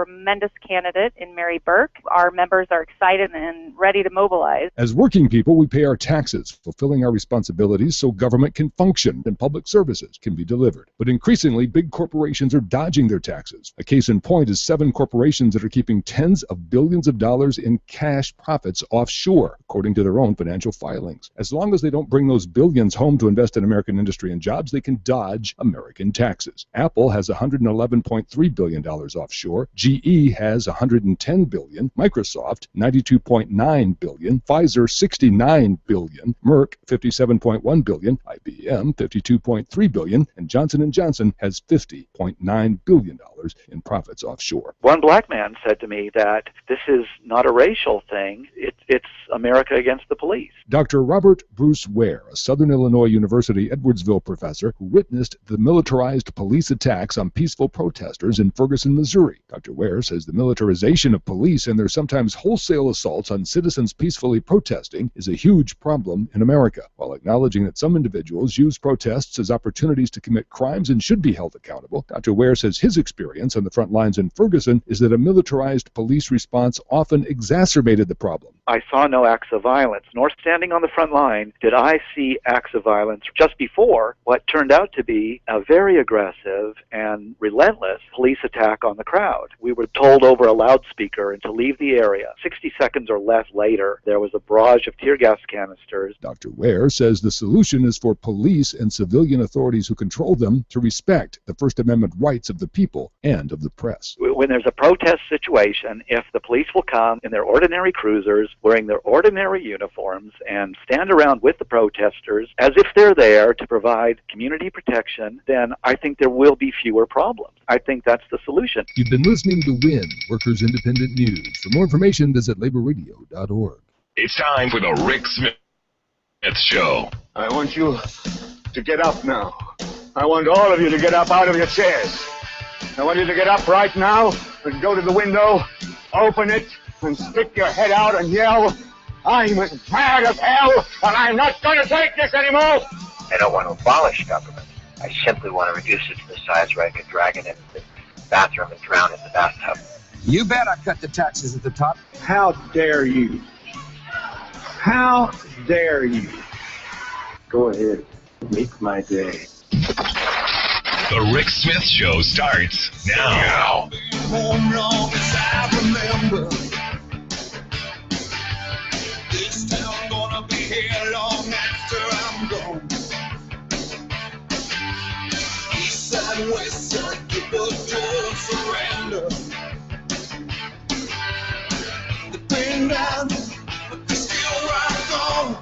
tremendous candidate in Mary Burke. Our members are excited and ready to mobilize. As working people, we pay our taxes, fulfilling our responsibilities so government can function and public services can be delivered. But increasingly, big corporations are dodging their taxes. A case in point is 7 corporations that are keeping tens of billions of dollars in cash profits offshore, according to their own financial filings. As long as they don't bring those billions home to invest in American industry and jobs, they can dodge American taxes. Apple has $111.3 billion offshore. GE has $110 billion. Microsoft, $92.9 billion. Pfizer, $69 billion. Merck, $57.1 billion. IBM, $52.3 billion. And Johnson & Johnson has $50.9 billion in profits offshore. One black man said to me that this is not a racial thing. It's America against the police. Dr. Robert Bruce Ware, a Southern Illinois University Edwardsville professor who witnessed the militarized police attacks on peaceful protesters in Ferguson, Missouri. Dr. Ware says the militarization of police and their sometimes wholesale assaults on citizens peacefully protesting is a huge problem in America, while acknowledging that some individuals use protests as opportunities to commit crimes and should be held accountable. Dr. Ware says his experience on the front lines in Ferguson is that a militarized police response often exacerbated the problem. I saw no acts of violence, nor standing on the front line did I see acts of violence just before what turned out to be a very aggressive and relentless police attack on the crowd. We were told over a loudspeaker to leave the area. 60 seconds or less later, there was a barrage of tear gas canisters. Dr. Ware says the solution is for police and civilian authorities who control them to respect the First Amendment rights of the people and of the press. When there's a protest situation, if the police will come in their ordinary cruisers, wearing their ordinary uniforms, and stand around with the protesters as if they're there to provide community protection, then I think there will be fewer problems. I think that's the solution. You've been listening to WIN, Workers Independent News. For more information, visit laborradio.org. It's time for the Rick Smith Show. I want you to get up now. I want all of you to get up out of your chairs. I want you to get up right now and go to the window, open it, and stick your head out and yell, "I'm as mad as hell, and I'm not going to take this anymore!" I don't want to abolish government. I simply want to reduce it to the size where I could drag it into the bathroom and drown in the bathtub. You bet I cut the taxes at the top. How dare you? How dare you? Go ahead. Make my day. The Rick Smith Show starts now. Home long as I remember. This town gonna be here long after I'm gone. East side, west side, people don't surrender. They've been down, but they're still right on.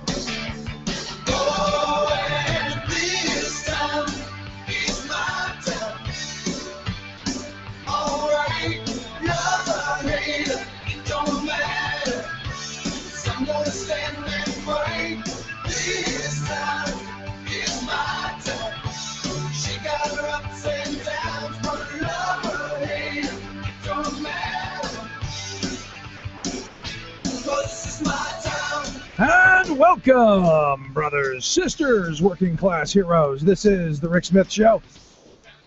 Oh, and this time is my time. All right, love, I hate it, it don't matter. I'm gonna stand and fight. This time is my time. She got her ups and downs, but love or hate, it don't matter. 'Cause this is my time. And welcome, brothers, sisters, working class heroes. This is the Rick Smith Show.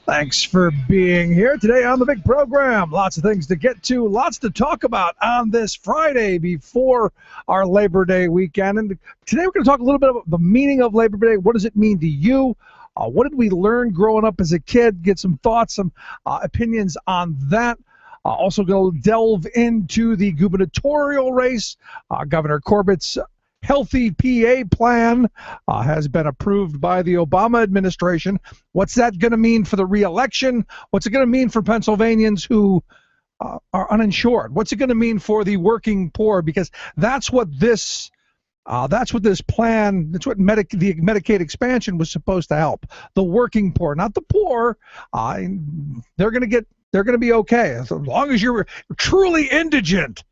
Thanks for being here today on the big program. Lots of things to get to, lots to talk about on this Friday before our Labor Day weekend. And today we're going to talk a little bit about the meaning of Labor Day. What does it mean to you? What did we learn growing up as a kid? Get some thoughts, some opinions on that. Also going to delve into the gubernatorial race. Governor Corbett's Healthy PA plan has been approved by the Obama administration. What's that going to mean for the re-election? What's it going to mean for Pennsylvanians who are uninsured? What's it going to mean for the working poor? Because that's what this plan, that's what the Medicaid expansion was supposed to help. The working poor, not the poor. They're going to be okay as long as you're truly indigent.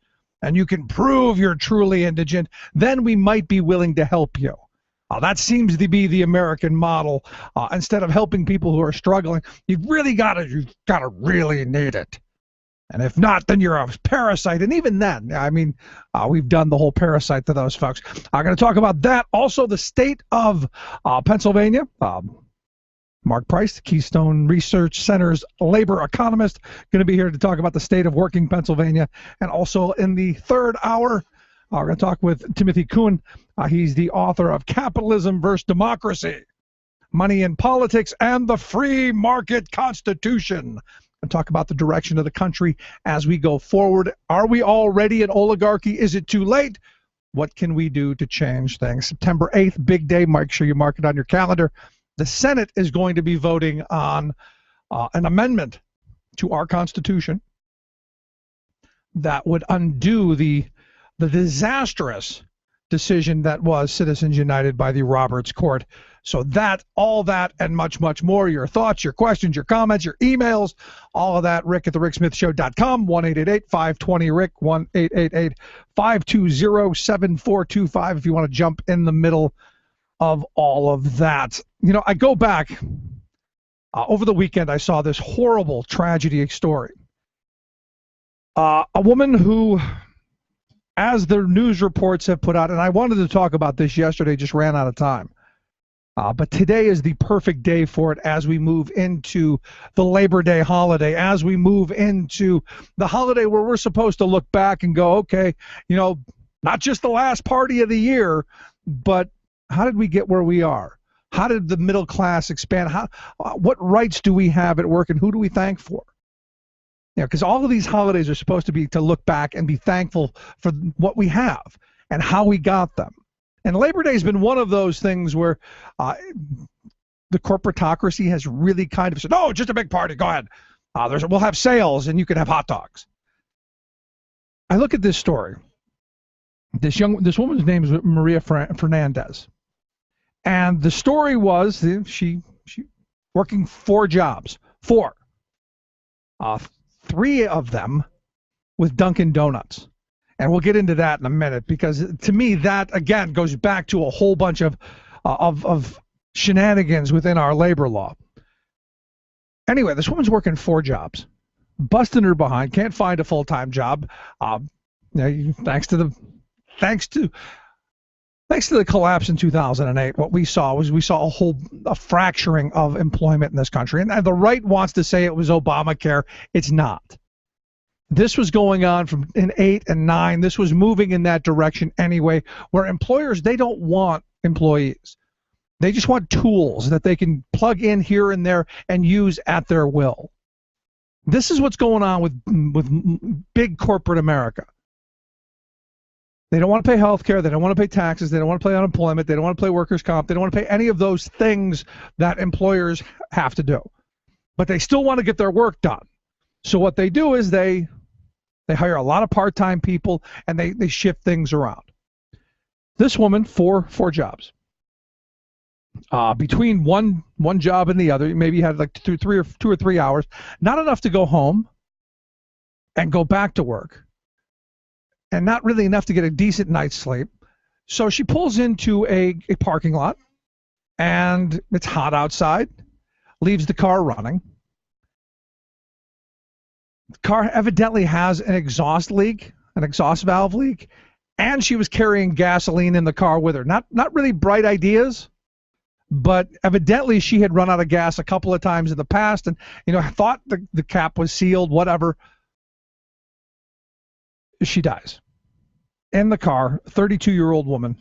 And you can prove you're truly indigent, then we might be willing to help you. That seems to be the American model. Instead of helping people who are struggling, you've gotta really need it. And if not, then you're a parasite. And even then, I mean, we've done the whole parasite to those folks. I'm going to talk about that. Also, the state of Pennsylvania. Mark Price, the Keystone Research Center's labor economist, going to be here to talk about the state of working Pennsylvania. And also in the third hour, we're going to talk with Timothy Kuhn. He's the author of Capitalism versus Democracy, Money in Politics, and the Free Market Constitution. And talk about the direction of the country as we go forward. Are we already an oligarchy? Is it too late? What can we do to change things? September 8th, big day. Make sure you mark it on your calendar. The Senate is going to be voting on an amendment to our Constitution that would undo the disastrous decision that was Citizens United by the Roberts Court. So that, all that, and much, much more. Your thoughts, your questions, your comments, your emails, all of that, Rick at thericksmithshow.com, 1-888-520-RICK, 1-888-520-7425 if you want to jump in the middle of all of that. You know, I go back, over the weekend I saw this horrible tragedy story. A woman who, as the news reports have put out, and I wanted to talk about this yesterday, just ran out of time. But today is the perfect day for it as we move into the Labor Day holiday, as we move into the holiday where we're supposed to look back and go, okay, you know, not just the last party of the year, but how did we get where we are? How did the middle class expand? What rights do we have at work, and who do we thank for? You know, because all of these holidays are supposed to be to look back and be thankful for what we have and how we got them. And Labor Day has been one of those things where the corporatocracy has really kind of said, "Oh, just a big party. Go ahead. We'll have sales, and you can have hot dogs." I look at this story. This woman's name is Maria Fernandez, and the story was she working 4 jobs, 4, 3 of them with Dunkin' Donuts. And we'll get into that in a minute, because to me that again goes back to a whole bunch of shenanigans within our labor law. Anyway, this woman's working 4 jobs, busting her behind, can't find a full-time job. Thanks to the collapse in 2008, what we saw was a fracturing of employment in this country. And the right wants to say it was Obamacare. It's not. This was going on from in 8 and 9. This was moving in that direction anyway, where employers, they don't want employees. They just want tools that they can plug in here and there and use at their will. This is what's going on with big corporate America. They don't want to pay health care. They don't want to pay taxes. They don't want to pay unemployment. They don't want to pay workers' comp. They don't want to pay any of those things that employers have to do. But they still want to get their work done. So what they do is they hire a lot of part-time people, and they shift things around. This woman, 4 jobs. Between one job and the other, maybe you had like 2 or 3 hours, not enough to go home and go back to work, and not really enough to get a decent night's sleep. So she pulls into a parking lot, and it's hot outside, leaves the car running. The car evidently has an exhaust valve leak, and she was carrying gasoline in the car with her. Not really bright ideas, but evidently she had run out of gas a couple of times in the past, and thought the cap was sealed, whatever. She dies in the car. 32-year-old woman,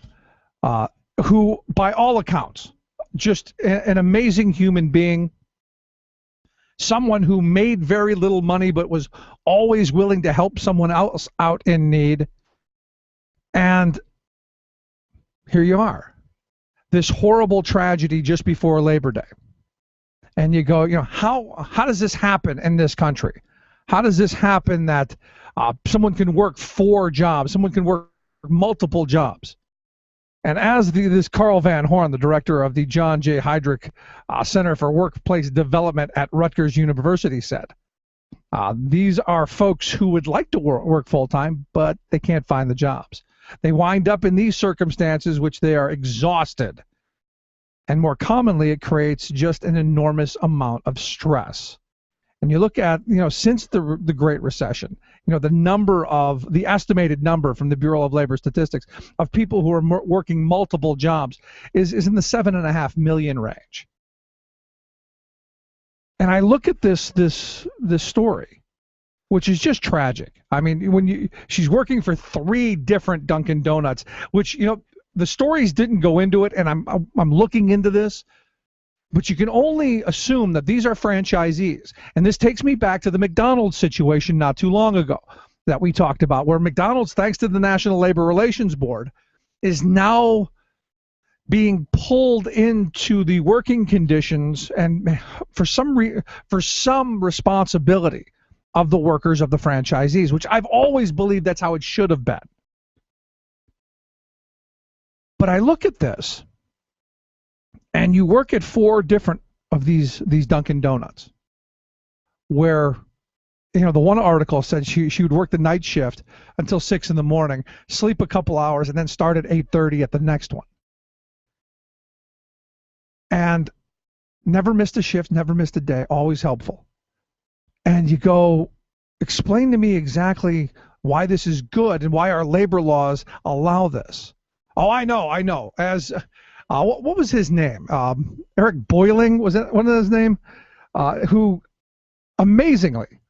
who, by all accounts, just an amazing human being. Someone who made very little money but was always willing to help someone else out in need. And here you are. This horrible tragedy just before Labor Day. And you go, how does this happen in this country? How does this happen that someone can work 4 jobs, someone can work multiple jobs? And as this Carl Van Horn, the director of the John J. Heydrich Center for Workplace Development at Rutgers University, said, these are folks who would like to work full-time, but they can't find the jobs. They wind up in these circumstances which they are exhausted. And more commonly, it creates just an enormous amount of stress. And you look at, since the Great Recession, the estimated number from the Bureau of Labor Statistics of people who are working multiple jobs is in the 7.5 million range. And I look at this story, which is just tragic. I mean, she's working for 3 different Dunkin' Donuts, which, the stories didn't go into it, and I'm looking into this, but you can only assume that these are franchisees. And this takes me back to the McDonald's situation not too long ago that we talked about, where McDonald's, thanks to the National Labor Relations Board, is now being pulled into the working conditions and for some responsibility of the workers of the franchisees, which I've always believed that's how it should have been. But I look at this, and you work at 4 different of these Dunkin' Donuts, where, the one article said she would work the night shift until 6 in the morning, sleep a couple hours, and then start at 8:30 at the next one. And never missed a shift, never missed a day, always helpful. And you go, explain to me exactly why this is good and why our labor laws allow this. Oh, I know. As what was his name? Eric Boiling, was that one of his name? Who amazingly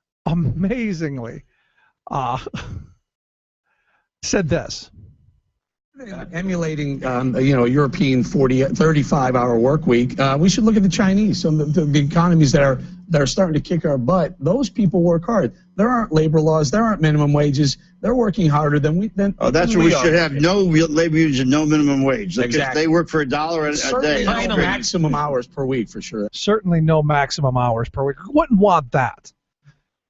said this. Emulating, European 35-hour work week. We should look at the Chinese, some of the economies that are starting to kick our butt. Those people work hard. There aren't labor laws. There aren't minimum wages. They're working harder than we. That's what we should have. No labor unions and no minimum wage. Exactly. They work for $1 a day. Certainly no maximum hours per week for sure. Certainly no maximum hours per week. Wouldn't want that.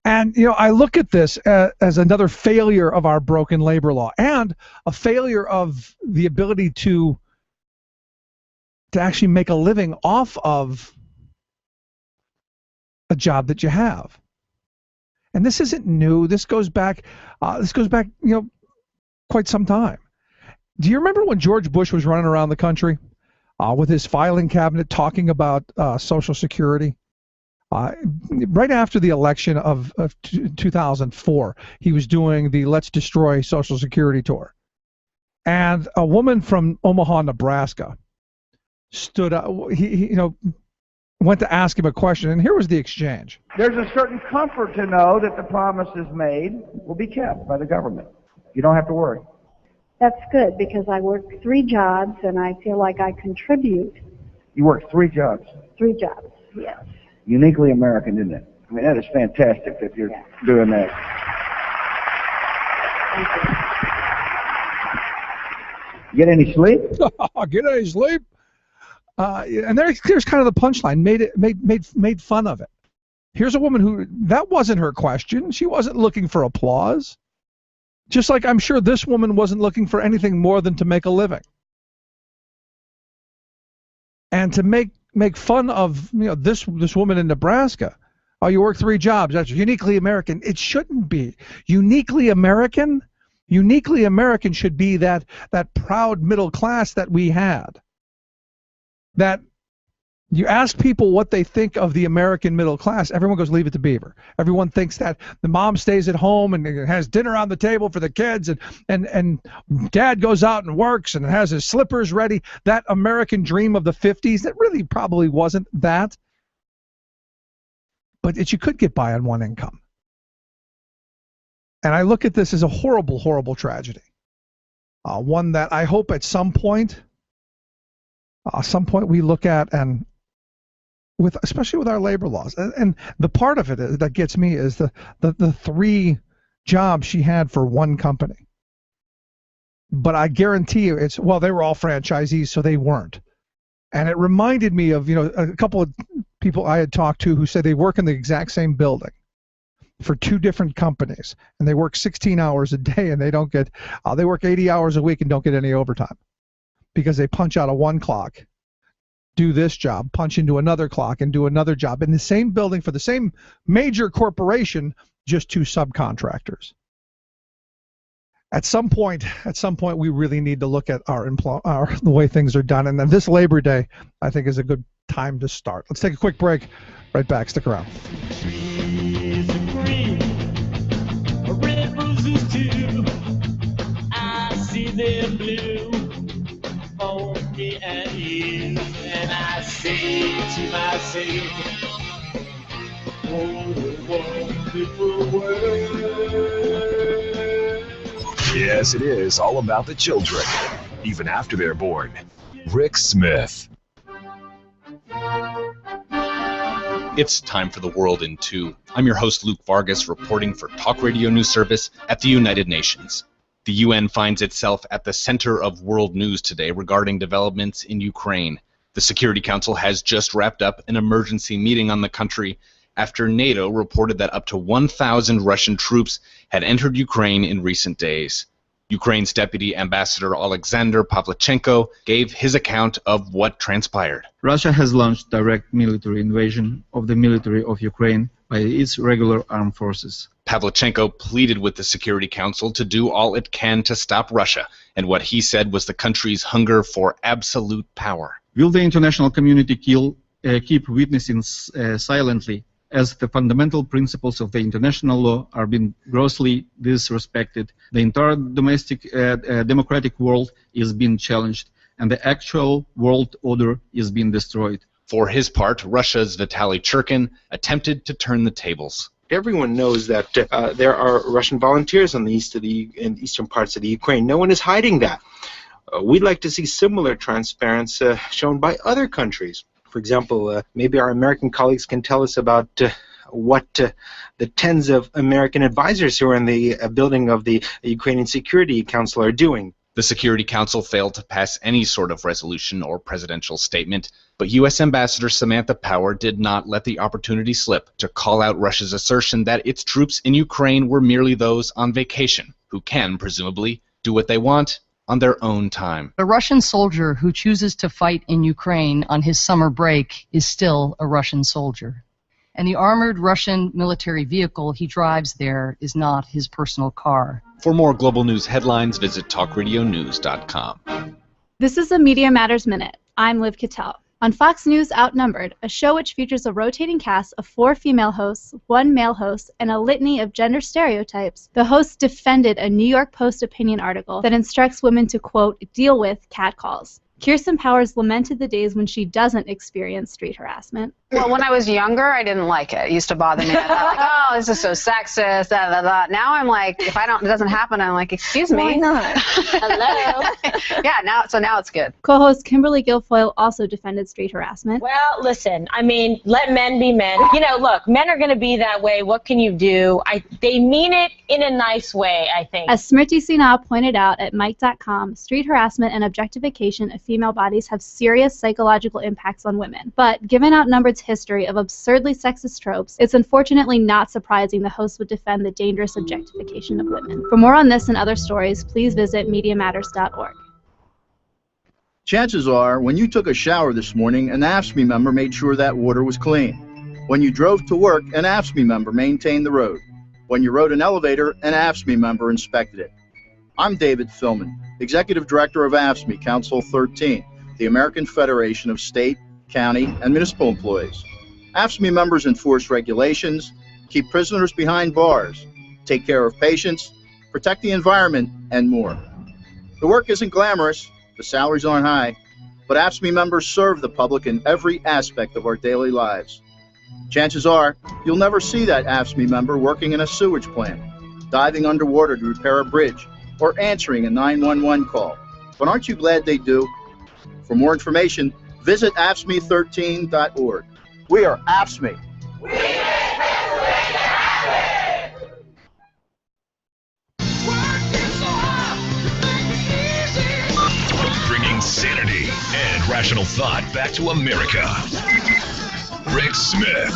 And, I look at this as another failure of our broken labor law and a failure of the ability to actually make a living off of a job that you have. And this isn't new. This goes back, quite some time. Do you remember when George Bush was running around the country with his filing cabinet talking about Social Security? Right after the election of 2004, he was doing the Let's Destroy Social Security tour. And a woman from Omaha, Nebraska stood up. He went to ask him a question, and here was the exchange. There's a certain comfort to know that the promises made will be kept by the government. You don't have to worry. That's good, because I work 3 jobs, and I feel like I contribute. You work 3 jobs? 3 jobs, yes. Uniquely American, isn't it? I mean, that is fantastic if you're doing that. Thank you. Get any sleep? Get any sleep? And there's kind of the punchline. Made fun of it. Here's a woman who, that wasn't her question. She wasn't looking for applause. Just like I'm sure this woman wasn't looking for anything more than to make a living. And to make fun of this woman in Nebraska. Oh, you work 3 jobs. That's uniquely American. It shouldn't be. Uniquely American should be that proud middle class that we had. That you ask people what they think of the American middle class, everyone goes, leave it to Beaver. Everyone thinks that the mom stays at home and has dinner on the table for the kids, and dad goes out and works and has his slippers ready. That American dream of the 50s, that really probably wasn't that. But you could get by on 1 income. And I look at this as a horrible, horrible tragedy. One that I hope at some point we look at, and especially with our labor laws, and the part of it that gets me is the 3 jobs she had for 1 company. But I guarantee you, they were all franchisees, so they weren't. And it reminded me of a couple of people I had talked to who said they work in the exact same building for 2 different companies, and they work 16 hours a day, and they work 80 hours a week and don't get any overtime because they punch out a 1 clock. Do this job, punch into another clock, and do another job in the same building for the same major corporation, just 2 subcontractors. At some point, we really need to look at the way things are done, and then this Labor Day, I think, is a good time to start. Let's take a quick break. Right back. Stick around. Trees are green, red roses too. I see them blue for me and you, and I say to myself, Yes, it is all about the children, even after they're born. Rick Smith. It's time for The World in Two. I'm your host, Luke Vargas, reporting for Talk Radio News Service at the United Nations. The UN finds itself at the center of world news today regarding developments in Ukraine. The Security Council has just wrapped up an emergency meeting on the country after NATO reported that up to 1,000 Russian troops had entered Ukraine in recent days. Ukraine's Deputy Ambassador Alexander Pavlichenko gave his account of what transpired. Russia has launched direct military invasion of the military of Ukraine by its regular armed forces. Pavlichenko pleaded with the Security Council to do all it can to stop Russia, and what he said was the country's hunger for absolute power. Will the international community keep witnessing silently as the fundamental principles of the international law are being grossly disrespected? The entire democratic world is being challenged, and the actual world order is being destroyed. For his part, Russia's Vitaly Churkin attempted to turn the tables. Everyone knows that there are Russian volunteers on the eastern parts of the Ukraine. No one is hiding that. We'd like to see similar transparency shown by other countries. For example, maybe our American colleagues can tell us about what the tens of American advisors who are in the building of the Ukrainian Security Council are doing. The Security Council failed to pass any sort of resolution or presidential statement, but U.S. Ambassador Samantha Power did not let the opportunity slip to call out Russia's assertion that its troops in Ukraine were merely those on vacation, who can, presumably, do what they want on their own time. A Russian soldier who chooses to fight in Ukraine on his summer break is still a Russian soldier. And the armored Russian military vehicle he drives there is not his personal car. For more global news headlines, visit talkradionews.com. This is the Media Matters Minute. I'm Liv Cattell. On Fox News Outnumbered, a show which features a rotating cast of 4 female hosts, 1 male host, and a litany of gender stereotypes, the hosts defended a New York Post opinion article that instructs women to, quote, deal with catcalls. Kirsten Powers lamented the days when she doesn't experience street harassment. Well, when I was younger, I didn't like it. It used to bother me. I thought, like, oh, this is so sexist, da, da, da. Now I'm like, if it doesn't happen, I'm like, excuse me. Why not? Hello. Yeah, now it's good. Co-host Kimberly Guilfoyle also defended street harassment. Well, listen, I mean, let men be men. You know, look, men are going to be that way. What can you do? They mean it in a nice way, I think. As Smriti Sinha pointed out at Mike.com, street harassment and objectification of female bodies have serious psychological impacts on women. But given Outnumbered's history of absurdly sexist tropes, it's unfortunately not surprising the host would defend the dangerous objectification of women. For more on this and other stories, please visit MediaMatters.org. Chances are, when you took a shower this morning, an AFSCME member made sure that water was clean. When you drove to work, an AFSCME member maintained the road. When you rode an elevator, an AFSCME member inspected it. I'm David Philman, Executive Director of AFSCME Council 13, the American Federation of State, County, and Municipal Employees. AFSCME members enforce regulations, keep prisoners behind bars, take care of patients, protect the environment, and more. The work isn't glamorous, the salaries aren't high, but AFSCME members serve the public in every aspect of our daily lives. Chances are, you'll never see that AFSCME member working in a sewage plant, diving underwater to repair a bridge, or answering a 911 call. But aren't you glad they do? For more information, visit AFSCME13.org. We are AFSCME. Bringing sanity and rational thought back to America. Rick Smith.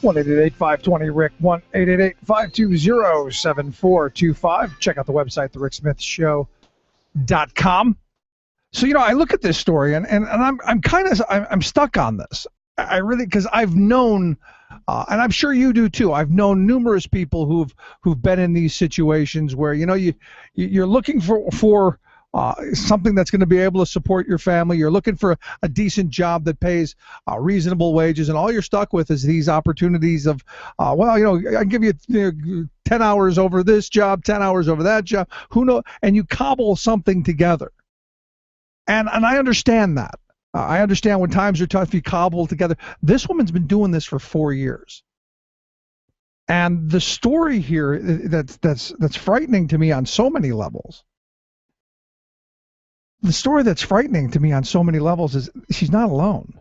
One 888-520-RICK, 1-888-520-7425. Check out the website, thericksmithshow.com. So, I look at this story and I'm stuck on this. I really, because I've known, and I'm sure you do too, I've known numerous people who've been in these situations where, you're looking for something that's going to be able to support your family. You're looking for a decent job that pays reasonable wages, and all you're stuck with is these opportunities of, well, you know, I give you, 10 hours over this job, 10 hours over that job. Who knows? And you cobble something together. And I understand that. I understand when times are tough, you cobble together. This woman's been doing this for 4 years. And the story here that's frightening to me on so many levels. The story that's frightening to me on so many levels is she's not alone.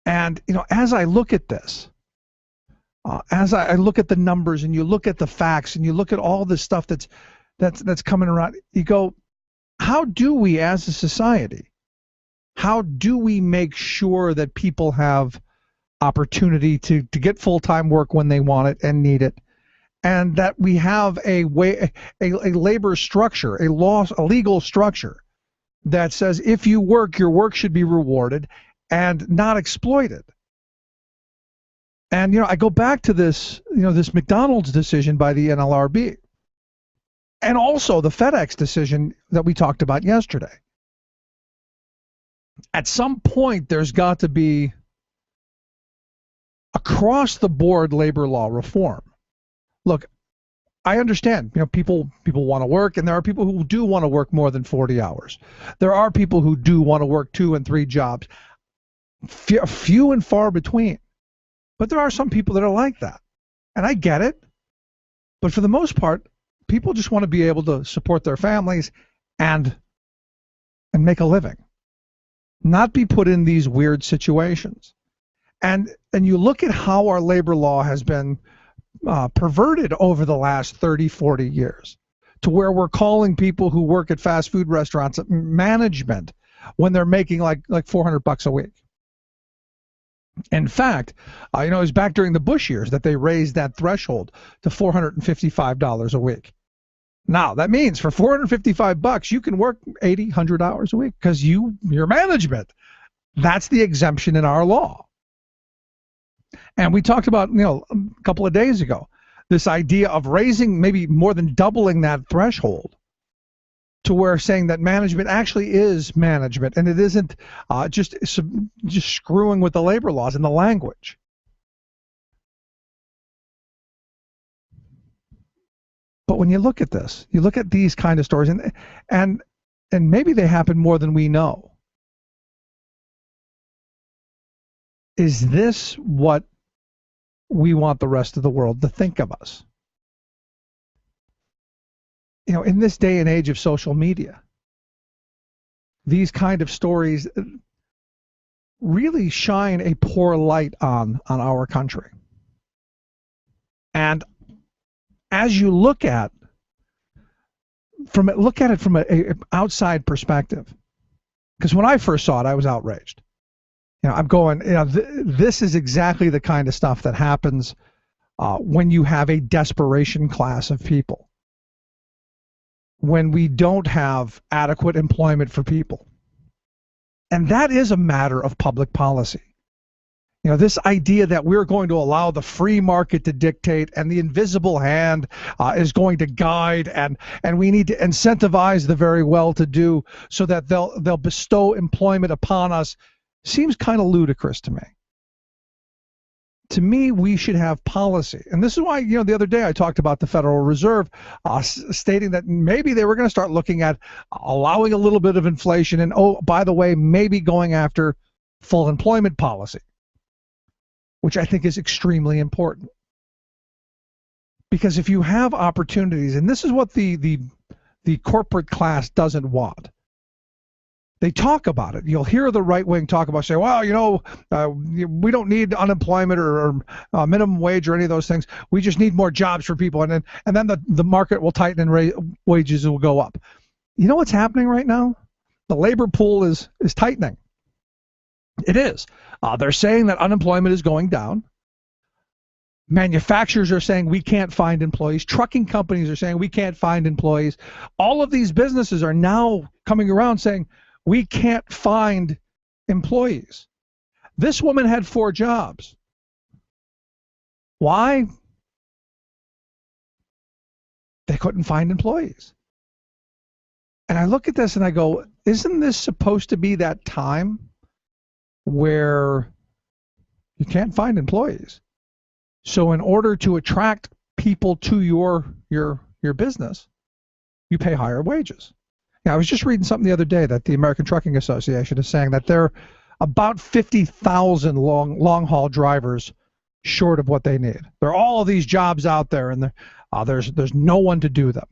And, you know, as I look at this, as I look at the numbers and you look at the facts and you look at all this stuff that's coming around, you go, how do we as a society, how do we make sure that people have opportunity to get full-time work when they want it and need it, and that we have a labor structure, a legal structure that says if you work, your work should be rewarded and not exploited. And, you know, I go back to this, you know, this McDonald's decision by the NLRB, and also the FedEx decision that we talked about yesterday. At some point, there's got to be across-the-board labor law reform. Look, I understand, you know, people want to work, and there are people who do want to work more than 40 hours. There are people who do want to work 2 and 3 jobs. Few and far between. But there are some people that are like that. And I get it. But for the most part, people just want to be able to support their families and make a living. Not be put in these weird situations. And you look at how our labor law has been perverted over the last 30, 40 years, to where we're calling people who work at fast food restaurants management when they're making like $400 a week. In fact, you know, it was back during the Bush years that they raised that threshold to $455 a week. Now, that means for $455, you can work 80, 100 hours a week because you're management. That's the exemption in our law. And we talked about, you know, a couple of days ago, this idea of raising, maybe more than doubling that threshold to where saying that management actually is management, and it isn't just screwing with the labor laws and the language. But when you look at this, you look at these kind of stories, and maybe they happen more than we know. Is this what we want the rest of the world to think of us? You know, in this day and age of social media, these kind of stories really shine a poor light on our country. And as you look at it from an outside perspective, because when I first saw it, I was outraged. You know, I'm going, you know, this is exactly the kind of stuff that happens when you have a desperation class of people. When we don't have adequate employment for people. And that is a matter of public policy. You know, this idea that we're going to allow the free market to dictate and the invisible hand is going to guide, and we need to incentivize the very well-to-do so that they'll bestow employment upon us, seems kind of ludicrous to me. To me, we should have policy. And this is why, you know, the other day I talked about the Federal Reserve stating that maybe they were going to start looking at allowing a little bit of inflation and, oh, by the way, maybe going after full employment policy, which I think is extremely important. Because if you have opportunities, and this is what the corporate class doesn't want. They talk about it. You'll hear the right wing talk about, say, well, you know, we don't need unemployment or minimum wage or any of those things. We just need more jobs for people, and then the market will tighten and wages will go up. You know what's happening right now? The labor pool is tightening. It is. They're saying that unemployment is going down. Manufacturers are saying we can't find employees. Trucking companies are saying we can't find employees. All of these businesses are now coming around saying we can't find employees. This woman had 4 jobs. Why? They couldn't find employees. And I look at this and I go, isn't this supposed to be that time where you can't find employees? So in order to attract people to your business, you pay higher wages. I was just reading something the other day that the American Trucking Association is saying that they're about 50,000 long-haul drivers short of what they need. There are all of these jobs out there, and there's no one to do them.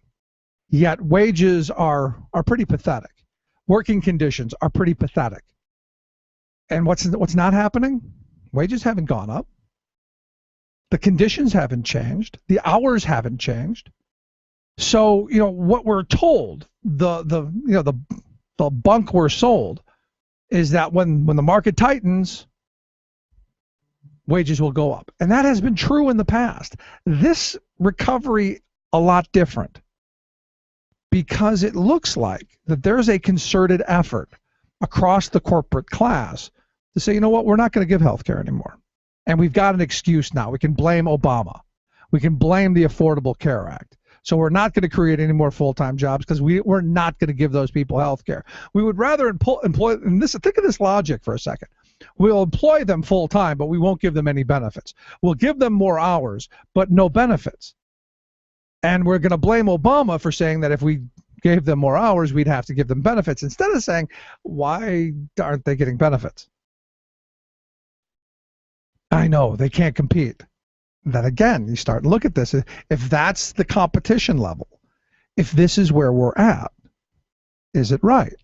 Yet wages are pretty pathetic. Working conditions are pretty pathetic. And what's not happening? Wages haven't gone up. The conditions haven't changed. The hours haven't changed. So, what we're told, the bunk we're sold, is that when the market tightens, wages will go up. And that has been true in the past. This recovery, a lot different, because it looks like that there's a concerted effort across the corporate class to say, you know what, we're not going to give health care anymore. And we've got an excuse now. We can blame Obama. We can blame the Affordable Care Act. So we're not going to create any more full-time jobs because we're not going to give those people health care. We would rather employ, and think of this logic for a second. We'll employ them full-time, but we won't give them any benefits. We'll give them more hours, but no benefits. And we're going to blame Obama for saying that if we gave them more hours, we'd have to give them benefits, instead of saying, why aren't they getting benefits? I know, they can't compete. Then again, you start to look at this. If that's the competition level, if this is where we're at, is it right?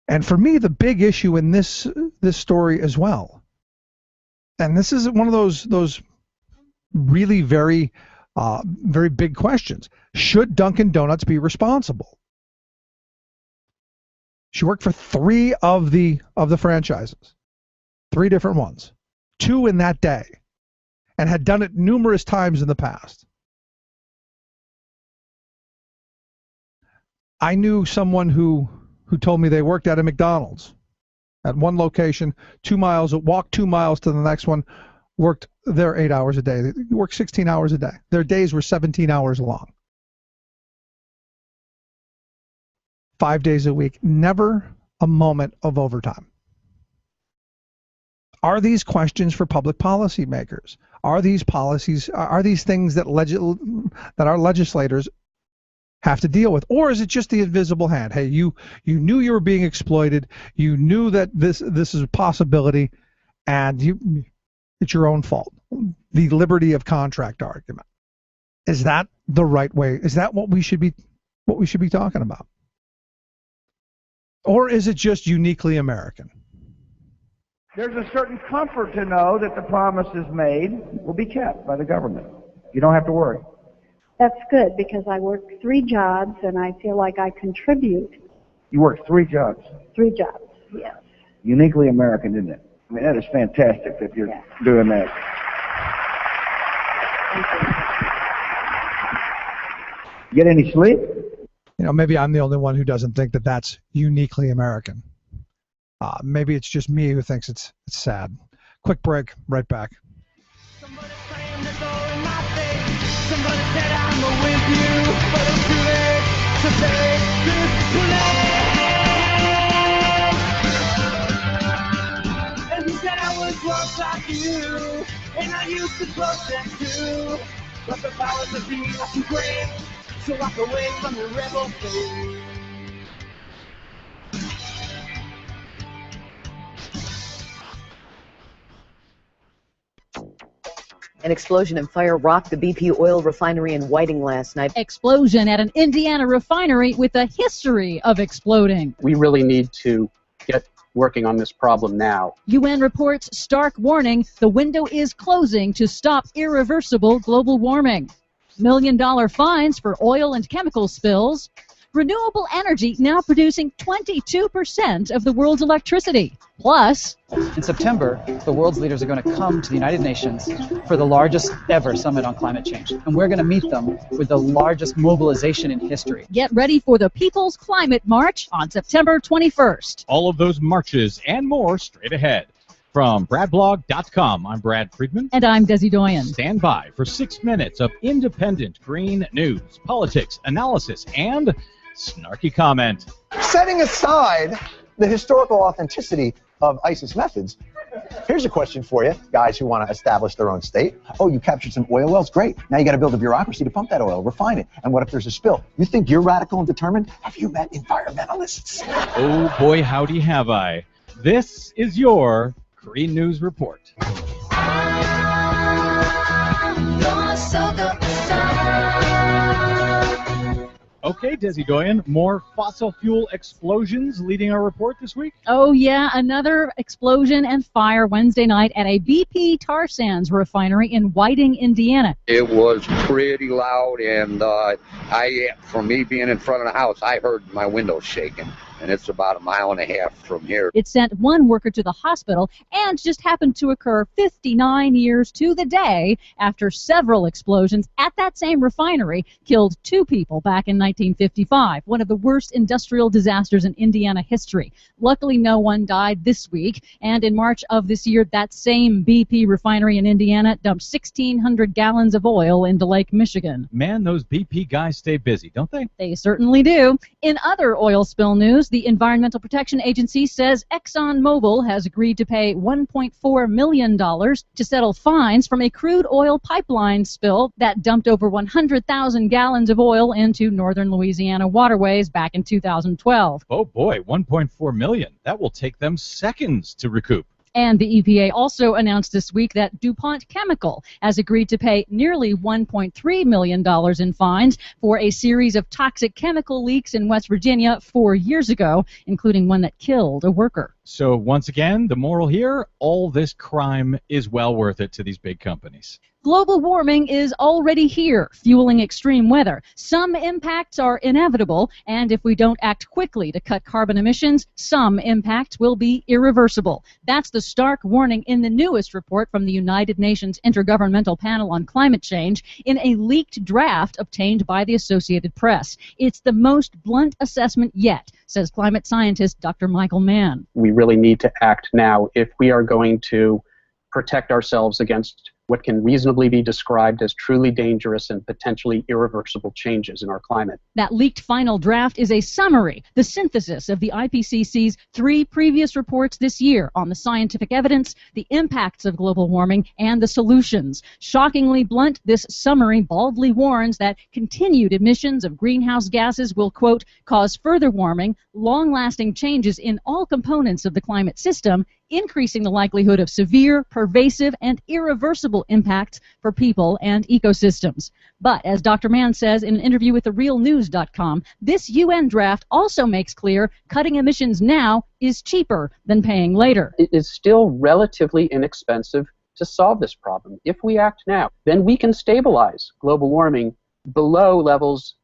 And for me, the big issue in this story as well, and this is one of those really very big questions. Should Dunkin' Donuts be responsible? She worked for 3 of the franchises, 3 different ones, 2 in that day, and had done it numerous times in the past. I knew someone who told me they worked at a McDonald's at one location, 2 miles, walked 2 miles to the next one, worked there 8 hours a day. They worked 16 hours a day. Their days were 17 hours long. 5 days a week, never a moment of overtime. Are these questions for public policy makers? Are these policies? Are these things that our legislators have to deal with, or is it just the invisible hand? Hey, you knew you were being exploited. You knew that this is a possibility, and it's your own fault. The liberty of contract argument. Is that the right way? Is that what we should be talking about? Or is it just uniquely American? There's a certain comfort to know that the promises made will be kept by the government. You don't have to worry. That's good, because I work 3 jobs and I feel like I contribute. You work 3 jobs. 3 jobs, yes. Uniquely American, isn't it? I mean, that is fantastic that you're doing that. Get any sleep? Maybe I'm the only one who doesn't think that that's uniquely American. Maybe it's just me who thinks it's sad. Quick break, right back. Somebody said I'm a wimp, but I'm too late to fake this play. And he said I was once like you, and I used to protest too. But the powers of be are too great, so walk away from the rebel faith. An explosion and fire rocked the BP oil refinery in Whiting last night. Explosion at an Indiana refinery with a history of exploding. We really need to get working on this problem now. UN reports stark warning the window is closing to stop irreversible global warming. $1 million fines for oil and chemical spills. Renewable energy now producing 22% of the world's electricity. Plus, in September, the world's leaders are going to come to the United Nations for the largest ever summit on climate change. And we're going to meet them with the largest mobilization in history. Get ready for the People's Climate March on September 21st. All of those marches and more straight ahead. From BradBlog.com, I'm Brad Friedman. And I'm Desi Doyen. Stand by for 6 minutes of independent green news, politics, analysis, and snarky comment. Setting aside the historical authenticity of ISIS methods, here's a question for you, guys who want to establish their own state. Oh, you captured some oil wells? Great. Now you got to build a bureaucracy to pump that oil, refine it. And what if there's a spill? You think you're radical and determined? Have you met environmentalists? Oh boy, howdy have I. This is your Green News Report. Okay, Desi Doyen, more fossil fuel explosions leading our report this week? Oh, yeah, another explosion and fire Wednesday night at a BP tar sands refinery in Whiting, Indiana. It was pretty loud, and from me being in front of the house, I heard my windows shaking. And it's about 1.5 miles from here. It sent one worker to the hospital and just happened to occur 59 years to the day after several explosions at that same refinery killed 2 people back in 1955, one of the worst industrial disasters in Indiana history. Luckily, no one died this week, and in March of this year, that same BP refinery in Indiana dumped 1,600 gallons of oil into Lake Michigan. Man, those BP guys stay busy, don't they? They certainly do. In other oil spill news, the Environmental Protection Agency says ExxonMobil has agreed to pay $1.4 million to settle fines from a crude oil pipeline spill that dumped over 100,000 gallons of oil into northern Louisiana waterways back in 2012. Oh boy, $1.4 million. That will take them seconds to recoup. And the EPA also announced this week that DuPont Chemical has agreed to pay nearly $1.3 million in fines for a series of toxic chemical leaks in West Virginia 4 years ago, including one that killed a worker. So once again, the moral here, all this crime is well worth it to these big companies. Global warming is already here, fueling extreme weather. Some impacts are inevitable, and if we don't act quickly to cut carbon emissions, some impacts will be irreversible. That's the stark warning in the newest report from the United Nations Intergovernmental Panel on Climate Change in a leaked draft obtained by the Associated Press. It's the most blunt assessment yet, says climate scientist Dr. Michael Mann. We really need to act now if we are going to protect ourselves against what can reasonably be described as truly dangerous and potentially irreversible changes in our climate. That leaked final draft is a summary, the synthesis of the IPCC's 3 previous reports this year on the scientific evidence, the impacts of global warming, and the solutions. Shockingly blunt, this summary baldly warns that continued emissions of greenhouse gases will, quote, cause further warming, long-lasting changes in all components of the climate system, increasing the likelihood of severe, pervasive, and irreversible impacts for people and ecosystems. But, as Dr. Mann says in an interview with therealnews.com, this UN draft also makes clear cutting emissions now is cheaper than paying later. It is still relatively inexpensive to solve this problem. If we act now, then we can stabilize global warming below levels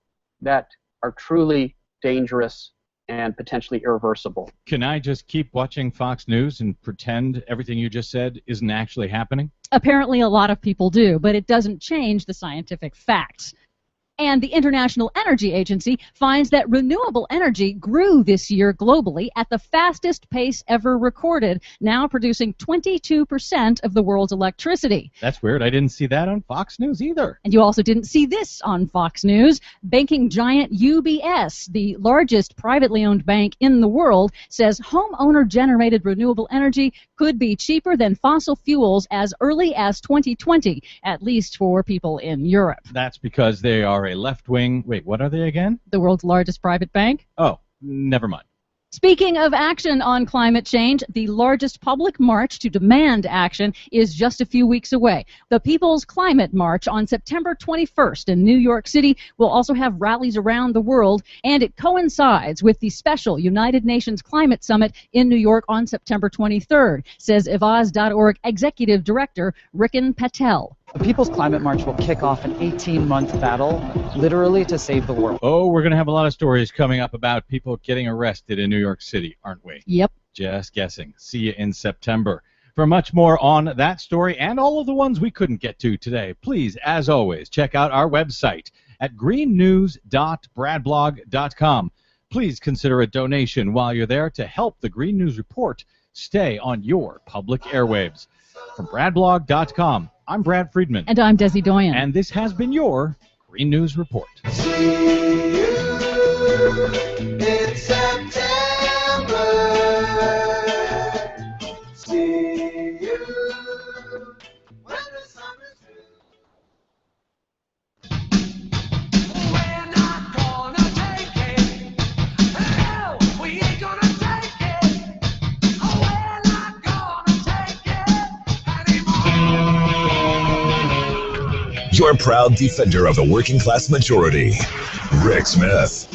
that are truly dangerous and potentially irreversible. Can I just keep watching Fox News and pretend everything you just said isn't actually happening? Apparently a lot of people do, but it doesn't change the scientific facts. And the International Energy Agency finds that renewable energy grew this year globally at the fastest pace ever recorded, now producing 22% of the world's electricity. That's weird. I didn't see that on Fox News either. And you also didn't see this on Fox News. Banking giant UBS, the largest privately owned bank in the world, says homeowner-generated renewable energy could be cheaper than fossil fuels as early as 2020, at least for people in Europe. That's because they are a left-wing... Wait, what are they again? The world's largest private bank? Oh, never mind. Speaking of action on climate change, the largest public march to demand action is just a few weeks away. The People's Climate March on September 21st in New York City will also have rallies around the world, and it coincides with the special United Nations Climate Summit in New York on September 23rd, says Evaz.org Executive Director Rikin Patel. The People's Climate March will kick off an 18-month battle, literally to save the world. Oh, we're going to have a lot of stories coming up about people getting arrested in New York City, aren't we? Yep. Just guessing. See you in September. For much more on that story and all of the ones we couldn't get to today, please, as always, check out our website at greennews.bradblog.com. Please consider a donation while you're there to help the Green News Report stay on your public airwaves. From BradBlog.com, I'm Brad Friedman. And I'm Desi Doyen. And this has been your Green News Report. It's September. See you when the summer's through. We're not gonna take it. Hell, we ain't gonna take it. We're not gonna take it anymore. Your proud defender of the working class majority, Rick Smith.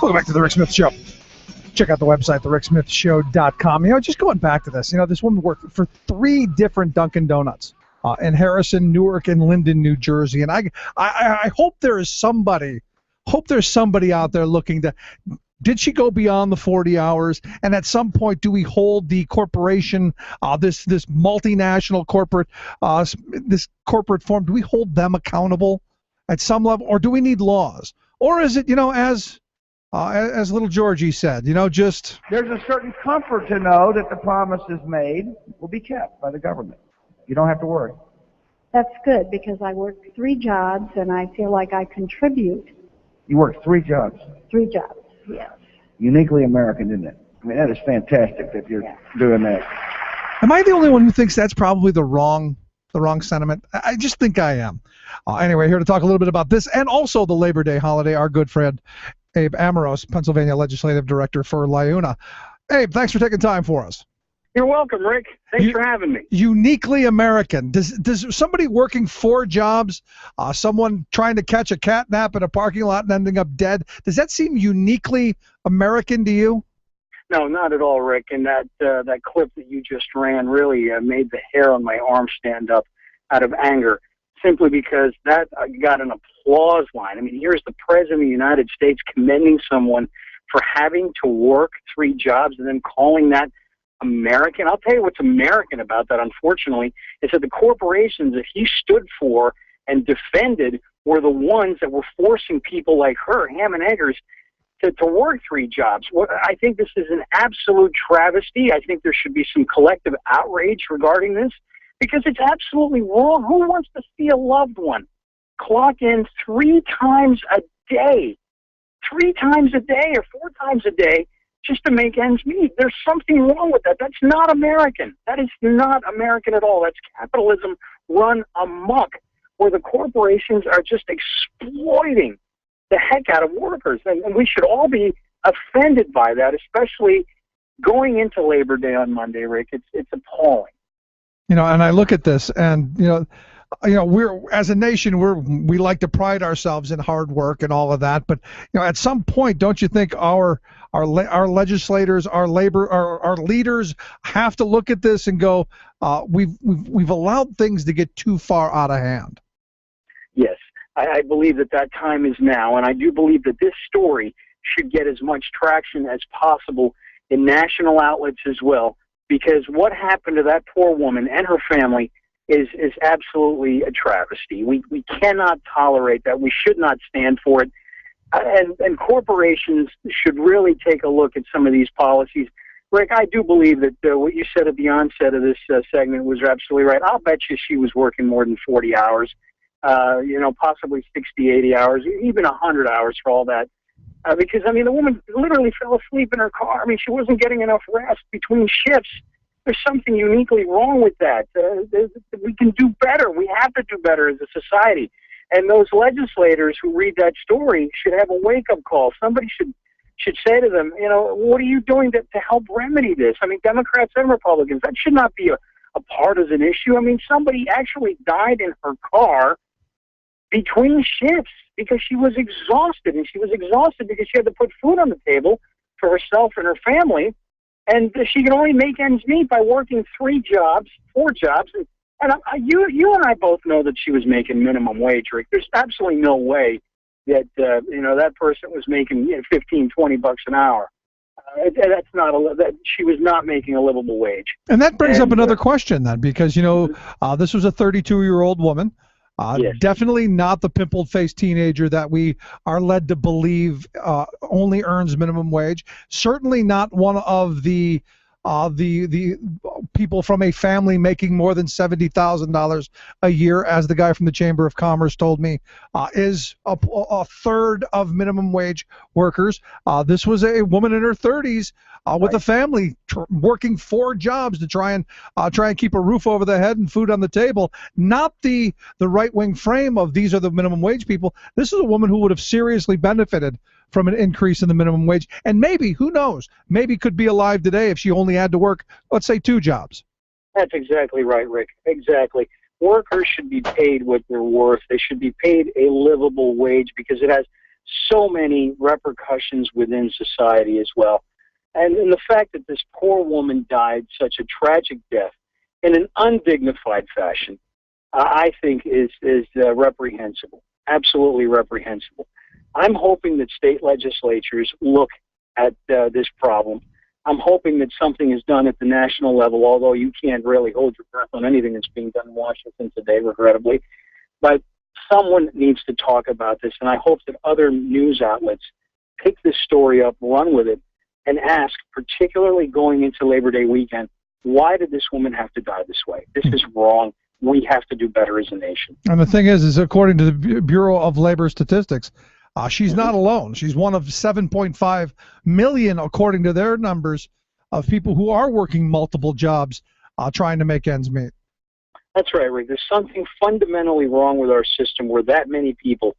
Welcome back to the Rick Smith Show. Check out the website, thericksmithshow.com. Just going back to this, this woman worked for 3 different Dunkin' Donuts in Harrison, Newark, and Linden, New Jersey. And I hope there is somebody, there's somebody out there looking to, did she go beyond the 40 hours? And at some point, do we hold the corporation, this multinational corporate, this corporate form, do we hold them accountable at some level, or do we need laws? Or is it, as little Georgie said, just... There's a certain comfort to know that the promises made will be kept by the government. You don't have to worry. That's good because I work 3 jobs and I feel like I contribute. You work 3 jobs. 3 jobs, yes. Uniquely American, isn't it? I mean, that is fantastic if you're doing that. Am I the only one who thinks that's probably the wrong sentiment? I just think I am. Anyway, here to talk a little bit about this and also the Labor Day holiday, our good friend Abe Amoros, Pennsylvania Legislative Director for LIUNA. Abe, thanks for taking time for us. You're welcome, Rick. Thanks for having me. Uniquely American. Does somebody working 4 jobs, someone trying to catch a cat nap in a parking lot and ending up dead, does that seem uniquely American to you? No, not at all, Rick. And that clip that you just ran really made the hair on my arm stand up out of anger, simply because that got an applause line. I mean, here's the President of the United States commending someone for having to work 3 jobs and then calling that American. I'll tell you what's American about that, unfortunately, is that the corporations that he stood for and defended were the ones that were forcing people like her, ham and eggers, to work 3 jobs. I think this is an absolute travesty. I think there should be some collective outrage regarding this because it's absolutely wrong. Who wants to see a loved one clock in 3 times a day? 3 times a day or 4 times a day just to make ends meet. There's something wrong with that. That's not American. That is not American at all. That's capitalism run amok, where the corporations are just exploiting the heck out of workers. And we should all be offended by that, especially going into Labor Day on Monday, Rick. It's appalling. And I look at this and, we're, as a nation, we like to pride ourselves in hard work and all of that, but at some point, don't you think our legislators, our leaders have to look at this and go, we've allowed things to get too far out of hand? Yes, I believe that time is now, and I do believe that this story should get as much traction as possible in national outlets as well, because what happened to that poor woman and her family is absolutely a travesty. We cannot tolerate that. We should not stand for it. And corporations should really take a look at some of these policies. Rick, I do believe that what you said at the onset of this segment was absolutely right. I'll bet you she was working more than 40 hours, possibly 60, 80 hours, even 100 hours for all that. Because, the woman literally fell asleep in her car. She wasn't getting enough rest between shifts. There's something uniquely wrong with that. We can do better. We have to do better as a society. And those legislators who read that story should have a wake-up call. Somebody should say to them, what are you doing to help remedy this? Democrats and Republicans, that should not be a partisan issue. Somebody actually died in her car between shifts because she was exhausted. And she was exhausted because she had to put food on the table for herself and her family. And she can only make ends meet by working 4 jobs. And you and I both know that she was making minimum wage, Rick. There's absolutely no way that that person was making $15, $20 an hour. That's not she was not making a livable wage. And that brings up another question then, because this was a 32-year-old woman. Definitely not the pimpled-faced teenager that we are led to believe only earns minimum wage. Certainly not one of the people from a family making more than $70,000 a year, as the guy from the Chamber of Commerce told me, is a third of minimum wage workers. This was a woman in her 30s with a family working 4 jobs to try and keep a roof over their head and food on the table. Not the right-wing frame of these are the minimum wage people. This is a woman who would have seriously benefited from an increase in the minimum wage, and maybe, who knows, maybe could be alive today if she only had to work, let's say, 2 jobs. That's exactly right, Rick. Exactly. Workers should be paid what they're worth. They should be paid a livable wage because it has so many repercussions within society as well. And the fact that this poor woman died such a tragic death in an undignified fashion, I think is reprehensible, absolutely reprehensible. I'm hoping that state legislatures look at this problem. I'm hoping that something is done at the national level, although you can't really hold your breath on anything that's being done in Washington today, regrettably. But someone needs to talk about this, and I hope that other news outlets pick this story up, run with it, and ask, particularly going into Labor Day weekend, why did this woman have to die this way? This is wrong. We have to do better as a nation. And the thing is according to the Bureau of Labor Statistics, she's not alone. She's one of 7.5 million, according to their numbers, of people who are working multiple jobs trying to make ends meet. That's right, Rick. There's something fundamentally wrong with our system where that many people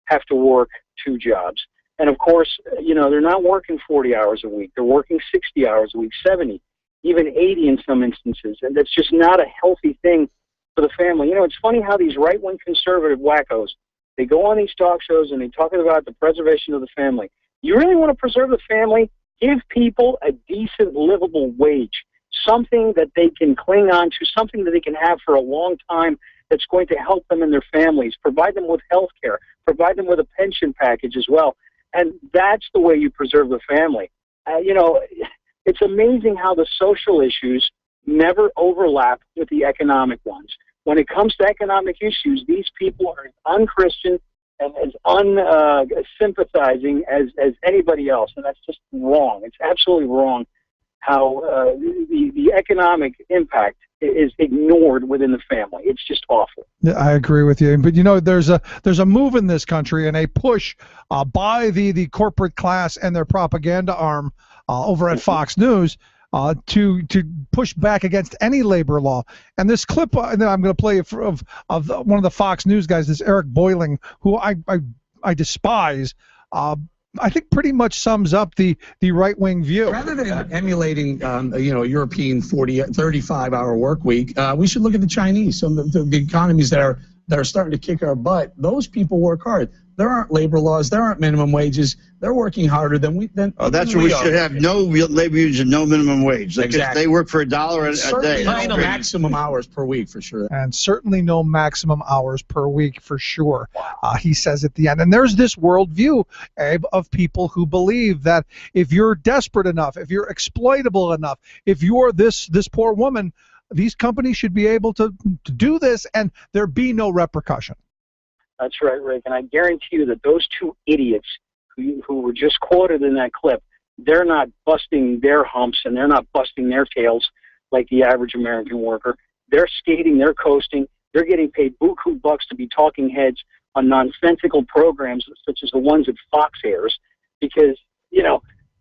have to work 2 jobs. And, of course, they're not working 40 hours a week. They're working 60 hours a week, 70, even 80 in some instances. And that's just not a healthy thing for the family. It's funny how these right-wing conservative wackos, they go on these talk shows and they talk about the preservation of the family. You really want to preserve the family? Give people a decent, livable wage, something that they can cling on to, something that they can have for a long time that's going to help them and their families. Provide them with health care. Provide them with a pension package as well. And that's the way you preserve the family. It's amazing how the social issues never overlap with the economic ones. When it comes to economic issues, these people are as un-Christian and as unsympathizing as anybody else, and that's just wrong. It's absolutely wrong how the economic impact is ignored within the family. It's just awful. Yeah, I agree with you. But there's a move in this country and a push by the corporate class and their propaganda arm over at Fox News to push back against any labor law. And this clip that I'm going to play of one of the Fox News guys, this Eric Boiling, who I despise, I think pretty much sums up the right-wing view. Rather than emulating, European 35-hour work week, we should look at the Chinese. Some of the economies that are starting to kick our butt. Those people work hard. There aren't labor laws. There aren't minimum wages. They're working harder than we. That's what we should have. No labor unions and no minimum wage. Exactly. They work for $1 a day. No maximum hours per week for sure. And certainly no maximum hours per week for sure. He says at the end. And there's this worldview, Abe, of people who believe that if you're desperate enough, if you're exploitable enough, if you're this poor woman, these companies should be able to do this and there be no repercussion. That's right, Rick. And I guarantee you that those 2 idiots who were just quoted in that clip, they're not busting their humps and they're not busting their tails like the average American worker. They're skating, they're coasting, they're getting paid buku bucks to be talking heads on nonsensical programs such as the ones that Fox airs because,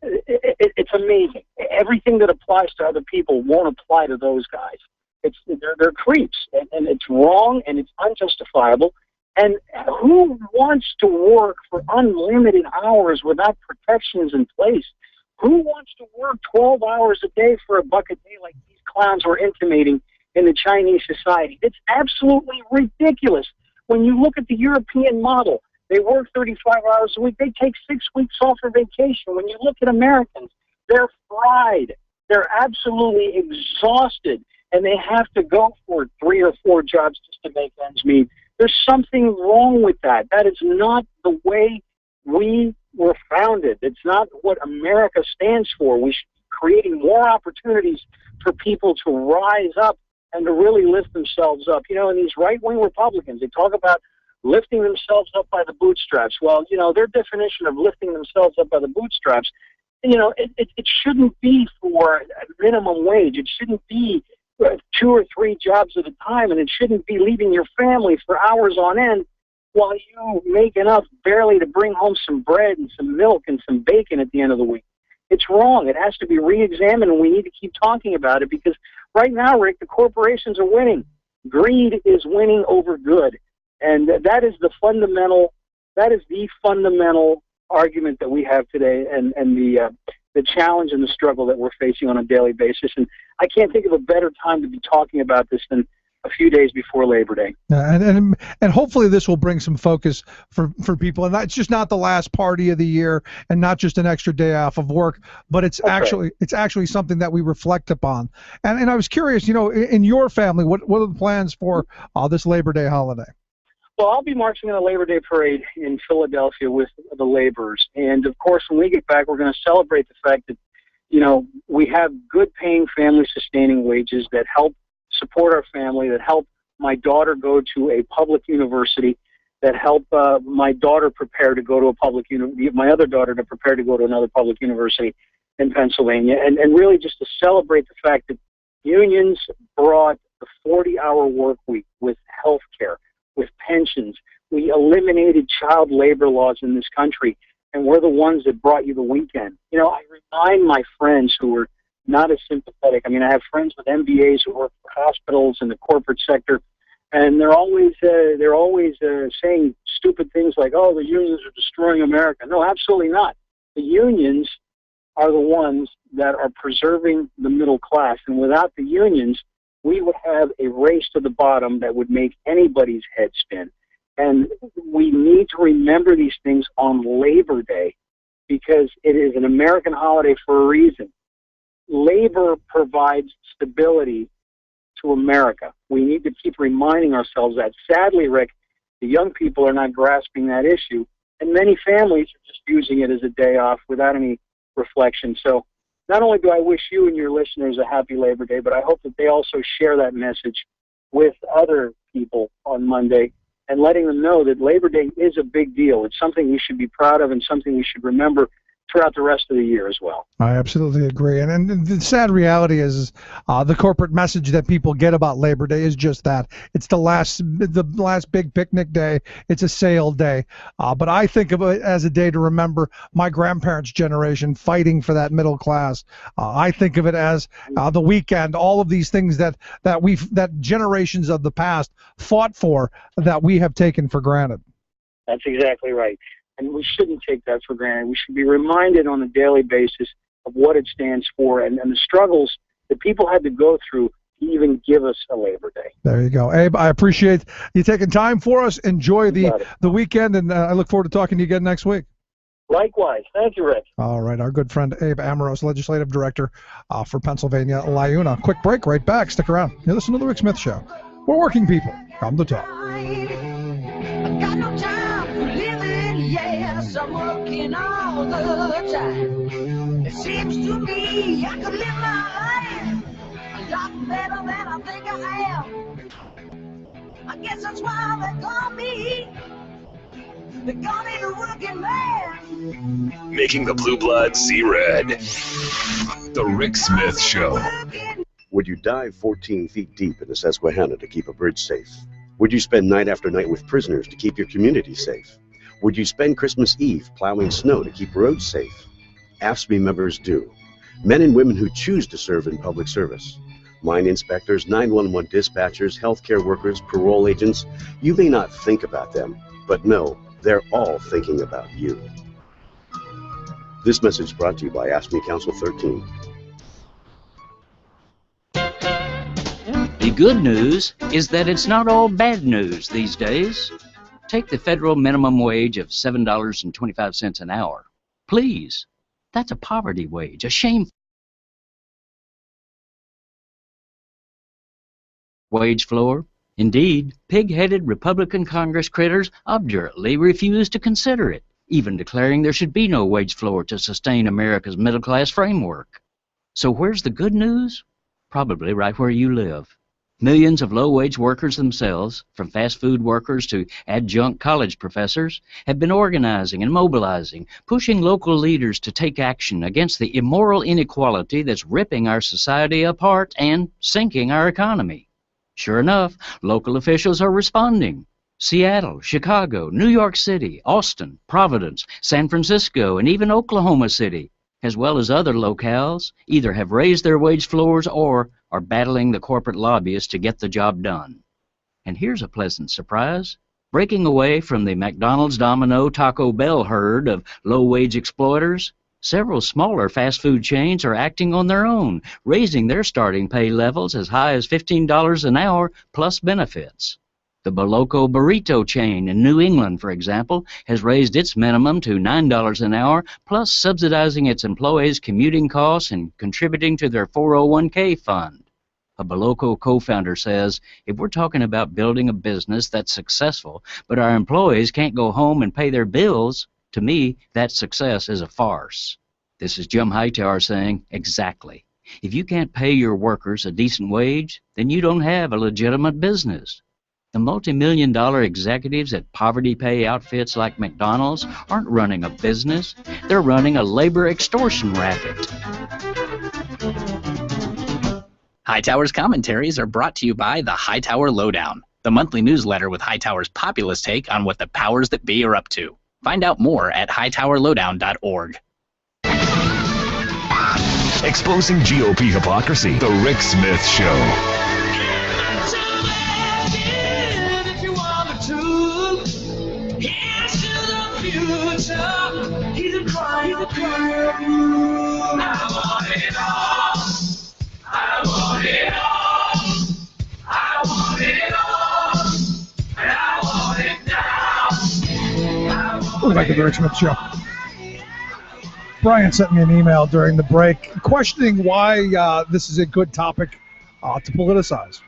it's amazing. Everything that applies to other people won't apply to those guys. They're creeps, and it's wrong and it's unjustifiable. And who wants to work for unlimited hours without protections in place? Who wants to work 12 hours a day for $1 a day like these clowns were intimating in the Chinese society? It's absolutely ridiculous. When you look at the European model, they work 35 hours a week. They take 6 weeks off for vacation. When you look at Americans, they're fried. They're absolutely exhausted, and they have to go for 3 or 4 jobs just to make ends meet. There's something wrong with that. That is not the way we were founded. It's not what America stands for. We should be creating more opportunities for people to rise up and to really lift themselves up. You know, and these right-wing Republicans, they talk about lifting themselves up by the bootstraps. Well, you know, their definition of lifting themselves up by the bootstraps, you know, it shouldn't be for minimum wage. It shouldn't be 2 or 3 jobs at a time, and it shouldn't be leaving your family for hours on end while you make enough barely to bring home some bread and some milk and some bacon at the end of the week. It's wrong. It has to be re-examined, and we need to keep talking about it, because right now, Rick, the corporations are winning. Greed is winning over good, and that is the fundamental argument that we have today, and the challenge and the struggle that we're facing on a daily basis. And I can't think of a better time to be talking about this than a few days before Labor Day. And hopefully this will bring some focus for people, and that's just not the last party of the year, and not just an extra day off of work, but it's actually something that we reflect upon. And I was curious, you know, in your family, what are the plans for this Labor Day holiday? Well, I'll be marching in a Labor Day parade in Philadelphia with the laborers, and of course, when we get back, we're going to celebrate the fact that, you know, we have good-paying, family-sustaining wages that help support our family, that help my daughter go to a public university, that help my daughter prepare to go to a public university, my other daughter to prepare to go to another public university in Pennsylvania, and really just to celebrate the fact that unions brought the 40-hour work week with health care, with pensions. We eliminated child labor laws in this country, and we're the ones that brought you the weekend. You know, I remind my friends who are not as sympathetic. I mean, I have friends with MBAs who work for hospitals in the corporate sector, and they're always saying stupid things like, "Oh, the unions are destroying America." No, absolutely not. The unions are the ones that are preserving the middle class, and without the unions, we would have a race to the bottom that would make anybody's head spin. And we need to remember these things on Labor Day, because it is an American holiday for a reason. Labor provides stability to America. We need to keep reminding ourselves that. Sadly, Rick, the young people are not grasping that issue, and many families are just using it as a day off without any reflection. So not only do I wish you and your listeners a happy Labor Day, but I hope that they also share that message with other people on Monday, and letting them know that Labor Day is a big deal. It's something we should be proud of and something we should remember throughout the rest of the year as well. I absolutely agree. And the sad reality is the corporate message that people get about Labor Day is just that. It's the last big picnic day. It's a sale day. But I think of it as a day to remember my grandparents' generation fighting for that middle class. I think of it as the weekend, all of these things that generations of the past fought for that we have taken for granted. That's exactly right. And we shouldn't take that for granted. We should be reminded on a daily basis of what it stands for and the struggles that people had to go through to even give us a Labor Day. There you go. Abe, I appreciate you taking time for us. Enjoy the weekend, and I look forward to talking to you again next week. Likewise. Thank you, Rick. All right. Our good friend Abe Amoros, Legislative Director for Pennsylvania, LiUNA. Quick break, right back. Stick around. You listen to The Rick Smith Show. We're working people. Come to talk. Got no time for living, yes, I'm working all the time. It seems to me I could live my life a lot better than I think I am. I guess that's why they call me the working man. Making the blue blood see red. The Rick Smith Show. Would you dive 14 feet deep in the Susquehanna to keep a bridge safe? Would you spend night after night with prisoners to keep your community safe? Would you spend Christmas Eve plowing snow to keep roads safe? AFSCME members do. Men and women who choose to serve in public service. Mine inspectors, 911 dispatchers, healthcare workers, parole agents. You may not think about them, but no, they're all thinking about you. This message brought to you by AFSCME Council 13. The good news is that it's not all bad news these days. Take the federal minimum wage of $7.25 an hour. Please, that's a poverty wage, a shameful wage floor. Indeed, pig-headed Republican Congress critters obdurately refuse to consider it, even declaring there should be no wage floor to sustain America's middle-class framework. So where's the good news? Probably right where you live. Millions of low-wage workers themselves, from fast food workers to adjunct college professors, have been organizing and mobilizing, pushing local leaders to take action against the immoral inequality that's ripping our society apart and sinking our economy. Sure enough, local officials are responding. Seattle, Chicago, New York City, Austin, Providence, San Francisco, and even Oklahoma City, as well as other locales, either have raised their wage floors or are battling the corporate lobbyists to get the job done. And here's a pleasant surprise. Breaking away from the McDonald's, Domino, Taco Bell herd of low-wage exploiters, several smaller fast food chains are acting on their own, raising their starting pay levels as high as $15 an hour plus benefits. The Boloco Burrito chain in New England, for example, has raised its minimum to $9 an hour, plus subsidizing its employees' commuting costs and contributing to their 401k fund. A Boloco co-founder says, if we're talking about building a business that's successful, but our employees can't go home and pay their bills, to me, that success is a farce. This is Jim Hightower saying, exactly. If you can't pay your workers a decent wage, then you don't have a legitimate business. The multi-million-dollar executives at poverty pay outfits like McDonald's aren't running a business. They're running a labor extortion racket. Hightower's commentaries are brought to you by the Hightower Lowdown, the monthly newsletter with Hightower's populist take on what the powers that be are up to. Find out more at hightowerlowdown.org. Exposing GOP hypocrisy. The Rick Smith Show. Welcome back to the Rick Smith Show. Brian sent me an email during the break questioning why this is a good topic to politicize.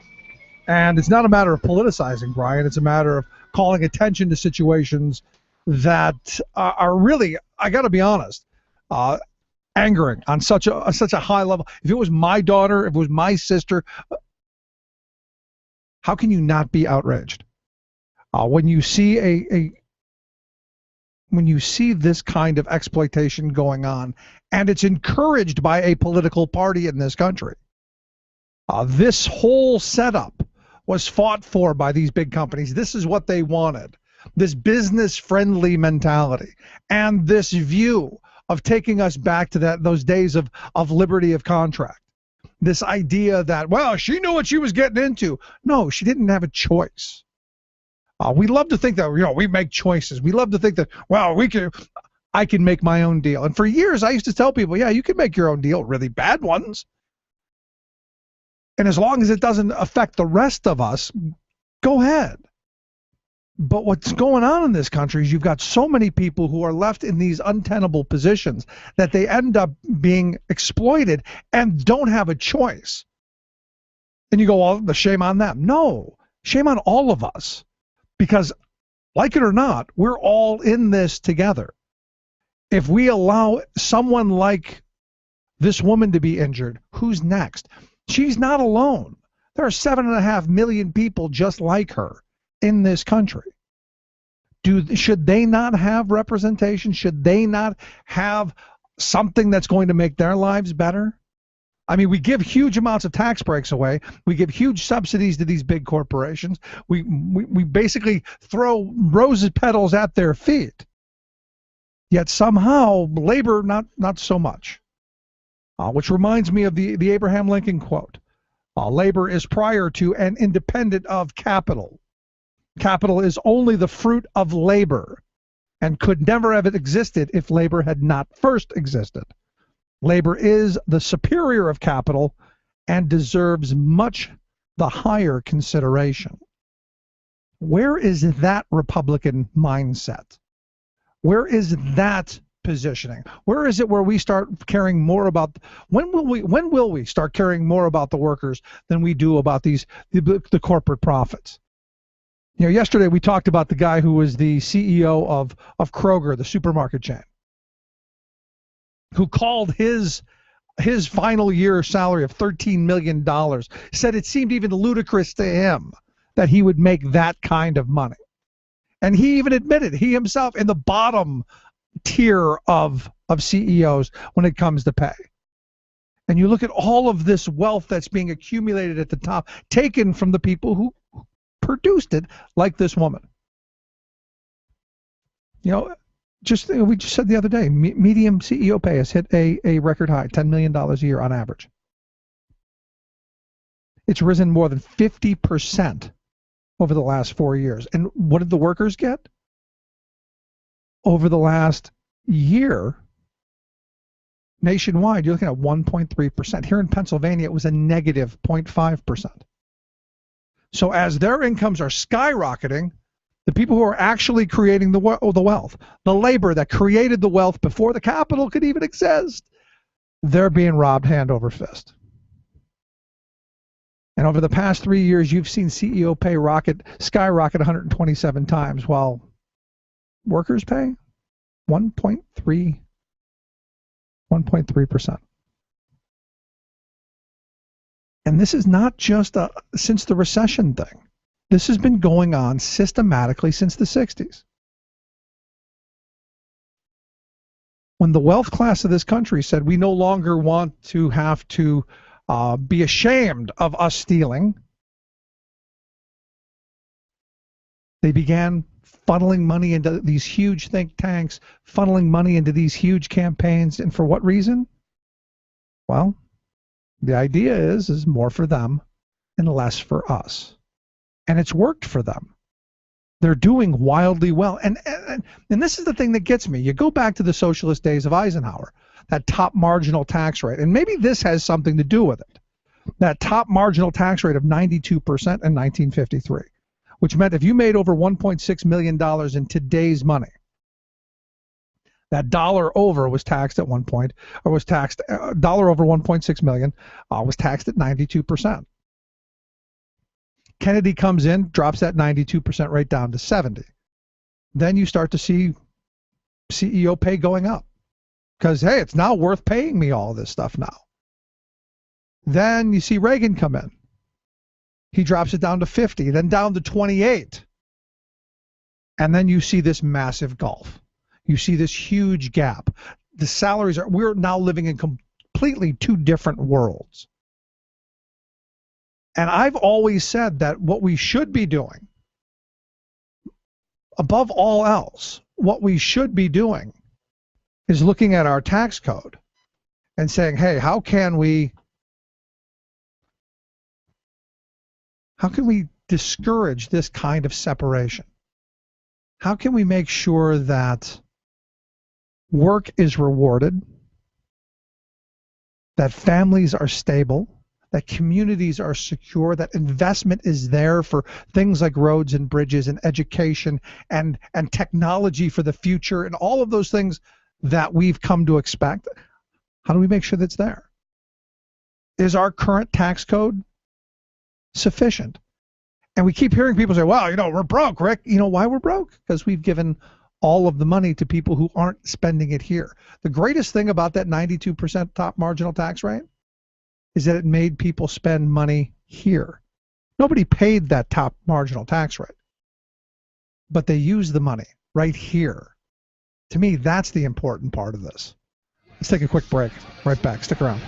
And it's not a matter of politicizing, Brian. It's a matter of calling attention to situations that are really, I got to be honest, angering on such a high level. If it was my daughter, if it was my sister, how can you not be outraged when you see when you see this kind of exploitation going on, and it's encouraged by a political party in this country? This whole setup was fought for by these big companies. This is what they wanted. This business-friendly mentality and this view of taking us back to those days of liberty of contract. This idea that, well, she knew what she was getting into. No, she didn't have a choice. We love to think that, we make choices. We love to think that, well, I can make my own deal. And for years, I used to tell people, yeah, you can make your own deal, really bad ones. And as long as it doesn't affect the rest of us, go ahead. But what's going on in this country is you've got so many people who are left in these untenable positions that they end up being exploited and don't have a choice. And you go, well, the shame on them. No, shame on all of us. Because, like it or not, we're all in this together. If we allow someone like this woman to be injured, who's next? She's not alone. There are 7.5 million people just like her in this country. Should they not have representation? Should they not have something that's going to make their lives better? I mean, we give huge amounts of tax breaks away. We give huge subsidies to these big corporations. We basically throw rose petals at their feet. Yet somehow, labor, not so much. Which reminds me of the Abraham Lincoln quote. Labor is prior to and independent of capital. Capital is only the fruit of labor and could never have existed if labor had not first existed. Labor is the superior of capital and deserves much the higher consideration. Where is that Republican mindset? Where is that positioning? Where is it where we start caring more about, when will we start caring more about the workers than we do about the corporate profits? Yesterday we talked about the guy who was the CEO of Kroger, the supermarket chain, who called his his final year salary of $13 million, said it seemed even ludicrous to him that he would make that kind of money. And he even admitted, he himself, in the bottom tier of CEOs when it comes to pay. And you look at all of this wealth that's being accumulated at the top, taken from the people who produced it, like this woman. You know, we just said the other day, medium CEO pay has hit a record high, $10 million a year on average. It's risen more than 50% over the last 4 years. And what did the workers get? Over the last year, nationwide, you're looking at 1.3%. Here in Pennsylvania, it was a negative 0.5%. So as their incomes are skyrocketing, the people who are actually creating the wealth, the labor that created the wealth before the capital could even exist, they're being robbed hand over fist. And over the past 3 years, you've seen CEO pay skyrocket 127 times, while workers pay 1.3%. And this is not just since the recession thing. This has been going on systematically since the 60s. When the wealth class of this country said we no longer want to have to be ashamed of us stealing, they began funneling money into these huge think tanks, funneling money into these huge campaigns. And for what reason? Well, the idea is more for them and less for us. And it's worked for them. They're doing wildly well. And this is the thing that gets me. You go back to the socialist days of Eisenhower, that top marginal tax rate. And maybe this has something to do with it. That top marginal tax rate of 92% in 1953, which meant if you made over $1.6 million in today's money, that dollar over was taxed at one point, or was taxed, dollar over 1.6 million was taxed at 92%. Kennedy comes in, drops that 92% rate down to 70. Then you start to see CEO pay going up. Because, hey, it's now worth paying me all this stuff now. Then you see Reagan come in. He drops it down to 50, then down to 28. And then you see this massive gulf. You see this huge gap. The salaries we're now living in completely two different worlds. And I've always said that what we should be doing, above all else, what we should be doing is looking at our tax code and saying, hey, how can we discourage this kind of separation? How can we make sure that work is rewarded, that families are stable, that communities are secure, that investment is there for things like roads and bridges and education and technology for the future and all of those things that we've come to expect? How do we make sure that's there? Is our current tax code sufficient? And we keep hearing people say, well, we're broke, Rick. You know why we're broke? Because we've given all of the money to people who aren't spending it here. The greatest thing about that 92% top marginal tax rate is that it made people spend money here. Nobody paid that top marginal tax rate, but they used the money right here. To me, that's the important part of this. Let's take a quick break. Right back. Stick around.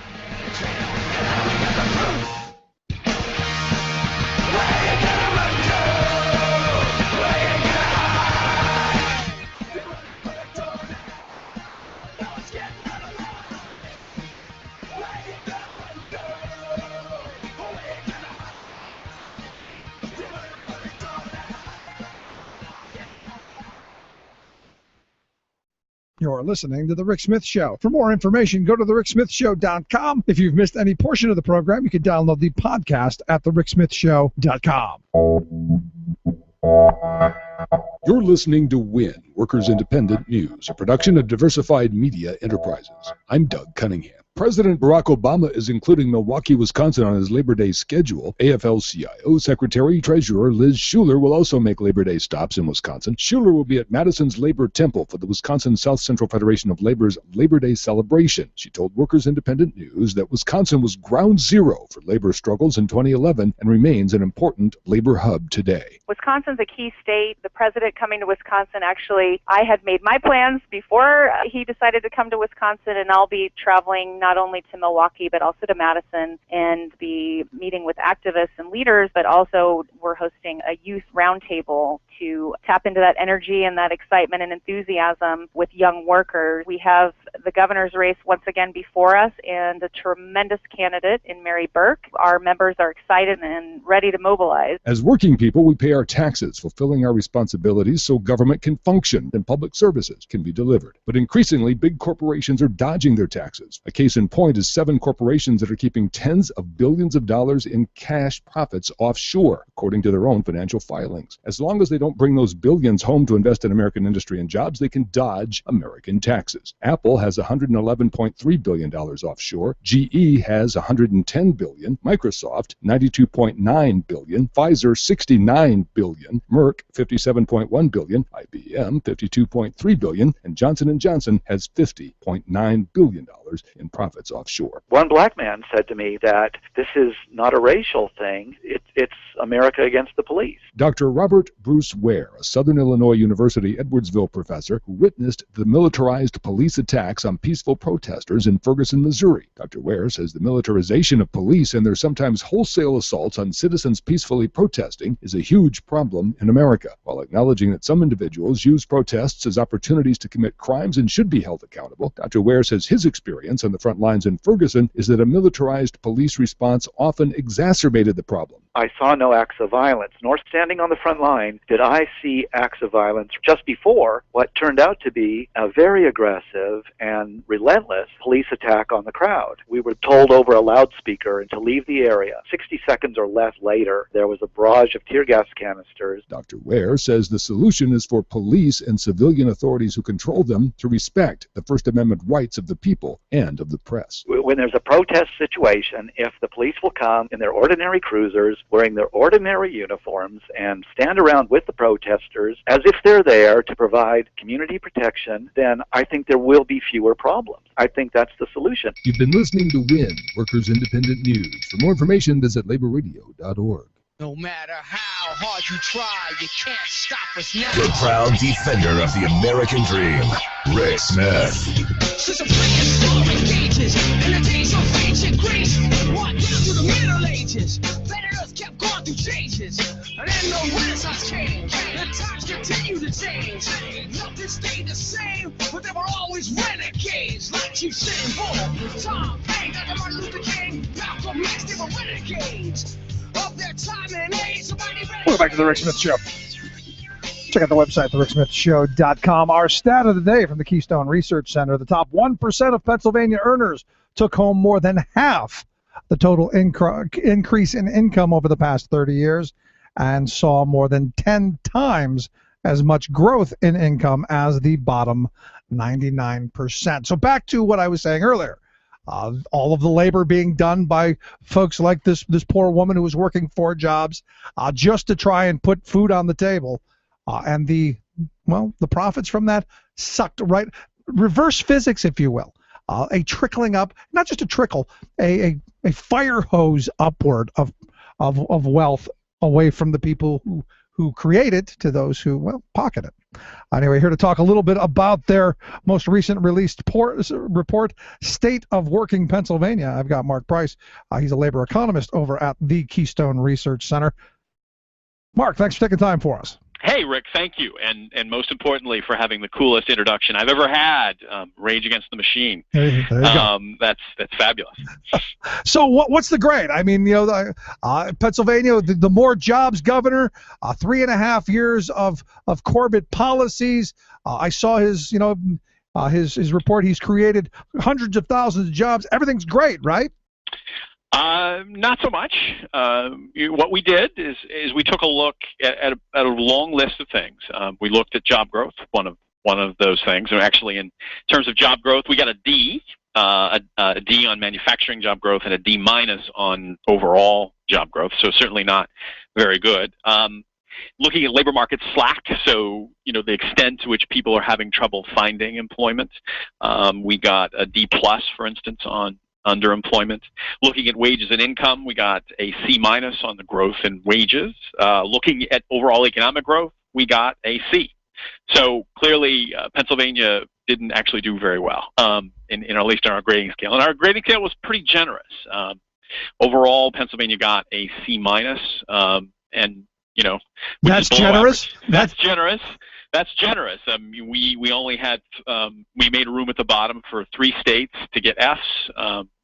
You're listening to The Rick Smith Show. For more information, go to thericksmithshow.com. If you've missed any portion of the program, you can download the podcast at thericksmithshow.com. You're listening to WIN, Workers Independent News, a production of Diversified Media Enterprises. I'm Doug Cunningham. President Barack Obama is including Milwaukee, Wisconsin on his Labor Day schedule. AFL-CIO Secretary Treasurer Liz Schuler will also make Labor Day stops in Wisconsin. Schuler will be at Madison's Labor Temple for the Wisconsin South Central Federation of Labor's Labor Day celebration. She told Workers Independent News that Wisconsin was ground zero for labor struggles in 2011 and remains an important labor hub today. Wisconsin's a key state. The president coming to Wisconsin, actually, I had made my plans before he decided to come to Wisconsin, and I'll be traveling not only to Milwaukee but also to Madison and be meeting with activists and leaders, but also we're hosting a youth roundtable to tap into that energy and that excitement and enthusiasm with young workers. We have the governor's race once again before us and a tremendous candidate in Mary Burke. Our members are excited and ready to mobilize. As working people, we pay our taxes, fulfilling our responsibilities so government can function and public services can be delivered. But increasingly, big corporations are dodging their taxes. A case in point is 7 corporations that are keeping tens of billions of dollars in cash profits offshore, according to their own financial filings. As long as they don't bring those billions home to invest in American industry and jobs, they can dodge American taxes. Apple has $111.3 billion offshore. GE has $110 billion. Microsoft, $92.9 billion. Pfizer, $69 billion. Merck, $57.1 billion. IBM, $52.3 billion. And Johnson & Johnson has $50.9 billion in profits offshore. One black man said to me that this is not a racial thing. It's America against the police. Dr. Robert Bruce Ware, a Southern Illinois University Edwardsville professor who witnessed the militarized police attacks on peaceful protesters in Ferguson, Missouri. Dr. Ware says the militarization of police and their sometimes wholesale assaults on citizens peacefully protesting is a huge problem in America, while acknowledging that some individuals use protests as opportunities to commit crimes and should be held accountable. Dr. Ware says his experience on the front lines in Ferguson is that a militarized police response often exacerbated the problem. I saw no acts of violence, nor standing on the front line did I see acts of violence just before what turned out to be a very aggressive and relentless police attack on the crowd. We were told over a loudspeaker to leave the area. 60 seconds or less later, there was a barrage of tear gas canisters. Dr. Ware says the solution is for police and civilian authorities who control them to respect the First Amendment rights of the people and of the press. When there's a protest situation, if the police will come in their ordinary cruisers, wearing their ordinary uniforms, and stand around with the protesters as if they're there to provide community protection, then I think there will be fewer problems. I think that's the solution. You've been listening to WIN, Workers Independent News. For more information, visit laborradio.org. No matter how hard you try, you can't stop us now. The proud defender of the American dream, Rick Smith. Since the prehistoric ages, in the days of ancient Greece, right down to the Middle Ages, planet Earth kept going through changes, and then the Renaissance came, and times continue to change. Nothing stayed the same, but there were always renegades, like Chief Sitting Bull, Tom Hanks, Dr. Martin Luther King, Malcolm X, they were renegades. Welcome back to the Rick Smith Show. Check out the website, thericksmithshow.com. Our stat of the day from the Keystone Research Center. The top 1% of Pennsylvania earners took home more than half the total increase in income over the past 30 years and saw more than 10 times as much growth in income as the bottom 99%. So back to what I was saying earlier. All of the labor being done by folks like this poor woman who was working 4 jobs just to try and put food on the table. And the profits from that sucked right. Reverse physics, if you will. A trickling up, not just a trickle, a fire hose upward of wealth away from the people who create it to those who, pocket it. Anyway, here to talk a little bit about their most recent released report, State of Working Pennsylvania. I've got Mark Price. He's a labor economist over at the Keystone Research Center. Mark, thanks for taking time for us. Hey, Rick, thank you, and most importantly for having the coolest introduction I've ever had, Rage Against the Machine. There you go. That's fabulous. So what's the grade? I mean, Pennsylvania, the more jobs governor, 3.5 years of Corbett policies. I saw his report. He's created hundreds of thousands of jobs. Everything's great, right? Not so much. What we did is we took a look at a long list of things. We looked at job growth, one of those things. And actually, in terms of job growth, we got a D. a D on manufacturing job growth, and a D minus on overall job growth. So certainly not very good. Looking at labor market slack, so the extent to which people are having trouble finding employment, we got a D plus, for instance, on underemployment. Looking at wages and income, we got a C minus on the growth in wages. Looking at overall economic growth, we got a C. So clearly, Pennsylvania didn't actually do very well, in at least on our grading scale. And our grading scale was pretty generous. Overall, Pennsylvania got a C minus, and that's generous. That's generous. That's generous. We only had we made room at the bottom for 3 states to get Fs,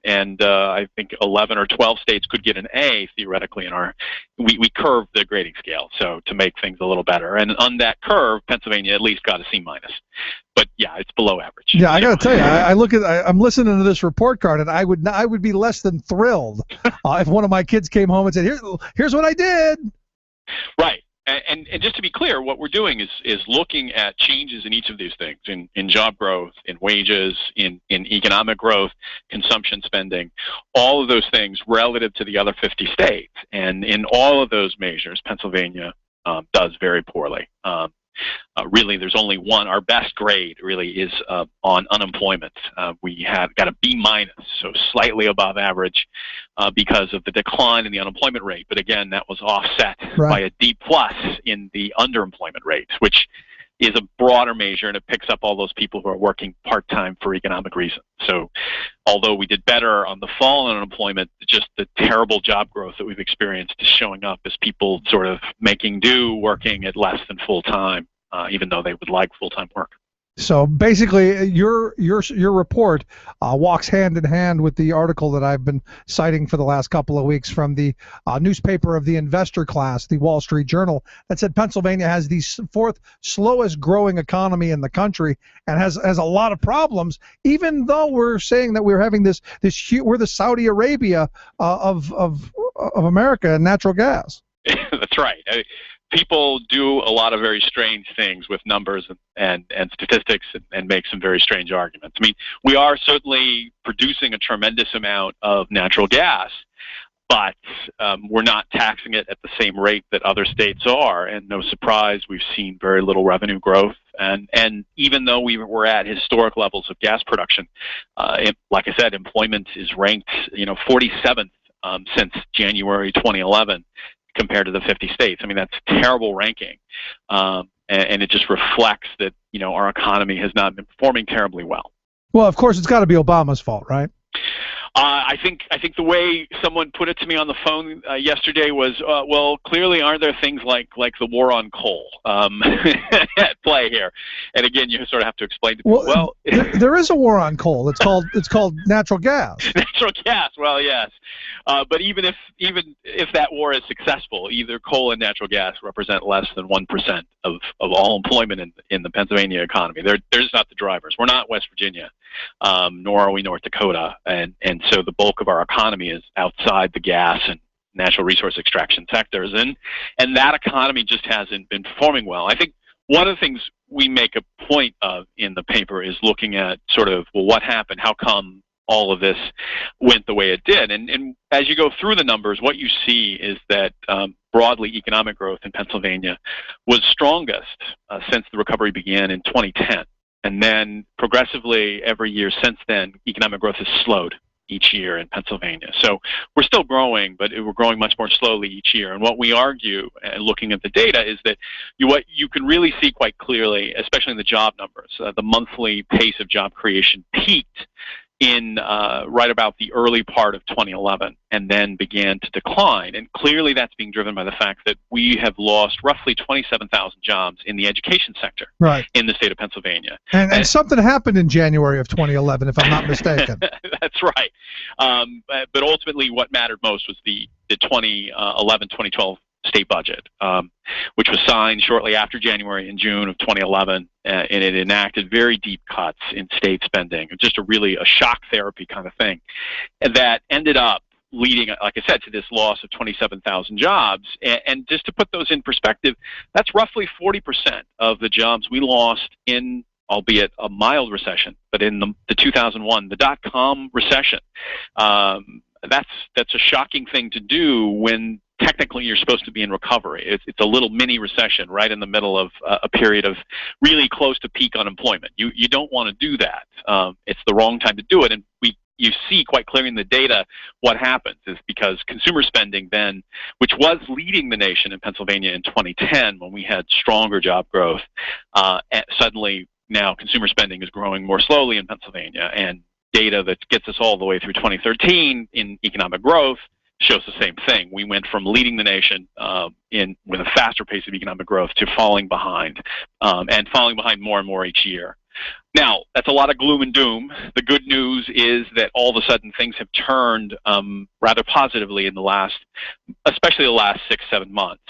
and I think 11 or 12 states could get an A theoretically in our. We curved the grading scale so to make things a little better. And on that curve, Pennsylvania at least got a C minus. But yeah, it's below average. Yeah, I got to tell you, I'm listening to this report card, and I would be less than thrilled if one of my kids came home and said, "Here's what I did." Right. And just to be clear, what we're doing is looking at changes in each of these things, in job growth, in wages, in economic growth, consumption spending, all of those things relative to the other 50 states. And in all of those measures, Pennsylvania does very poorly. Really, there's only one. Our best grade really is on unemployment. We got a B minus, so slightly above average because of the decline in the unemployment rate. But again, that was offset by a D plus in the underemployment rate, which is a broader measure, and it picks up all those people who are working part-time for economic reasons. So although we did better on the fall in unemployment, just the terrible job growth that we've experienced is showing up as people sort of making do, working at less than full-time, even though they would like full-time work. So basically, your report walks hand in hand with the article that I've been citing for the last couple of weeks from the newspaper of the investor class, the Wall Street Journal, that said Pennsylvania has the 4th slowest growing economy in the country and has a lot of problems. Even though we're saying that we're having we're the Saudi Arabia of America and natural gas. That's right. People do a lot of very strange things with numbers and statistics and make some very strange arguments. I mean, we are certainly producing a tremendous amount of natural gas, but we're not taxing it at the same rate that other states are. And no surprise, we've seen very little revenue growth. And even though we were at historic levels of gas production, like I said, employment is ranked 47th since January 2011. Compared to the 50 states. I mean, that's terrible ranking. And it just reflects that, our economy has not been performing terribly well. Well, of course, it's got to be Obama's fault, right? I think the way someone put it to me on the phone yesterday was, well, clearly aren't there things like the war on coal at play here? And again, you sort of have to explain to people. There is a war on coal. It's called natural gas. Natural gas. Well, yes, but even if that war is successful, either coal and natural gas represent less than 1% of all employment in the Pennsylvania economy. They're just not the drivers. We're not West Virginia, nor are we North Dakota, and so the bulk of our economy is outside the gas and natural resource extraction sectors, and that economy just hasn't been performing well. I think one of the things we make a point of in the paper is looking at sort of, well, what happened? How come all of this went the way it did? And as you go through the numbers, what you see is that broadly economic growth in Pennsylvania was strongest since the recovery began in 2010. And then progressively every year since then, economic growth has slowed each year in Pennsylvania. So we're still growing, but we're growing much more slowly each year. And what we argue, looking at the data, is that what you can really see quite clearly, especially in the job numbers, the monthly pace of job creation peaked in right about the early part of 2011 and then began to decline. And clearly that's being driven by the fact that we have lost roughly 27,000 jobs in the education sector in the state of Pennsylvania. And something happened in January of 2011, if I'm not mistaken. That's right. But ultimately what mattered most was the 2011-2012 state budget, which was signed shortly after January and June of 2011, and it enacted very deep cuts in state spending, just a shock therapy kind of thing, and that ended up leading, like I said, to this loss of 27,000 jobs. And just to put those in perspective, that's roughly 40% of the jobs we lost in albeit a mild recession, but in the 2001, the dot-com recession. That's a shocking thing to do when technically you're supposed to be in recovery. It's a little mini recession right in the middle of a period of really close to peak unemployment. You don't want to do that. It's the wrong time to do it, and you see quite clearly in the data what happens is because consumer spending then, which was leading the nation in Pennsylvania in 2010 when we had stronger job growth, suddenly now consumer spending is growing more slowly in Pennsylvania, and data that gets us all the way through 2013 in economic growth shows the same thing. We went from leading the nation with a faster pace of economic growth to falling behind, and falling behind more and more each year. Now, that's a lot of gloom and doom. The good news is that all of a sudden things have turned rather positively in especially the last 6-7 months.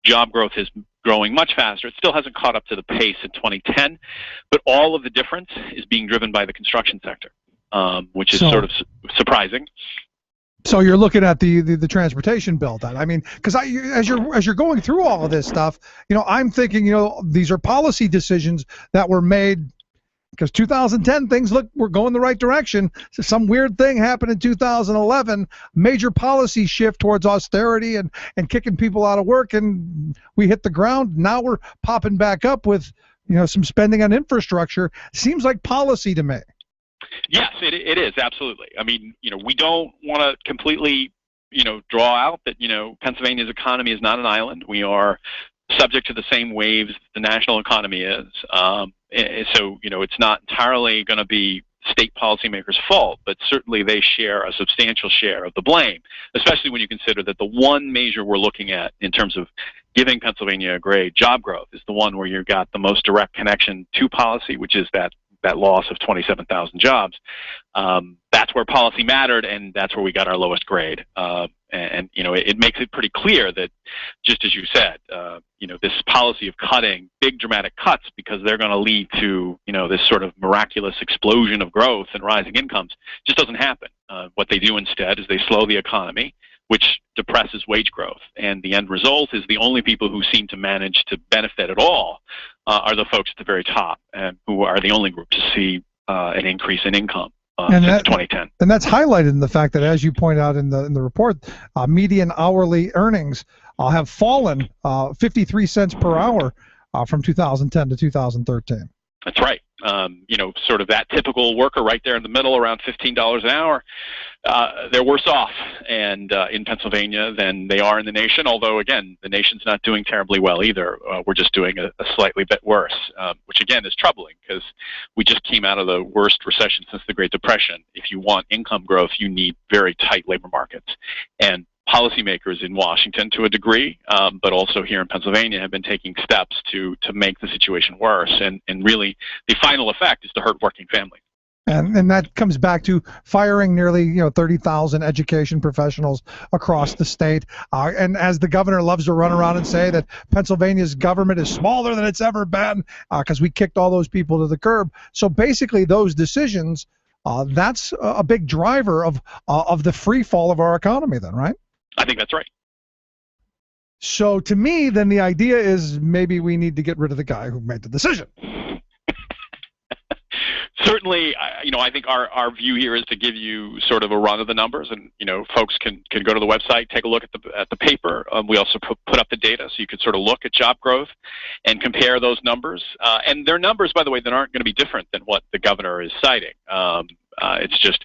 Job growth is growing much faster. It still hasn't caught up to the pace in 2010, but all of the difference is being driven by the construction sector, which is sort of surprising. So you're looking at the transportation bill, then. I mean, because as you're going through all of this stuff, I'm thinking, these are policy decisions that were made because 2010 things were going the right direction. So some weird thing happened in 2011, major policy shift towards austerity and kicking people out of work, and we hit the ground. Now we're popping back up with some spending on infrastructure. Seems like policy to me. Yes, it is, absolutely. I mean, we don't want to completely, draw out that, Pennsylvania's economy is not an island. We are subject to the same waves the national economy is. So, it's not entirely going to be state policymakers' fault, but certainly they share a substantial share of the blame, especially when you consider that the one measure we're looking at in terms of giving Pennsylvania a grade, job growth, is the one where you've got the most direct connection to policy, which is that loss of 27,000 jobs. That's where policy mattered, and that's where we got our lowest grade. And it makes it pretty clear that, just as you said, this policy of cutting, big dramatic cuts, because they're going to lead to, this sort of miraculous explosion of growth and rising incomes, just doesn't happen. What they do instead is they slow the economy, which depresses wage growth. And the end result is the only people who seem to manage to benefit at all are the folks at the very top, and who are the only group to see an increase in income since 2010. And that's highlighted in the fact that, as you point out in the report, median hourly earnings have fallen 53 cents per hour from 2010 to 2013. That's right. Sort of that typical worker right there in the middle, around $15 an hour, they're worse off in Pennsylvania than they are in the nation, although, again, the nation's not doing terribly well either. We're just doing a slightly bit worse, which, again, is troubling because we just came out of the worst recession since the Great Depression. If you want income growth, you need very tight labor markets. And policymakers in Washington, to a degree, but also here in Pennsylvania, have been taking steps to make the situation worse. And really, the final effect is to hurt working families. And that comes back to firing nearly 30,000 education professionals across the state. And as the governor loves to run around and say that Pennsylvania's government is smaller than it's ever been because we kicked all those people to the curb. So basically, those decisions, that's a big driver of the free fall of our economy, then, right? I think that's right. So to me, then the idea is maybe we need to get rid of the guy who made the decision. Certainly, I think our view here is to give you sort of a run of the numbers, and folks can go to the website, take a look at the paper. We also put up the data, so you can sort of look at job growth and compare those numbers. And they're numbers, by the way, that aren't going to be different than what the governor is citing. It's just,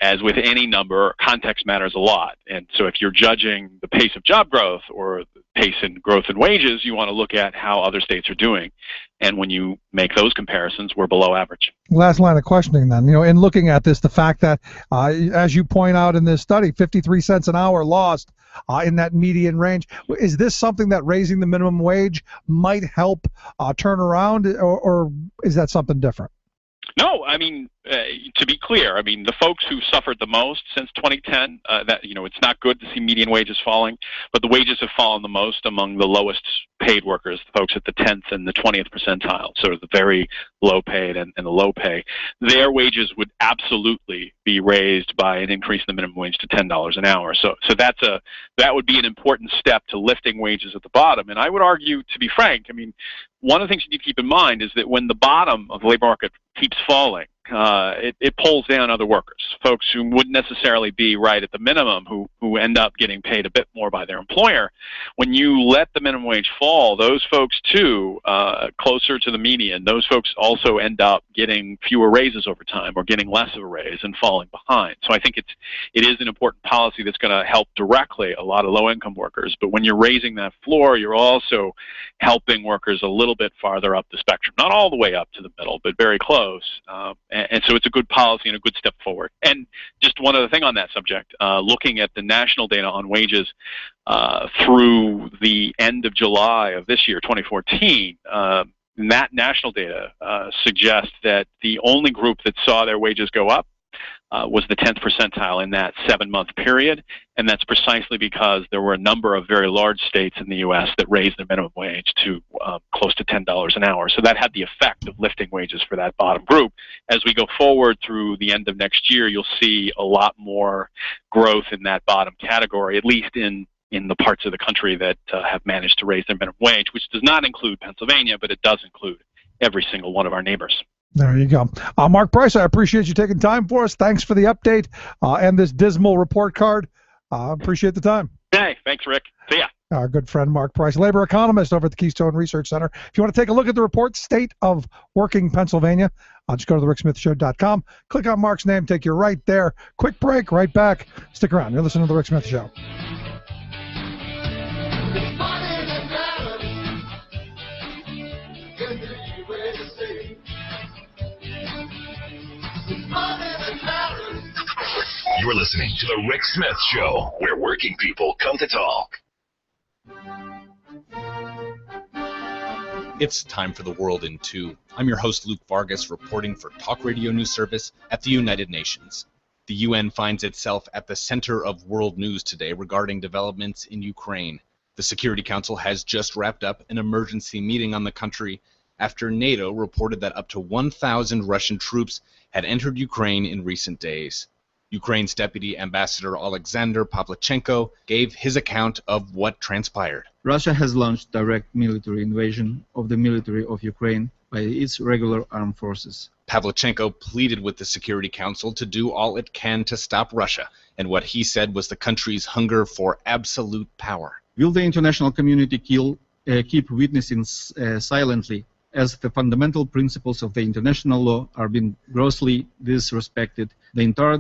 as with any number, context matters a lot. And so if you're judging the pace of job growth or the pace in growth in wages, you want to look at how other states are doing. And when you make those comparisons, we're below average. Last line of questioning then, in looking at this, the fact that, as you point out in this study, 53 cents an hour lost in that median range. Is this something that raising the minimum wage might help turn around, or is that something different? No, I mean, to be clear, I mean, the folks who suffered the most since 2010, it's not good to see median wages falling, but the wages have fallen the most among the lowest paid workers, the folks at the 10th and the 20th percentile, sort of the very low paid and the low pay. Their wages would absolutely be raised by an increase in the minimum wage to $10 an hour. So that would be an important step to lifting wages at the bottom. And I would argue, to be frank, I mean, one of the things you need to keep in mind is that when the bottom of the labor market keeps falling, it pulls down other workers, folks who wouldn't necessarily be right at the minimum, who end up getting paid a bit more by their employer. When you let the minimum wage fall, those folks too, closer to the median, those folks also end up getting fewer raises over time, or getting less of a raise and falling behind. So I think it is an important policy that's going to help directly a lot of low-income workers. But when you're raising that floor, you're also helping workers a little bit farther up the spectrum, not all the way up to the middle, but very close. And so it's a good policy and a good step forward. And just one other thing on that subject, looking at the national data on wages through the end of July of this year, 2014, that national data suggests that the only group that saw their wages go up was the 10th percentile in that 7-month period, and that's precisely because there were a number of very large states in the U.S. that raised the minimum wage to close to $10 an hour. So that had the effect of lifting wages for that bottom group. As we go forward through the end of next year, you'll see a lot more growth in that bottom category, at least in the parts of the country that have managed to raise their minimum wage, which does not include Pennsylvania, but it does include every single one of our neighbors. There you go. Mark Price, I appreciate you taking time for us. Thanks for the update and this dismal report card. Appreciate the time. Hey, thanks, Rick. See ya. Our good friend Mark Price, labor economist over at the Keystone Research Center. If you want to take a look at the report, State of Working Pennsylvania, just go to thericksmithshow.com. Click on Mark's name, take you right there. Quick break, right back. Stick around. You're listening to The Rick Smith Show. You're listening to The Rick Smith Show, where working people come to talk. It's time for The World in Two. I'm your host, Luke Vargas, reporting for Talk Radio News Service at the United Nations. The UN finds itself at the center of world news today regarding developments in Ukraine. The Security Council has just wrapped up an emergency meeting on the country after NATO reported that up to 1,000 Russian troops had entered Ukraine in recent days. Ukraine's Deputy Ambassador Alexander Pavlichenko gave his account of what transpired. Russia has launched direct military invasion of the military of Ukraine by its regular armed forces. Pavlichenko pleaded with the Security Council to do all it can to stop Russia, and what he said was the country's hunger for absolute power. Will the international community keep witnessing silently as the fundamental principles of the international law are being grossly disrespected? The entire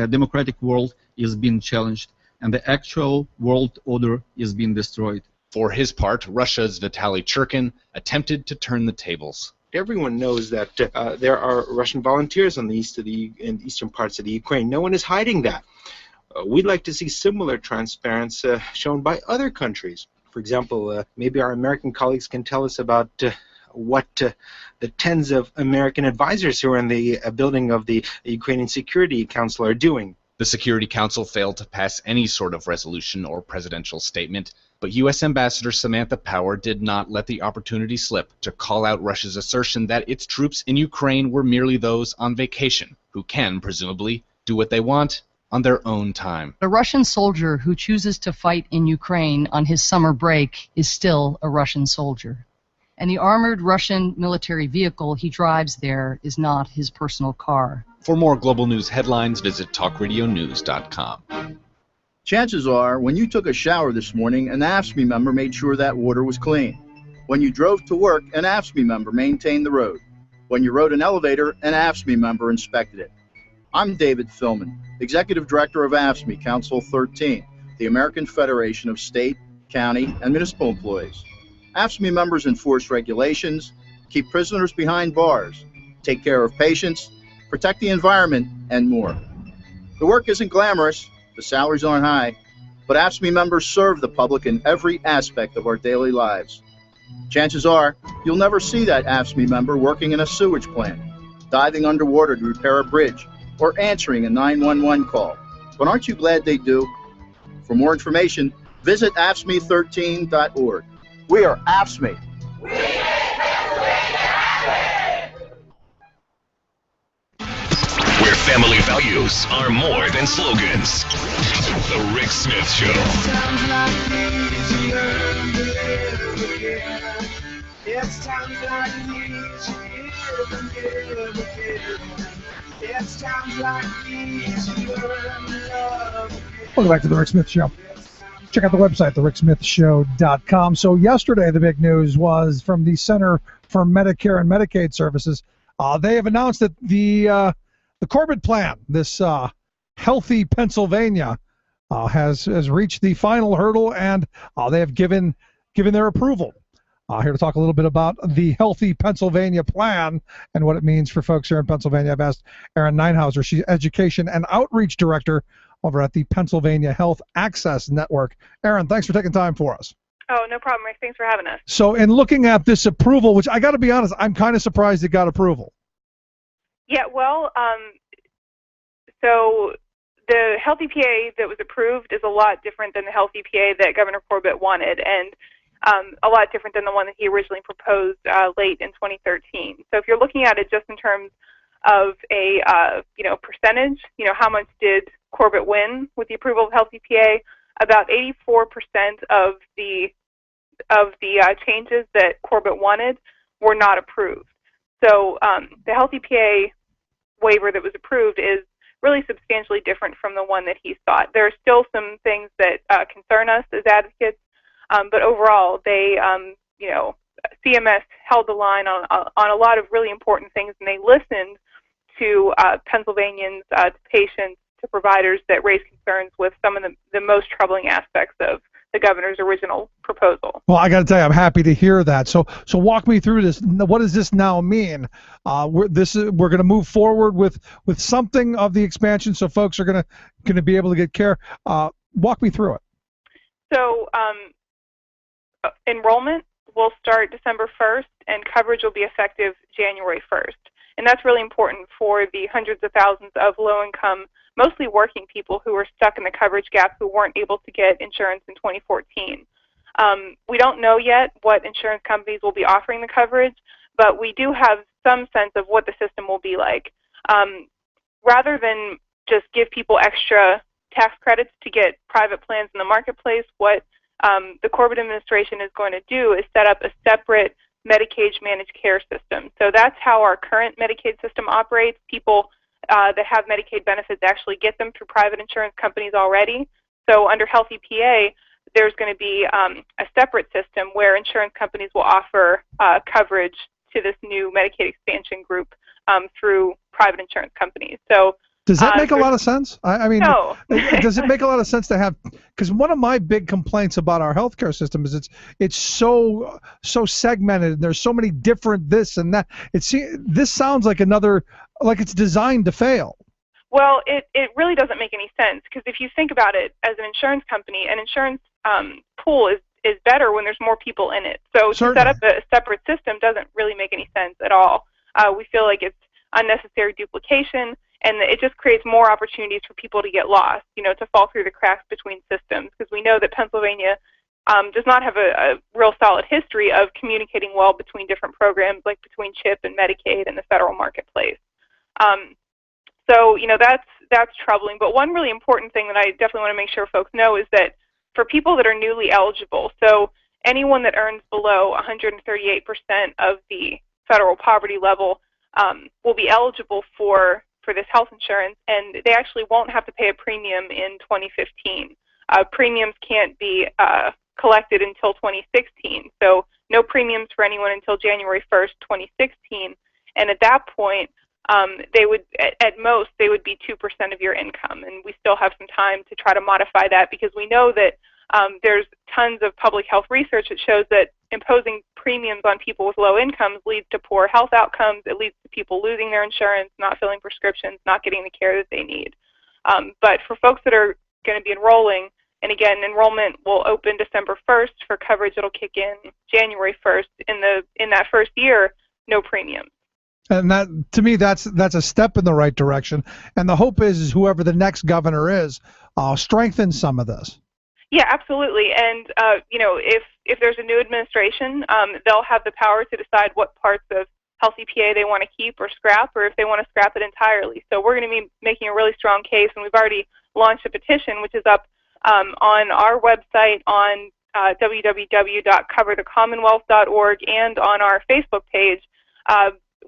democratic world is being challenged, and the actual world order is being destroyed. For his part, Russia's Vitaly Churkin attempted to turn the tables. Everyone knows that there are Russian volunteers on the eastern parts of the Ukraine. No one is hiding that. We'd like to see similar transparency shown by other countries. For example, maybe our American colleagues can tell us about what the tens of American advisors who are in the building of the Ukrainian Security Council are doing. The Security Council failed to pass any sort of resolution or presidential statement, but U.S. Ambassador Samantha Power did not let the opportunity slip to call out Russia's assertion that its troops in Ukraine were merely those on vacation, who can, presumably, do what they want on their own time. A Russian soldier who chooses to fight in Ukraine on his summer break is still a Russian soldier. And the armored Russian military vehicle he drives there is not his personal car. For more global news headlines, visit talkradionews.com. Chances are, when you took a shower this morning, an AFSCME member made sure that water was clean. When you drove to work, an AFSCME member maintained the road. When you rode an elevator, an AFSCME member inspected it. I'm David Philman, Executive Director of AFSCME Council 13, the American Federation of State, County, and Municipal Employees. AFSCME members enforce regulations, keep prisoners behind bars, take care of patients, protect the environment, and more. The work isn't glamorous, the salaries aren't high, but AFSCME members serve the public in every aspect of our daily lives. Chances are, you'll never see that AFSCME member working in a sewage plant, diving underwater to repair a bridge, or answering a 911 call. But aren't you glad they do? For more information, visit AFSCME13.org. We are AFSCME. Where family values are more than slogans. The Rick Smith Show. It's times like these you give and give. It's times like these you learn to love. Welcome back to the Rick Smith Show. Check out the website, thericksmithshow.com. So yesterday, the big news was from the Center for Medicare and Medicaid Services. They have announced that the Corbett plan, this Healthy Pennsylvania, has reached the final hurdle, and they have given their approval. Here to talk a little bit about the Healthy Pennsylvania plan and what it means for folks here in Pennsylvania. I've asked Erin Neinhauser. She's Education and Outreach Director over at the Pennsylvania Health Access Network. Erin, thanks for taking time for us. Oh, no problem, Rick. Thanks for having us. So in looking at this approval, which I got to be honest, I'm kind of surprised it got approval. Yeah, well, so the Healthy PA that was approved is a lot different than the Healthy PA that Governor Corbett wanted, and a lot different than the one that he originally proposed late in 2013. So if you're looking at it just in terms of a percentage, how much did Corbett win with the approval of Healthy PA? About 84% of the changes that Corbett wanted were not approved. So the Healthy PA waiver that was approved is really substantially different from the one that he sought. There are still some things that concern us as advocates, but overall, they, CMS held the line on a lot of really important things, and they listened to Pennsylvanians, to patients, to providers that raised concerns with some of the most troubling aspects of the governor's original proposal. Well, I got to tell you, I'm happy to hear that. So walk me through this. What does this now mean? We're going to move forward with something of the expansion, so folks are going to be able to get care. Walk me through it. So enrollment will start December 1st, and coverage will be effective January 1st. And that's really important for the hundreds of thousands of low-income, mostly working people who were stuck in the coverage gap who weren't able to get insurance in 2014. We don't know yet what insurance companies will be offering the coverage, but we do have some sense of what the system will be like. Rather than just give people extra tax credits to get private plans in the marketplace, what the Corbett administration is going to do is set up a separate Medicaid managed care system. So that's how our current Medicaid system operates. People that have Medicaid benefits actually get them through private insurance companies already. So under Healthy PA, there's going to be a separate system where insurance companies will offer coverage to this new Medicaid expansion group through private insurance companies. So does that make a lot of sense? I mean, no. Does it make a lot of sense to have? Because one of my big complaints about our healthcare system is it's so segmented, and there's so many different this and that. This sounds like it's designed to fail. Well, it really doesn't make any sense, because if you think about it as an insurance company, an insurance pool is better when there's more people in it. So to set up a separate system doesn't really make any sense at all. We feel like it's unnecessary duplication, and it just creates more opportunities for people to get lost, to fall through the cracks between systems, because we know that Pennsylvania does not have a real solid history of communicating well between different programs, like between CHIP and Medicaid and the federal marketplace. So that's troubling. But one really important thing that I definitely want to make sure folks know is that for people that are newly eligible, so anyone that earns below 138% of the federal poverty level will be eligible for this health insurance, and they actually won't have to pay a premium in 2015. Premiums can't be collected until 2016, so no premiums for anyone until January 1st, 2016, and at that point, they would, at most, they would be 2% of your income, and we still have some time to try to modify that, because we know that there's tons of public health research that shows that imposing premiums on people with low incomes leads to poor health outcomes. It leads to people losing their insurance, not filling prescriptions, not getting the care that they need. But for folks that are going to be enrolling, and again, enrollment will open December 1st. For coverage, it'll kick in January 1st. In that first year, no premiums. And that, to me, that's a step in the right direction. And the hope is whoever the next governor is strengthens some of this. Yeah, absolutely. And if there's a new administration, they'll have the power to decide what parts of Healthy PA they want to keep or scrap, or if they want to scrap it entirely. So we're going to be making a really strong case, and we've already launched a petition, which is up on our website, on www.coverthecommonwealth.org and on our Facebook page,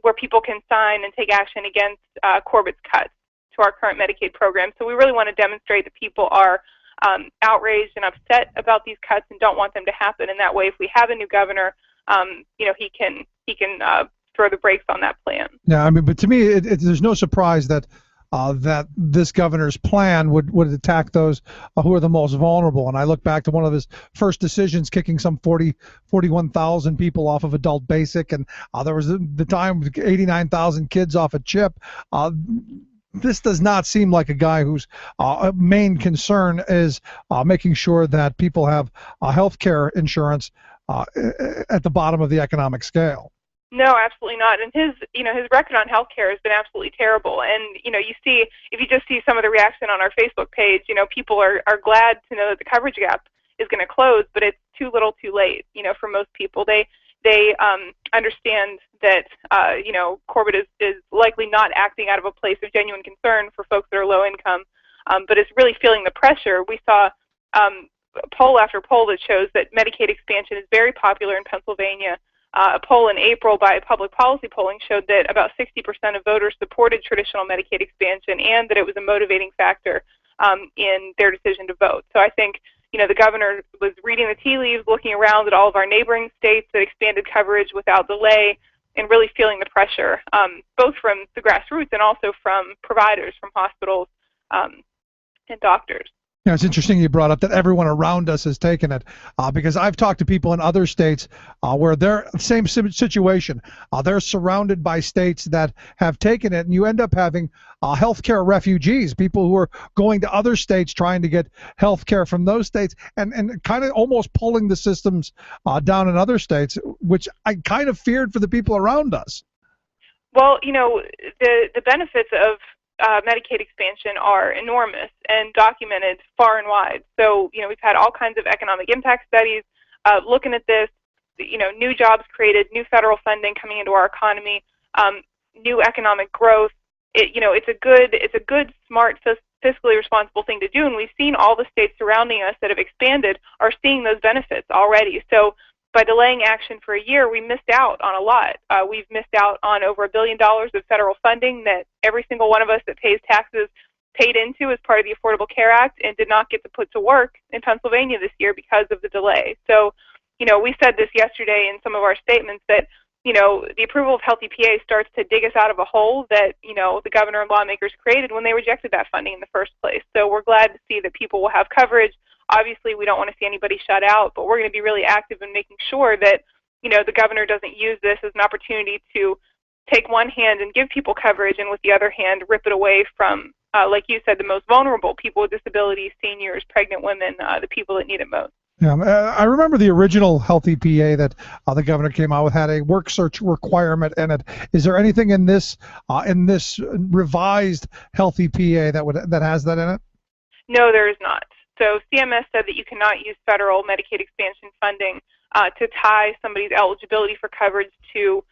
where people can sign and take action against Corbett's cuts to our current Medicaid program. So we really want to demonstrate that people are outraged and upset about these cuts and don't want them to happen. And that way, if we have a new governor, he can throw the brakes on that plan. Yeah, I mean, but to me, there's no surprise that that this governor's plan would attack those who are the most vulnerable. And I look back to one of his first decisions, kicking some 41,000 people off of adult basic, and there was the time 89,000 kids off a CHIP. This does not seem like a guy whose main concern is making sure that people have health care insurance at the bottom of the economic scale. No, absolutely not. And his record on healthcare has been absolutely terrible. And if you just see some of the reaction on our Facebook page, people are glad to know that the coverage gap is going to close, but it's too little, too late. For most people, they understand that Corbett is likely not acting out of a place of genuine concern for folks that are low income, but is really feeling the pressure. We saw poll after poll that shows that Medicaid expansion is very popular in Pennsylvania. A poll in April by Public Policy Polling showed that about 60% of voters supported traditional Medicaid expansion and that it was a motivating factor in their decision to vote. So I think, the governor was reading the tea leaves, looking around at all of our neighboring states that expanded coverage without delay, and really feeling the pressure, both from the grassroots and also from providers, from hospitals and doctors. It's interesting you brought up that everyone around us has taken it, because I've talked to people in other states where they're the same situation. They're surrounded by states that have taken it, and you end up having healthcare refugees, people who are going to other states trying to get healthcare from those states, and kind of almost pulling the systems down in other states, which I kind of feared for the people around us. Well, the benefits of Medicaid expansion are enormous and documented far and wide. So, we've had all kinds of economic impact studies looking at this, new jobs created, new federal funding coming into our economy, new economic growth. It's a good, smart, fiscally responsible thing to do, and we've seen all the states surrounding us that have expanded are seeing those benefits already. So by delaying action for a year, we missed out on a lot. We've missed out on over $1 billion of federal funding that every single one of us that pays taxes paid into as part of the Affordable Care Act and did not get to put to work in Pennsylvania this year because of the delay. So, we said this yesterday in some of our statements that, the approval of Health EPA starts to dig us out of a hole that, the governor and lawmakers created when they rejected that funding in the first place. So we're glad to see that people will have coverage. Obviously, we don't want to see anybody shut out, but we're going to be really active in making sure that, the governor doesn't use this as an opportunity to take one hand and give people coverage and with the other hand rip it away from, like you said, the most vulnerable, people with disabilities, seniors, pregnant women, the people that need it most. Yeah, I remember the original Health EPA that the governor came out with had a work search requirement in it. Is there anything in this revised Health EPA that has that in it? No, there is not. So CMS said that you cannot use federal Medicaid expansion funding to tie somebody's eligibility for coverage to,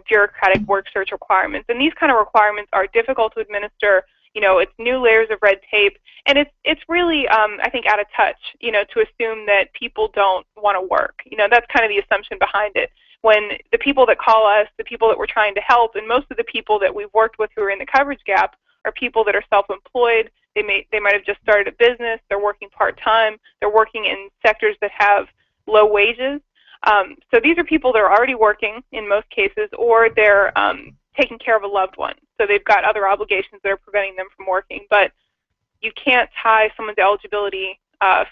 bureaucratic work search requirements. And these kind of requirements are difficult to administer. It's new layers of red tape, and it's really, I think, out of touch, to assume that people don't want to work. That's kind of the assumption behind it. When the people that call us, the people that we're trying to help, and most of the people that we've worked with who are in the coverage gap are people that are self-employed. They might have just started a business. They're working part-time. They're working in sectors that have low wages. So these are people that are already working in most cases, or they're taking care of a loved one. So they've got other obligations that are preventing them from working. But you can't tie someone's eligibility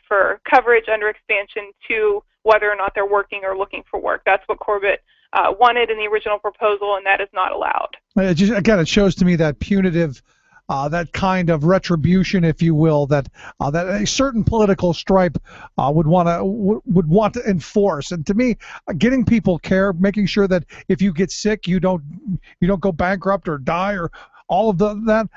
for coverage under expansion to whether or not they're working or looking for work. That's what Corbett wanted in the original proposal, and that is not allowed. It shows to me that punitive, that kind of retribution, if you will, that a certain political stripe would want to enforce. And to me, getting people care, making sure that if you get sick, you don't go bankrupt or die, or all of that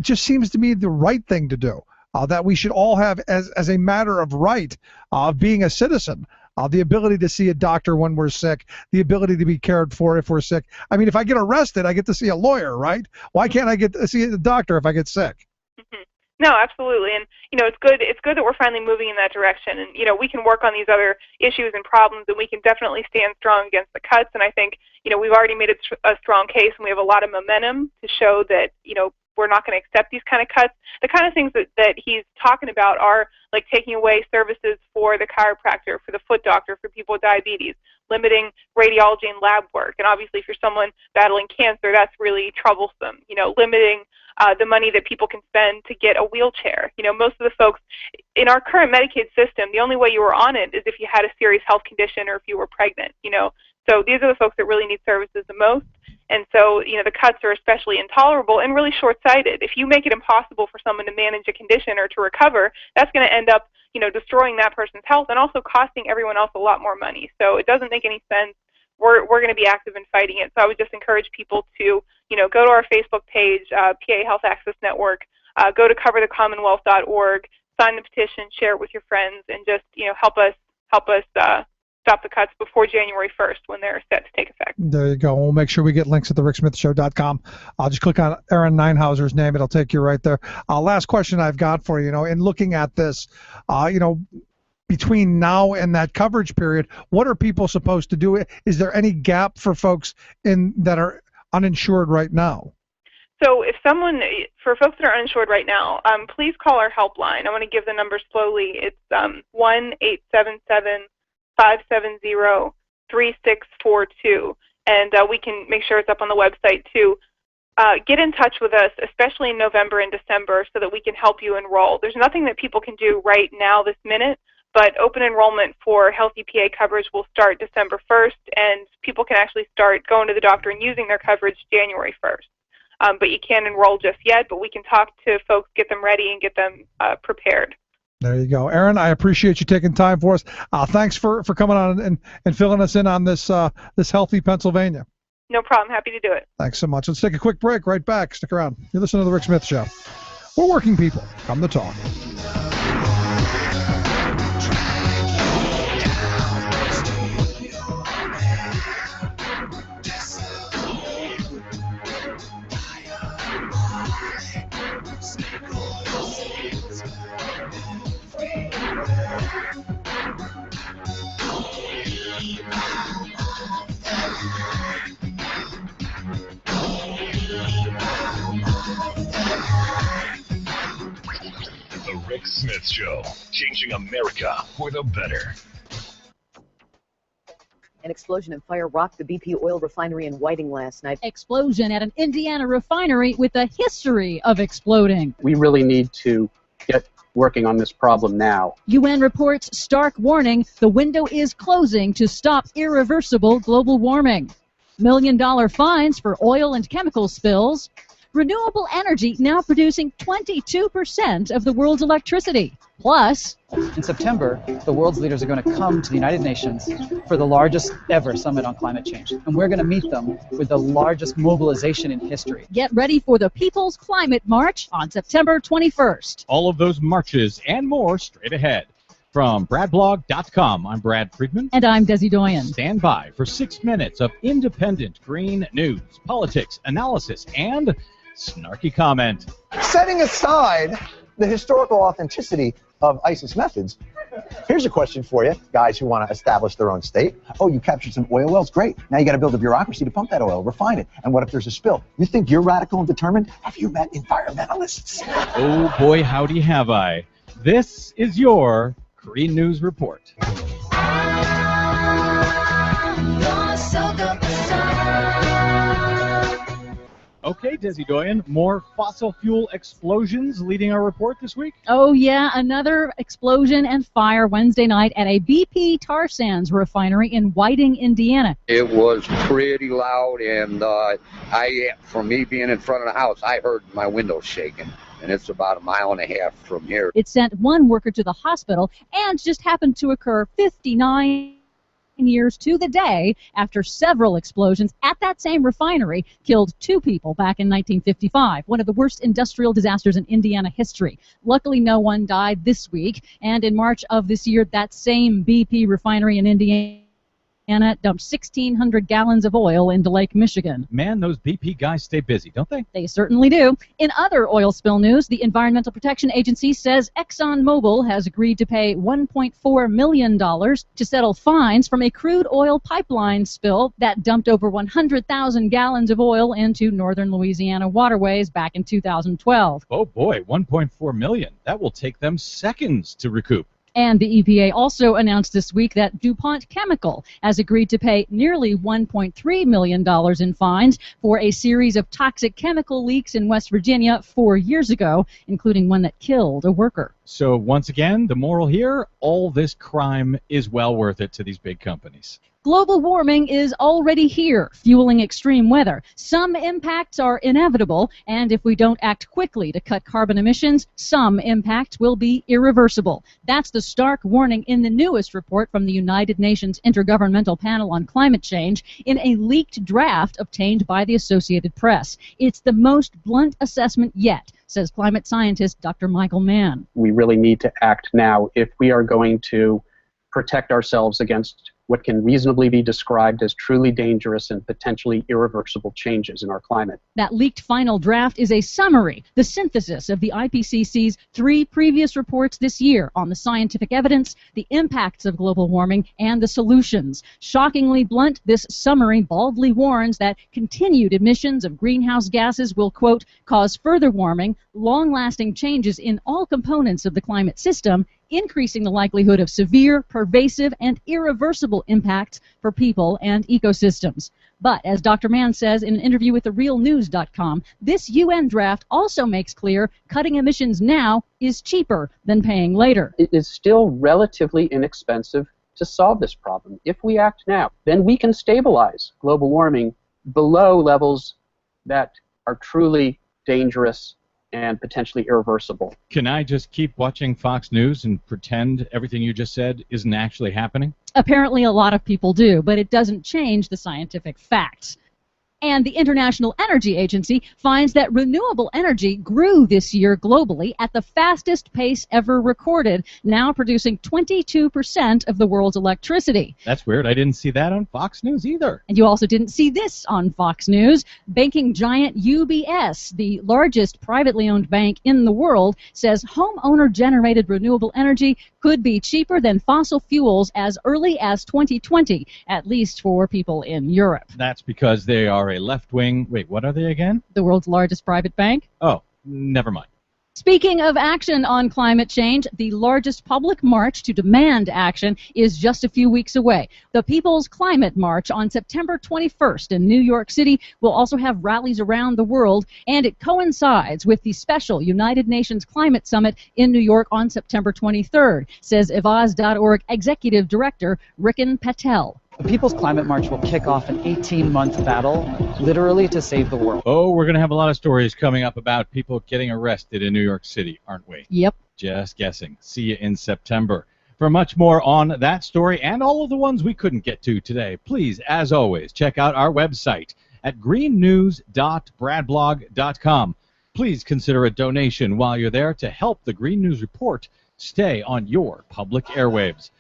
just seems to me the right thing to do. That we should all have as a matter of right of being a citizen. The ability to see a doctor when we're sick, the ability to be cared for if we're sick. I mean, if I get arrested, I get to see a lawyer, right? Why can't I get to see a doctor if I get sick? Mm-hmm. No, absolutely, and it's good. It's good that we're finally moving in that direction, and we can work on these other issues and problems, and we can definitely stand strong against the cuts. And I think we've already made a strong case, and we have a lot of momentum to show that we're not going to accept these kind of cuts. The kind of things that he's talking about are like taking away services for the chiropractor, for the foot doctor, for people with diabetes, limiting radiology and lab work, and obviously if you're someone battling cancer, that's really troublesome. Limiting the money that people can spend to get a wheelchair. Most of the folks in our current Medicaid system, the only way you were on it is if you had a serious health condition or if you were pregnant. So these are the folks that really need services the most. And so, the cuts are especially intolerable and really short-sighted. If you make it impossible for someone to manage a condition or to recover, that's going to end up, destroying that person's health and also costing everyone else a lot more money. So it doesn't make any sense. We're going to be active in fighting it. So I would just encourage people to, go to our Facebook page, PA Health Access Network, go to coverthecommonwealth.org, sign the petition, share it with your friends, and just, help us stop the cuts before January 1st when they're set to take effect. There you go. We'll make sure we get links at thericksmithshow.com. I'll just click on Aaron Neinhauser's name. It'll take you right there. Last question I've got for you, in looking at this, between now and that coverage period, what are people supposed to do? Is there any gap for folks that are uninsured right now? So for folks that are uninsured right now, please call our helpline. I want to give the number slowly. It's 1-877-570-3642, and we can make sure it's up on the website too. Get in touch with us, especially in November and December, so that we can help you enroll. There's nothing that people can do right now this minute, but open enrollment for Healthy PA coverage will start December 1st, and people can actually start going to the doctor and using their coverage January 1st. But you can't enroll just yet, but we can talk to folks, get them ready, and get them prepared. There you go. Aaron, I appreciate you taking time for us. Thanks for coming on and filling us in on this Healthy Pennsylvania. No problem. Happy to do it. Thanks so much. Let's take a quick break. Right back. Stick around. You're listening to The Rick Smith Show. We're working people. Come to talk. The Rick Smith Show, changing America for the better. An explosion and fire rocked the BP oil refinery in Whiting last night. Explosion at an Indiana refinery with a history of exploding. We really need to get working on this problem now. UN reports stark warning the window is closing to stop irreversible global warming. $1 million fines for oil and chemical spills. Renewable energy now producing 22% of the world's electricity. Plus, in September, the world's leaders are going to come to the United Nations for the largest ever summit on climate change. And we're going to meet them with the largest mobilization in history. Get ready for the People's Climate March on September 21st. All of those marches and more straight ahead. From BradBlog.com, I'm Brad Friedman. And I'm Desi Doyen. Stand by for 6 minutes of independent green news, politics, analysis, and snarky comment. Setting aside the historical authenticity of ISIS methods, here's a question for you, guys who want to establish their own state. Oh, you captured some oil wells? Great. Now you got to build a bureaucracy to pump that oil, refine it. And what if there's a spill? You think you're radical and determined? Have you met environmentalists? Oh boy, howdy have I. This is your Green News Report. Okay, Desi Doyen, more fossil fuel explosions leading our report this week? Oh, yeah, another explosion and fire Wednesday night at a BP tar sands refinery in Whiting, Indiana. It was pretty loud, and for me being in front of the house, I heard my windows shaking. And it's about 1.5 miles from here. It sent one worker to the hospital and just happened to occur 59 years to the day after several explosions at that same refinery killed 2 people back in 1955, one of the worst industrial disasters in Indiana history. Luckily, no one died this week, and in March of this year, that same BP refinery in Indiana Louisiana dumped 1,600 gallons of oil into Lake Michigan. Man, those BP guys stay busy, don't they? They certainly do. In other oil spill news, the Environmental Protection Agency says ExxonMobil has agreed to pay $1.4 million to settle fines from a crude oil pipeline spill that dumped over 100,000 gallons of oil into northern Louisiana waterways back in 2012. Oh boy, 1.4 million. That will take them seconds to recoup. And the EPA also announced this week that DuPont Chemical has agreed to pay nearly $1.3 million in fines for a series of toxic chemical leaks in West Virginia 4 years ago, including one that killed a worker. So once again, the moral here, all this crime is well worth it to these big companies. Global warming is already here, fueling extreme weather. Some impacts are inevitable, and if we don't act quickly to cut carbon emissions, some impacts will be irreversible. That's the stark warning in the newest report from the United Nations Intergovernmental Panel on Climate Change in a leaked draft obtained by the Associated Press. It's the most blunt assessment yet, says climate scientist Dr. Michael Mann. We really need to act now if we are going to protect ourselves against what can reasonably be described as truly dangerous and potentially irreversible changes in our climate. That leaked final draft is a summary, the synthesis of the IPCC's 3 previous reports this year on the scientific evidence, the impacts of global warming, and the solutions. Shockingly blunt, this summary baldly warns that continued emissions of greenhouse gases will, quote, cause further warming, long-lasting changes in all components of the climate system, increasing the likelihood of severe, pervasive, and irreversible impacts for people and ecosystems. But, as Dr. Mann says in an interview with TheRealNews.com, this UN draft also makes clear cutting emissions now is cheaper than paying later. It is still relatively inexpensive to solve this problem. If we act now, then we can stabilize global warming below levels that are truly dangerous and potentially irreversible. Can I just keep watching Fox News and pretend everything you just said isn't actually happening? Apparently a lot of people do, but it doesn't change the scientific facts. And the International Energy Agency finds that renewable energy grew this year globally at the fastest pace ever recorded, now producing 22% of the world's electricity. That's weird. I didn't see that on Fox News either. And you also didn't see this on Fox News. Banking giant UBS, the largest privately owned bank in the world, says homeowner-generated renewable energy could be cheaper than fossil fuels as early as 2020, at least for people in Europe. That's because they are a left-wing... Wait, what are they again? The world's largest private bank? Oh, never mind. Speaking of action on climate change, the largest public march to demand action is just a few weeks away. The People's Climate March on September 21st in New York City will also have rallies around the world, and it coincides with the special United Nations Climate Summit in New York on September 23rd, says Evaz.org Executive Director Rikin Patel. The People's Climate March will kick off an 18-month battle, literally to save the world. Oh, we're going to have a lot of stories coming up about people getting arrested in New York City, aren't we? Yep. Just guessing. See you in September. For much more on that story and all of the ones we couldn't get to today, please, as always, check out our website at greennews.bradblog.com. Please consider a donation while you're there to help the Green News Report stay on your public airwaves.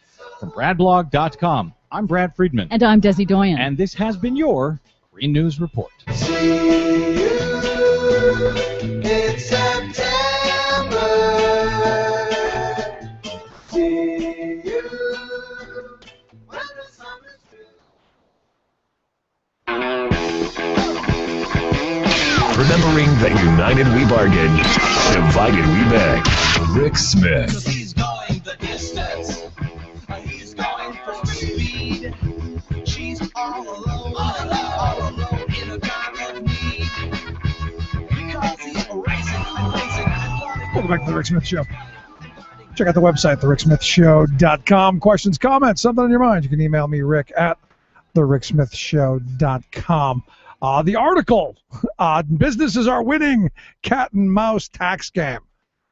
From bradblog.com, I'm Brad Friedman. And I'm Desi Doyen. And this has been your Green News Report. See you in September. See you when the summer's through. Remembering that united we bargain, divided we beg. Rick Smith. He's going the distance. He's going for speed. She's all alone in a time of need. Because he's racing. Welcome back to the Rick Smith Show. Check out the website, thericksmithshow.com. Questions, comments, something on your mind, you can email me, Rick, at thericksmithshow.com. The article, businesses are winning cat and mouse tax game.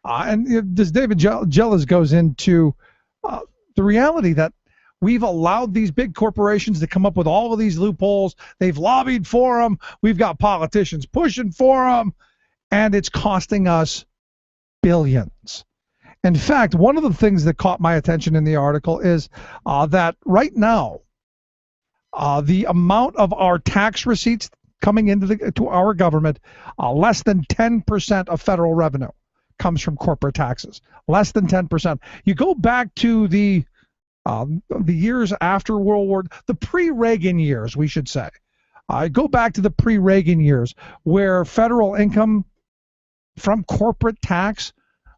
And this David Jelas goes into the reality that we've allowed these big corporations to come up with all of these loopholes. They've lobbied for them. We've got politicians pushing for them. And it's costing us billions. In fact, one of the things that caught my attention in the article is that right now, The amount of our tax receipts coming into to our government, less than 10% of federal revenue comes from corporate taxes. Less than 10%. You go back to the years after World War, the pre-Reagan years, we should say. Go back to the pre-Reagan years where federal income from corporate tax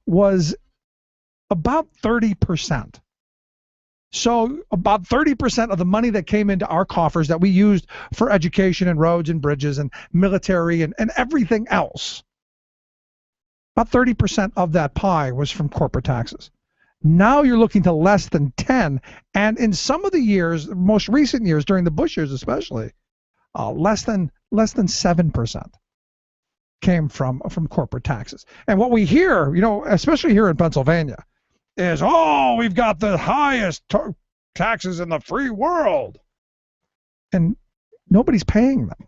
was about 30%. So about 30% of the money that came into our coffers that we used for education and roads and bridges and military and everything else, about 30% of that pie was from corporate taxes. Now you're looking to less than 10, and in some of the years, most recent years, during the Bush years especially, less than 7% came from corporate taxes. And what we hear, especially here in Pennsylvania, is, we've got the highest taxes in the free world, and nobody's paying them.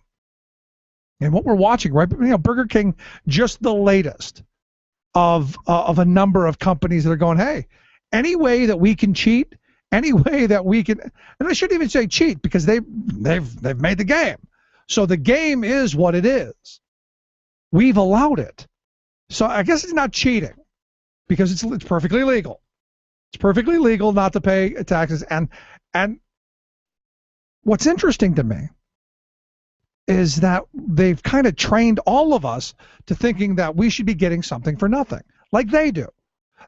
And what we're watching, right? Burger King, just the latest of a number of companies that are going, hey, any way that we can cheat, any way that we can, and I shouldn't even say cheat because they've made the game. So the game is what it is. We've allowed it. So I guess it's not cheating because it's perfectly legal. It's perfectly legal not to pay taxes. And what's interesting to me is that they've kind of trained all of us to thinking that we should be getting something for nothing, like they do.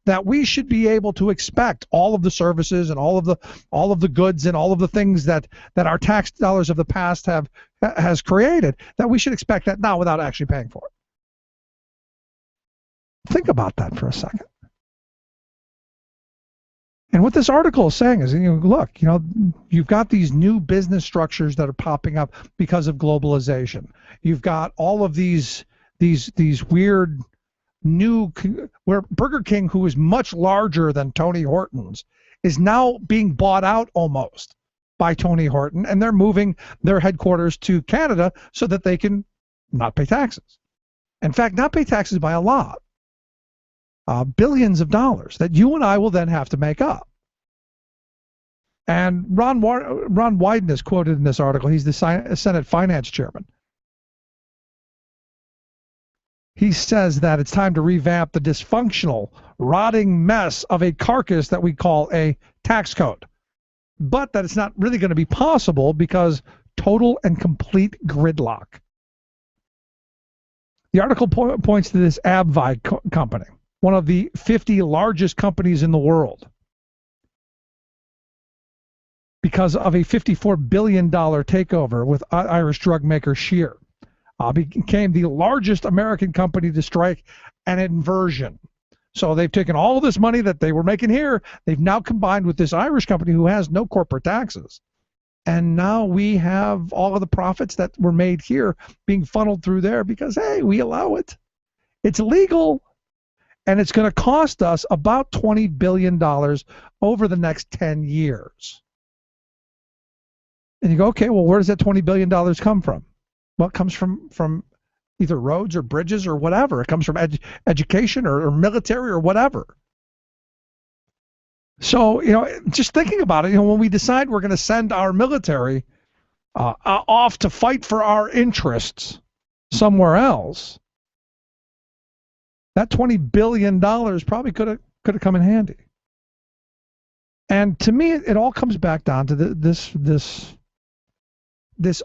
That we should be able to expect all of the services and all of the goods and all of the things that our tax dollars of the past has created, that we should expect that now without actually paying for it. Think about that for a second. And what this article is saying is, look, you've got these new business structures that are popping up because of globalization. You've got all of these weird new, where Burger King, who is much larger than Tony Hortons, is now being bought out almost by Tony Horton, and they're moving their headquarters to Canada so that they can not pay taxes. In fact, not pay taxes by a lot. Billions of dollars that you and I will then have to make up. And Ron Wyden is quoted in this article. He's the Senate Finance Chairman. He says that it's time to revamp the dysfunctional, rotting mess of a carcass that we call a tax code, but that it's not really going to be possible because total and complete gridlock. The article points to this Abvai company, one of the 50 largest companies in the world, because of a $54 billion takeover with Irish drug maker Shear. Became the largest American company to strike an inversion. So they've taken all of this money that they were making here, they've now combined with this Irish company who has no corporate taxes. And now we have all of the profits that were made here being funneled through there because, hey, we allow it. It's legal. And it's going to cost us about $20 billion over the next 10 years. And you go, okay, well, where does that $20 billion come from? Well, it comes from either roads or bridges or whatever. It comes from education or military or whatever. So, just thinking about it, when we decide we're going to send our military off to fight for our interests somewhere else, that $20 billion probably could have come in handy. And to me, it all comes back down to this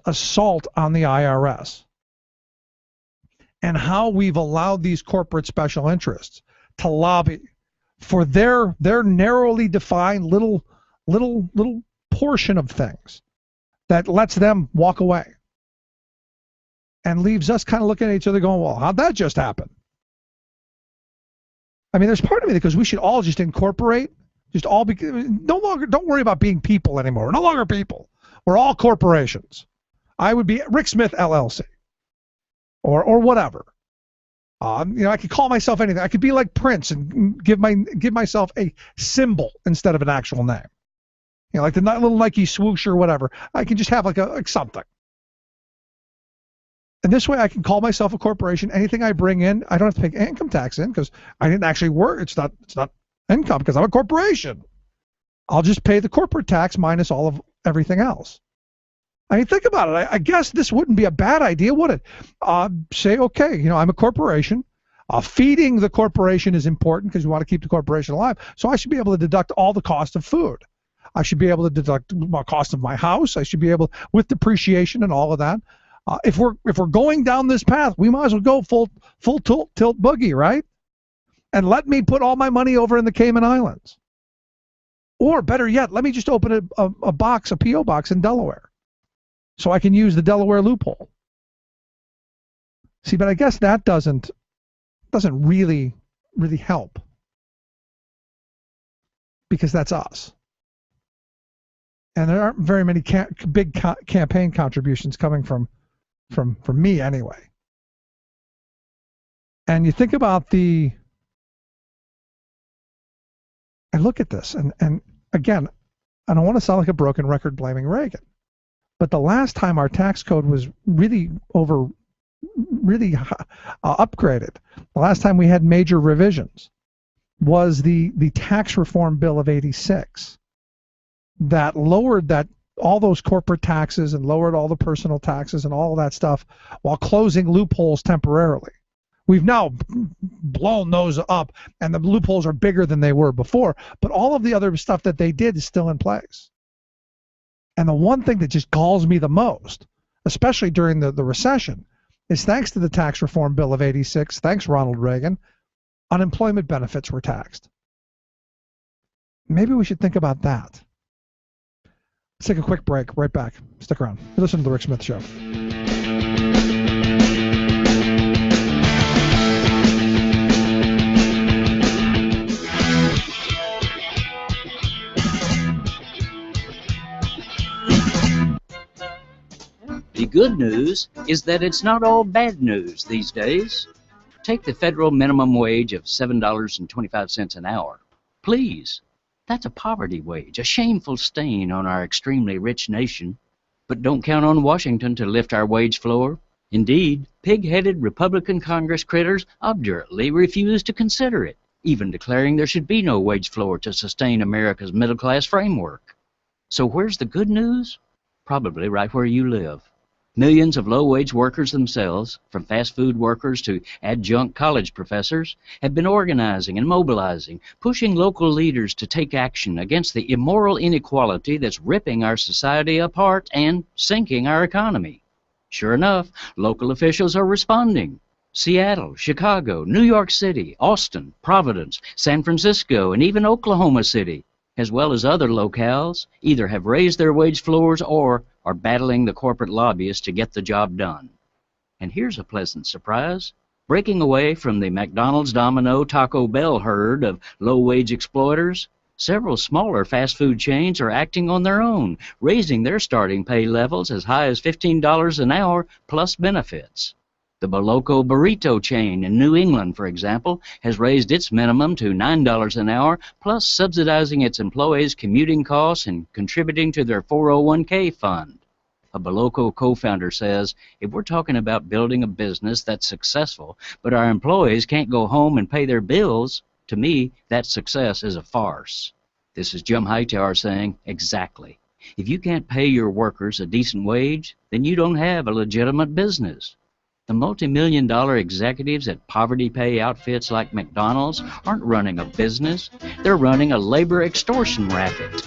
assault on the IRS and how we've allowed these corporate special interests to lobby for their narrowly defined little portion of things that lets them walk away and leaves us kind of looking at each other going, well, how'd that just happen? I mean, there's part of me that goes, we should all just incorporate, don't worry about being people anymore. We're no longer people. We're all corporations. I would be Rick Smith LLC or whatever. I could call myself anything. I could be like Prince and give myself a symbol instead of an actual name. Like the little Nike swoosh or whatever. I can just have like something. And this way I can call myself a corporation. Anything I bring in, I don't have to pay income tax in because I didn't actually work. It's not income because I'm a corporation. I'll just pay the corporate tax minus all of everything else. I mean, think about it. I guess this wouldn't be a bad idea, would it? Say, okay, I'm a corporation. Feeding the corporation is important because you want to keep the corporation alive. So I should be able to deduct all the cost of food. I should be able to deduct the cost of my house. I should be able, with depreciation and all of that. If we're going down this path, we might as well go full tilt boogie, right? And let me put all my money over in the Cayman Islands. Or better yet, let me just open a box, a P.O. box in Delaware, so I can use the Delaware loophole. See, but I guess that doesn't really help, because that's us. And there aren't very many big campaign contributions coming from me anyway. And you think about I look at this, and again, I don't want to sound like a broken record blaming Reagan, but the last time our tax code was really upgraded, the last time we had major revisions, was the tax reform bill of '86 that lowered all those corporate taxes and lowered all the personal taxes and all of that stuff while closing loopholes temporarily. We've now blown those up, and the loopholes are bigger than they were before, but all of the other stuff that they did is still in place. And the one thing that just galls me the most, especially during the recession, is thanks to the tax reform bill of '86, thanks Ronald Reagan, unemployment benefits were taxed. Maybe we should think about that. Let's take a quick break. Right back. Stick around. You listen to The Rick Smith Show. The good news is that it's not all bad news these days. Take the federal minimum wage of $7.25 an hour. Please. That's a poverty wage, a shameful stain on our extremely rich nation. But don't count on Washington to lift our wage floor. Indeed, pig-headed Republican Congress critters obdurately refuse to consider it, even declaring there should be no wage floor to sustain America's middle-class framework. So where's the good news? Probably right where you live. Millions of low-wage workers themselves, from fast food workers to adjunct college professors, have been organizing and mobilizing, pushing local leaders to take action against the immoral inequality that's ripping our society apart and sinking our economy. Sure enough, local officials are responding. Seattle, Chicago, New York City, Austin, Providence, San Francisco, and even Oklahoma City, as well as other locales, either have raised their wage floors or are battling the corporate lobbyists to get the job done. And here's a pleasant surprise. Breaking away from the McDonald's, Domino, Taco Bell herd of low-wage exploiters, several smaller fast food chains are acting on their own, raising their starting pay levels as high as $15 an hour plus benefits. The Boloco Burrito chain in New England, for example, has raised its minimum to $9 an hour, plus subsidizing its employees' commuting costs and contributing to their 401k fund. A Boloco co-founder says, if we're talking about building a business that's successful, but our employees can't go home and pay their bills, to me, that success is a farce. This is Jim Hightower saying, exactly. If you can't pay your workers a decent wage, then you don't have a legitimate business. The multi-million-dollar executives at poverty pay outfits like McDonald's aren't running a business. They're running a labor extortion racket.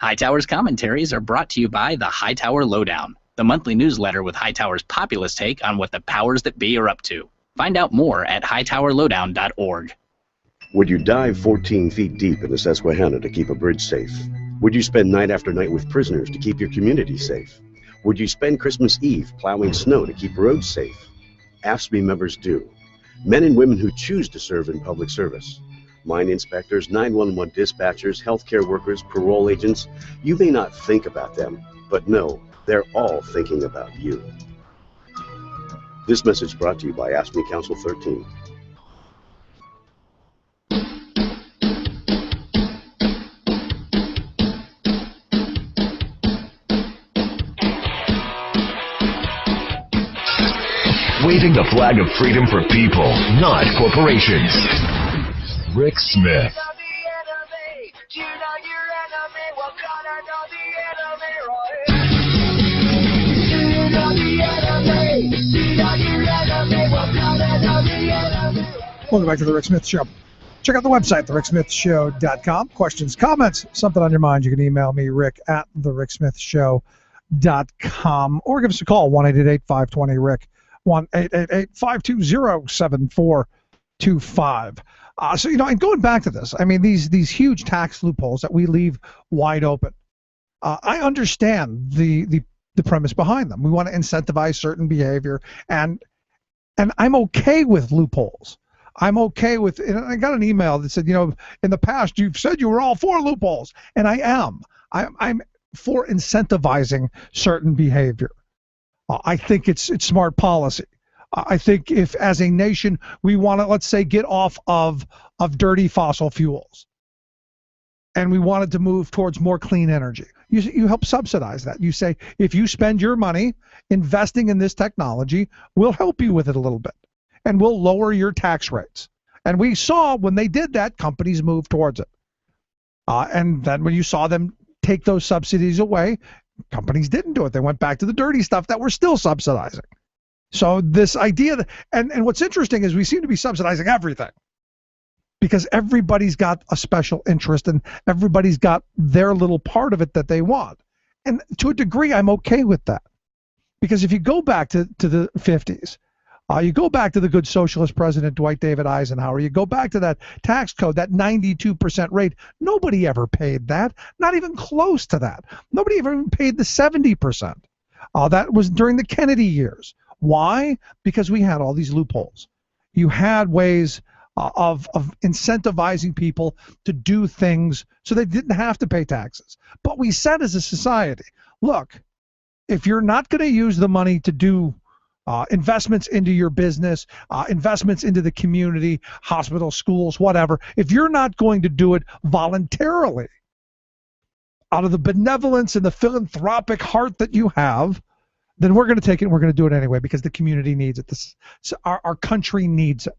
Hightower's commentaries are brought to you by the Hightower Lowdown, the monthly newsletter with Hightower's populist take on what the powers that be are up to. Find out more at hightowerlowdown.org. Would you dive 14 feet deep in the Susquehanna to keep a bridge safe? Would you spend night after night with prisoners to keep your community safe? Would you spend Christmas Eve plowing snow to keep roads safe? AFSCME members do. Men and women who choose to serve in public service. Mine inspectors, 911 dispatchers, healthcare workers, parole agents. You may not think about them, but no, they're all thinking about you. This message brought to you by AFSCME Council 13. Waving the flag of freedom for people, not corporations. Rick Smith. Welcome back to the Rick Smith Show. Check out the website, thericksmithshow.com. Questions, comments, something on your mind, you can email me, rick@thericksmithshow.com, or give us a call, 1-888-520-RICK, 1-888-520-7425. So, and going back to this, I mean, these huge tax loopholes that we leave wide open, I understand the premise behind them. We want to incentivize certain behavior, and I'm okay with loopholes. I'm okay with, and I got an email that said, in the past you've said you were all for loopholes, and I am. I'm for incentivizing certain behavior. I think it's smart policy. I think if, as a nation, we want to, let's say, get off of dirty fossil fuels, and we wanted to move towards more clean energy, you help subsidize that. You say, if you spend your money investing in this technology, we'll help you with it a little bit, and we'll lower your tax rates. And we saw when they did that, companies moved towards it. And then when you saw them take those subsidies away, companies didn't do it. They went back to the dirty stuff that we're still subsidizing. So this idea that, and what's interesting is we seem to be subsidizing everything, because everybody's got a special interest and everybody's got their little part of it that they want. And to a degree, I'm okay with that. Because if you go back to the 50s, you go back to the good socialist president Dwight David Eisenhower, you go back to that tax code, that 92% rate, nobody ever paid that, not even close to that. Nobody ever paid the 70%. That was during the Kennedy years. Why? Because we had all these loopholes. You had ways of incentivizing people to do things so they didn't have to pay taxes. But we said as a society, look, if you're not going to use the money to do investments into your business, investments into the community, hospitals, schools, whatever, if you're not going to do it voluntarily, out of the benevolence and the philanthropic heart that you have, then we're going to take it and we're going to do it anyway because the community needs it. Our country needs it.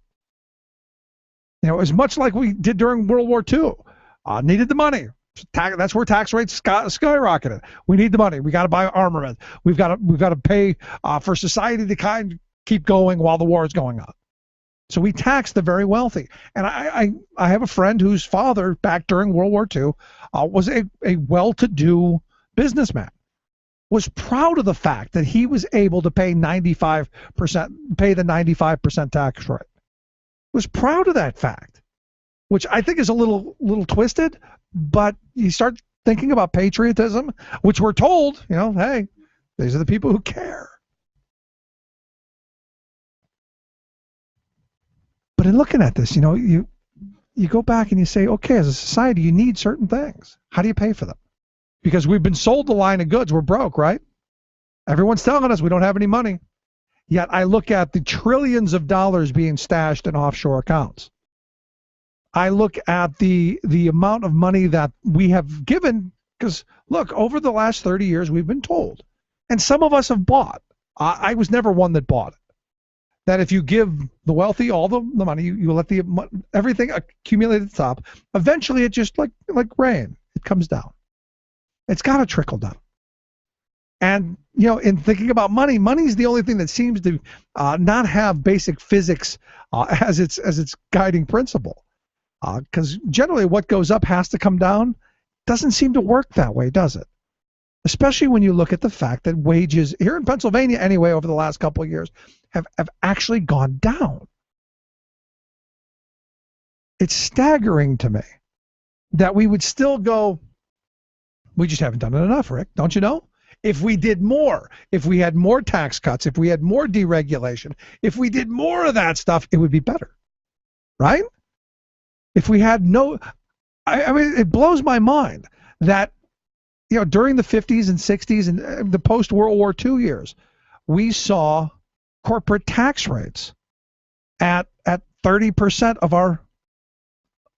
As much like we did during World War II, needed the money. That's where tax rates skyrocketed. We need the money. We got to buy armament. We've got to pay for society to kind of keep going while the war is going on. So we tax the very wealthy. And I have a friend whose father, back during World War II, was a well-to-do businessman. Was proud of the fact that he was able to pay the 95% tax rate. Was proud of that fact, which I think is a little twisted, but you start thinking about patriotism, which we're told, hey, these are the people who care. But in looking at this, you go back and you say, okay, as a society, you need certain things. How do you pay for them? Because we've been sold the line of goods. We're broke, right? Everyone's telling us we don't have any money. Yet I look at the trillions of dollars being stashed in offshore accounts. I look at the amount of money that we have given, because, look, over the last 30 years, we've been told, and some of us have bought. I was never one that bought it. That if you give the wealthy all the money, you let everything accumulate at the top, eventually it just, like rain, it comes down. It's got to trickle down. And, in thinking about money, money's the only thing that seems to not have basic physics as its guiding principle. Because generally what goes up has to come down. Doesn't seem to work that way, does it? Especially when you look at the fact that wages, here in Pennsylvania anyway, over the last couple of years, have actually gone down. It's staggering to me that we would still go, we just haven't done it enough, Rick, don't you know? If we did more, if we had more tax cuts, if we had more deregulation, if we did more of that stuff, it would be better, right? If we had I mean, it blows my mind that, during the 50s and 60s and the post-World War II years, we saw corporate tax rates at 30%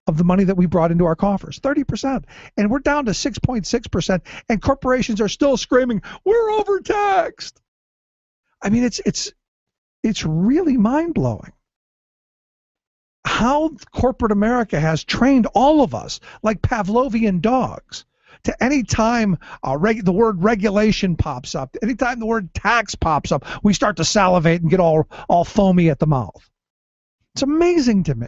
of the money that we brought into our coffers, 30%. And we're down to 6.6%, and corporations are still screaming, we're overtaxed. I mean, it's really mind-blowing how corporate America has trained all of us like Pavlovian dogs to any time the word regulation pops up, anytime the word tax pops up, we start to salivate and get all foamy at the mouth. It's amazing to me.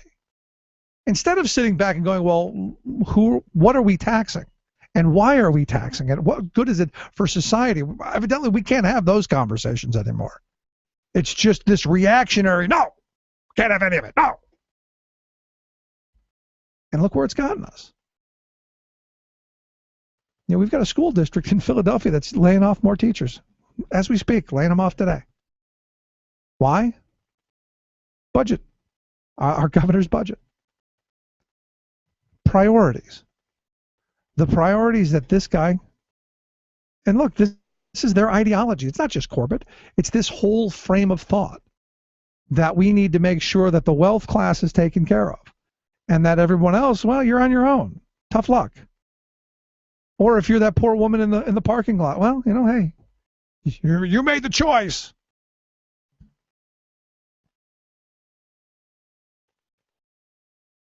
Instead of sitting back and going, well, what are we taxing? And why are we taxing it? What good is it for society? Evidently, we can't have those conversations anymore. It's just this reactionary, no, can't have any of it, no. And look where it's gotten us. You know, we've got a school district in Philadelphia that's laying off more teachers. As we speak, laying them off today. Why? Budget. Our governor's budget. Priorities. The priorities that this guy, and look, this is their ideology. It's not just Corbett. It's this whole frame of thought that we need to make sure that the wealth class is taken care of and that everyone else, well, you're on your own. Tough luck. Or if you're that poor woman in the parking lot, well, you know, hey, you made the choice.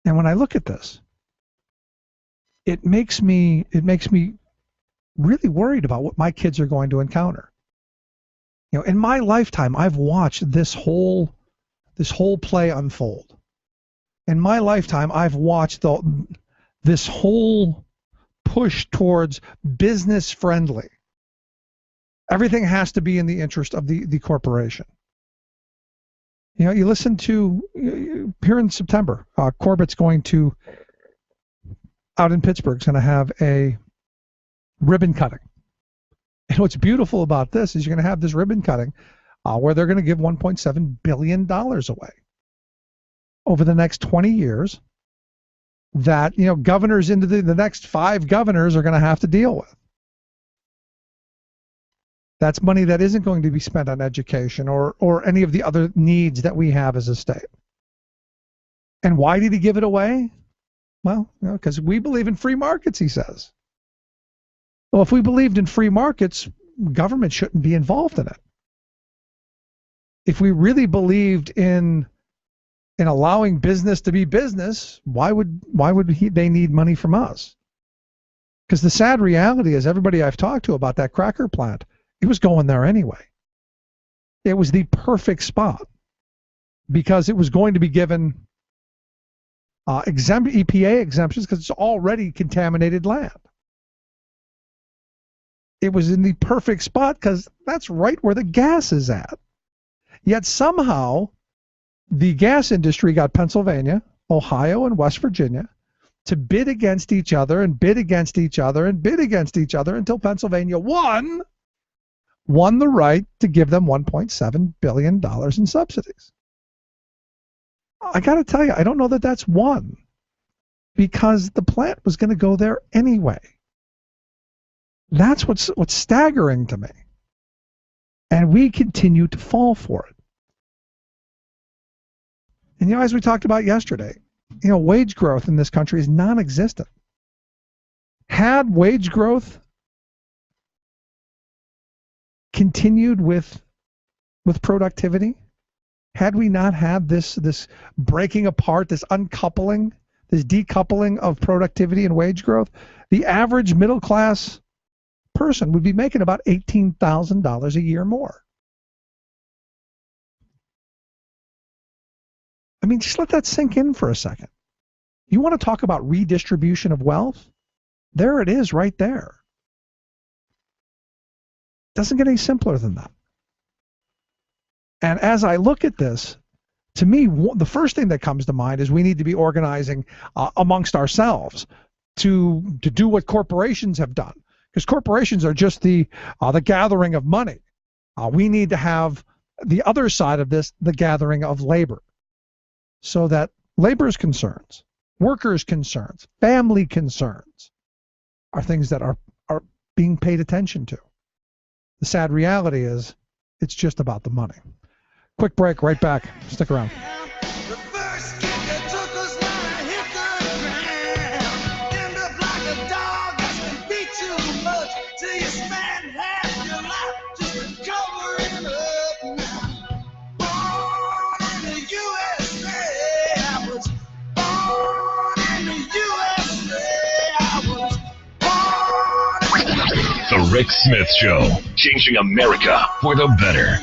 And when I look at this, it makes me really worried about what my kids are going to encounter. You know, in my lifetime, I've watched this whole play unfold. In my lifetime, I've watched this whole push towards business friendly. Everything has to be in the interest of the corporation. You know, you listen to, here in September, Corbett's going to, out in Pittsburgh, is going to have a ribbon cutting. And what's beautiful about this is you're going to have this ribbon cutting where they're going to give $1.7 billion away over the next 20 years that, you know, governors into the next 5 governors are going to have to deal with. That's money that isn't going to be spent on education or any of the other needs that we have as a state. And why did he give it away? Well, you know, because we believe in free markets, he says. Well, if we believed in free markets, government shouldn't be involved in it. If we really believed in allowing business to be business, why would they need money from us? Because the sad reality is everybody I've talked to about that cracker plant, it was going there anyway. It was the perfect spot because it was going to be given EPA exemptions because it's already contaminated land. It was in the perfect spot because that's right where the gas is at. Yet somehow the gas industry got Pennsylvania, Ohio, and West Virginia to bid against each other and bid against each other and bid against each other until Pennsylvania won the right to give them $1.7 billion in subsidies. I got to tell you, I don't know that that's won because the plant was going to go there anyway. That's what's staggering to me. And we continue to fall for it. And, you know, as we talked about yesterday, you know, wage growth in this country is non-existent. Had wage growth continued with productivity, had we not had this breaking apart, this uncoupling, this decoupling of productivity and wage growth, the average middle class person would be making about $18,000 a year more. I mean, just let that sink in for a second. You want to talk about redistribution of wealth? There it is right there. Doesn't get any simpler than that. And as I look at this, to me, the first thing that comes to mind is we need to be organizing amongst ourselves to do what corporations have done. Because corporations are just the gathering of money. We need to have the other side of this, the gathering of labor. So that labor's concerns, workers' concerns, family concerns are things that are being paid attention to. The sad reality is it's just about the money. Quick break, right back. Stick around. The Rick Smith Show, changing America for the better.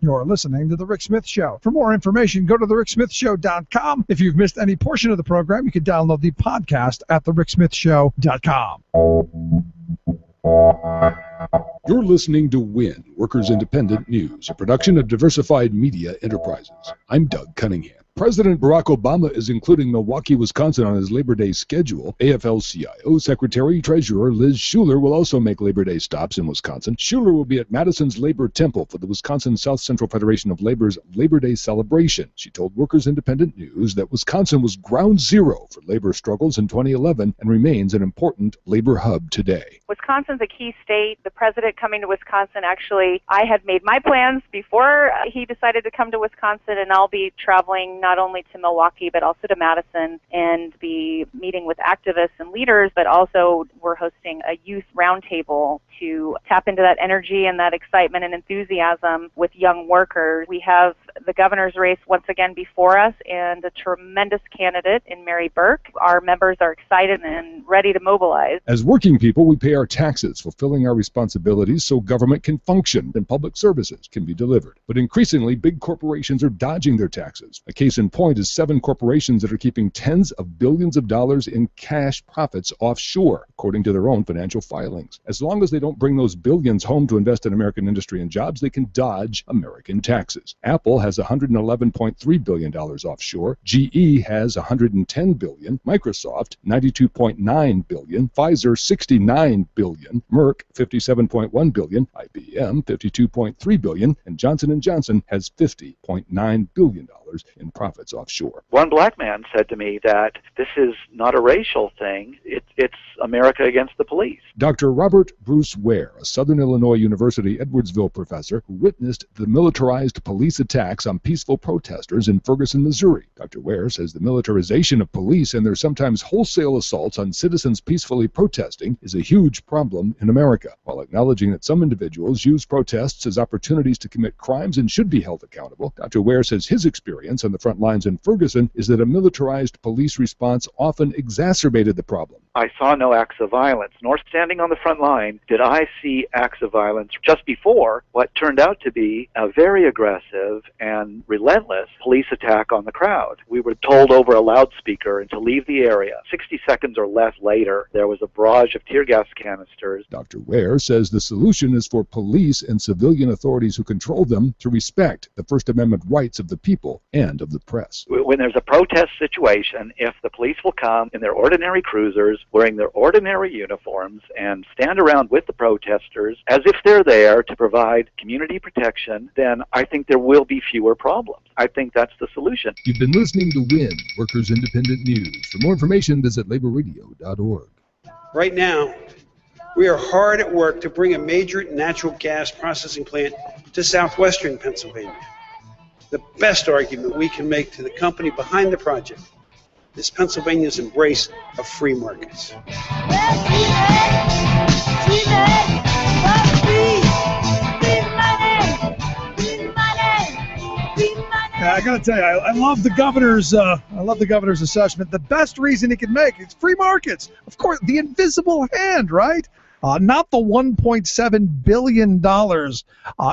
You're You're listening to The Rick Smith Show. For more information, go to thericksmithshow.com. If you've missed any portion of the program, you can download the podcast at thericksmithshow.com. You're listening to WIN, Workers Independent News, a production of Diversified Media Enterprises. I'm Doug Cunningham. President Barack Obama is including Milwaukee, Wisconsin on his Labor Day schedule. AFL-CIO Secretary Treasurer Liz Shuler will also make Labor Day stops in Wisconsin. Shuler will be at Madison's Labor Temple for the Wisconsin South Central Federation of Labor's Labor Day celebration. She told Workers Independent News that Wisconsin was ground zero for labor struggles in 2011 and remains an important labor hub today. Wisconsin's a key state. The president coming to Wisconsin, actually, I had made my plans before he decided to come to Wisconsin, and I'll be traveling not only to Milwaukee but also to Madison and be meeting with activists and leaders, but also we're hosting a youth roundtable to tap into that energy and that excitement and enthusiasm with young workers. We have the governor's race once again before us and a tremendous candidate in Mary Burke. Our members are excited and ready to mobilize. As working people, we pay our taxes, fulfilling our responsibilities so government can function and public services can be delivered. But increasingly, big corporations are dodging their taxes. A case in point is 7 corporations that are keeping tens of billions of dollars in cash profits offshore, according to their own financial filings. As long as they don't bring those billions home to invest in American industry and jobs, they can dodge American taxes. Apple has $111.3 billion offshore. GE has $110 billion. Microsoft, $92.9 billion. Pfizer, $69 billion. Merck, $57.1 billion. IBM, $52.3 billion. And Johnson & Johnson has $50.9 billion in profits offshore. One black man said to me that this is not a racial thing, it's America against the police. Dr. Robert Bruce Ware, a Southern Illinois University Edwardsville professor who witnessed the militarized police attacks on peaceful protesters in Ferguson, Missouri. Dr. Ware says the militarization of police and their sometimes wholesale assaults on citizens peacefully protesting is a huge problem in America, while acknowledging that some individuals use protests as opportunities to commit crimes and should be held accountable. Dr. Ware says his experience on the front lines in Ferguson is that a militarized police response often exacerbated the problem. I saw no acts of violence, nor standing on the front line did I see acts of violence just before what turned out to be a very aggressive and relentless police attack on the crowd. We were told over a loudspeaker to leave the area. 60 seconds or less later, there was a barrage of tear gas canisters. Dr. Ware says the solution is for police and civilian authorities who control them to respect the First Amendment rights of the people and of the press. When there's a protest situation, if the police will come in their ordinary cruisers, wearing their ordinary uniforms, and stand around with the protesters as if they're there to provide community protection, then I think there will be fewer problems. I think that's the solution. You've been listening to WIN, Workers Independent News. For more information, visit laborradio.org. Right now, we are hard at work to bring a major natural gas processing plant to southwestern Pennsylvania. The best argument we can make to the company behind the project is Pennsylvania's embrace of free markets. I got to tell you, I love the governor's. Assessment. The best reason he can make is free markets. Of course, the invisible hand, right? Not the $1.7 billion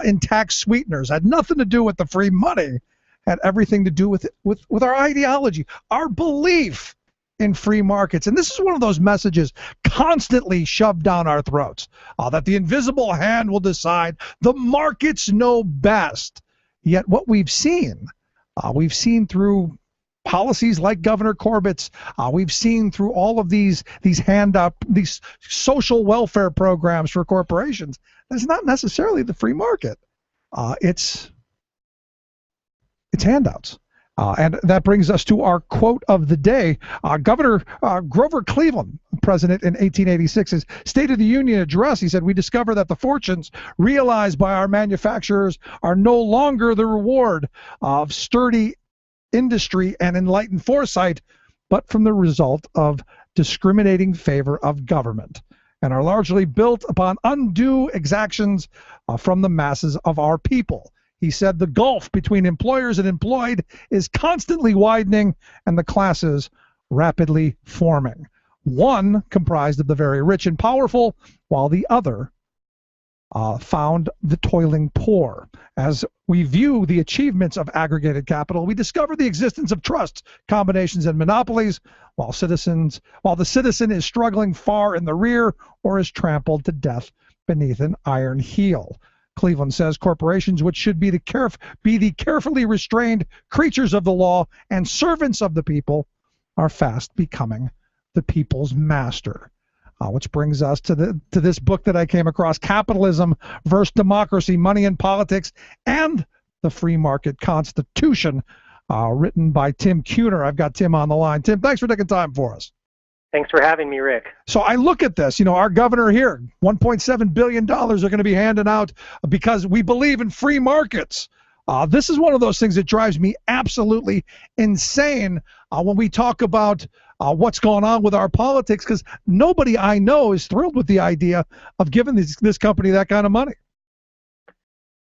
in tax sweeteners. Had nothing to do with the free money. Had everything to do with our ideology, our belief in free markets. And this is one of those messages constantly shoved down our throats, that the invisible hand will decide. The markets know best. Yet what we've seen through policies like Governor Corbett's, we've seen through all of these social welfare programs for corporations, that's not necessarily the free market. It's handouts. And that brings us to our quote of the day. Governor Grover Cleveland, president in 1886, his State of the Union address, he said, "We discover that the fortunes realized by our manufacturers are no longer the reward of sturdy industry and enlightened foresight, but from the result of discriminating favor of government, and are largely built upon undue exactions from the masses of our people." He said the gulf between employers and employed is constantly widening and the classes rapidly forming. One comprised of the very rich and powerful, while the other found the toiling poor. As we view the achievements of aggregated capital, we discover the existence of trusts, combinations, and monopolies, while the citizen is struggling far in the rear or is trampled to death beneath an iron heel. Cleveland says corporations, which should be the carefully restrained creatures of the law and servants of the people, are fast becoming the people's master. Which brings us to this book that I came across, Capitalism versus Democracy, Money in Politics, and the Free Market Constitution, written by Tim Kuhner. I've got Tim on the line. Tim, thanks for taking time for us. Thanks for having me, Rick. So I look at this, our governor here, $1.7 billion are going to be handed out because we believe in free markets. This is one of those things that drives me absolutely insane when we talk about what's going on with our politics, because nobody I know is thrilled with the idea of giving this company that kind of money.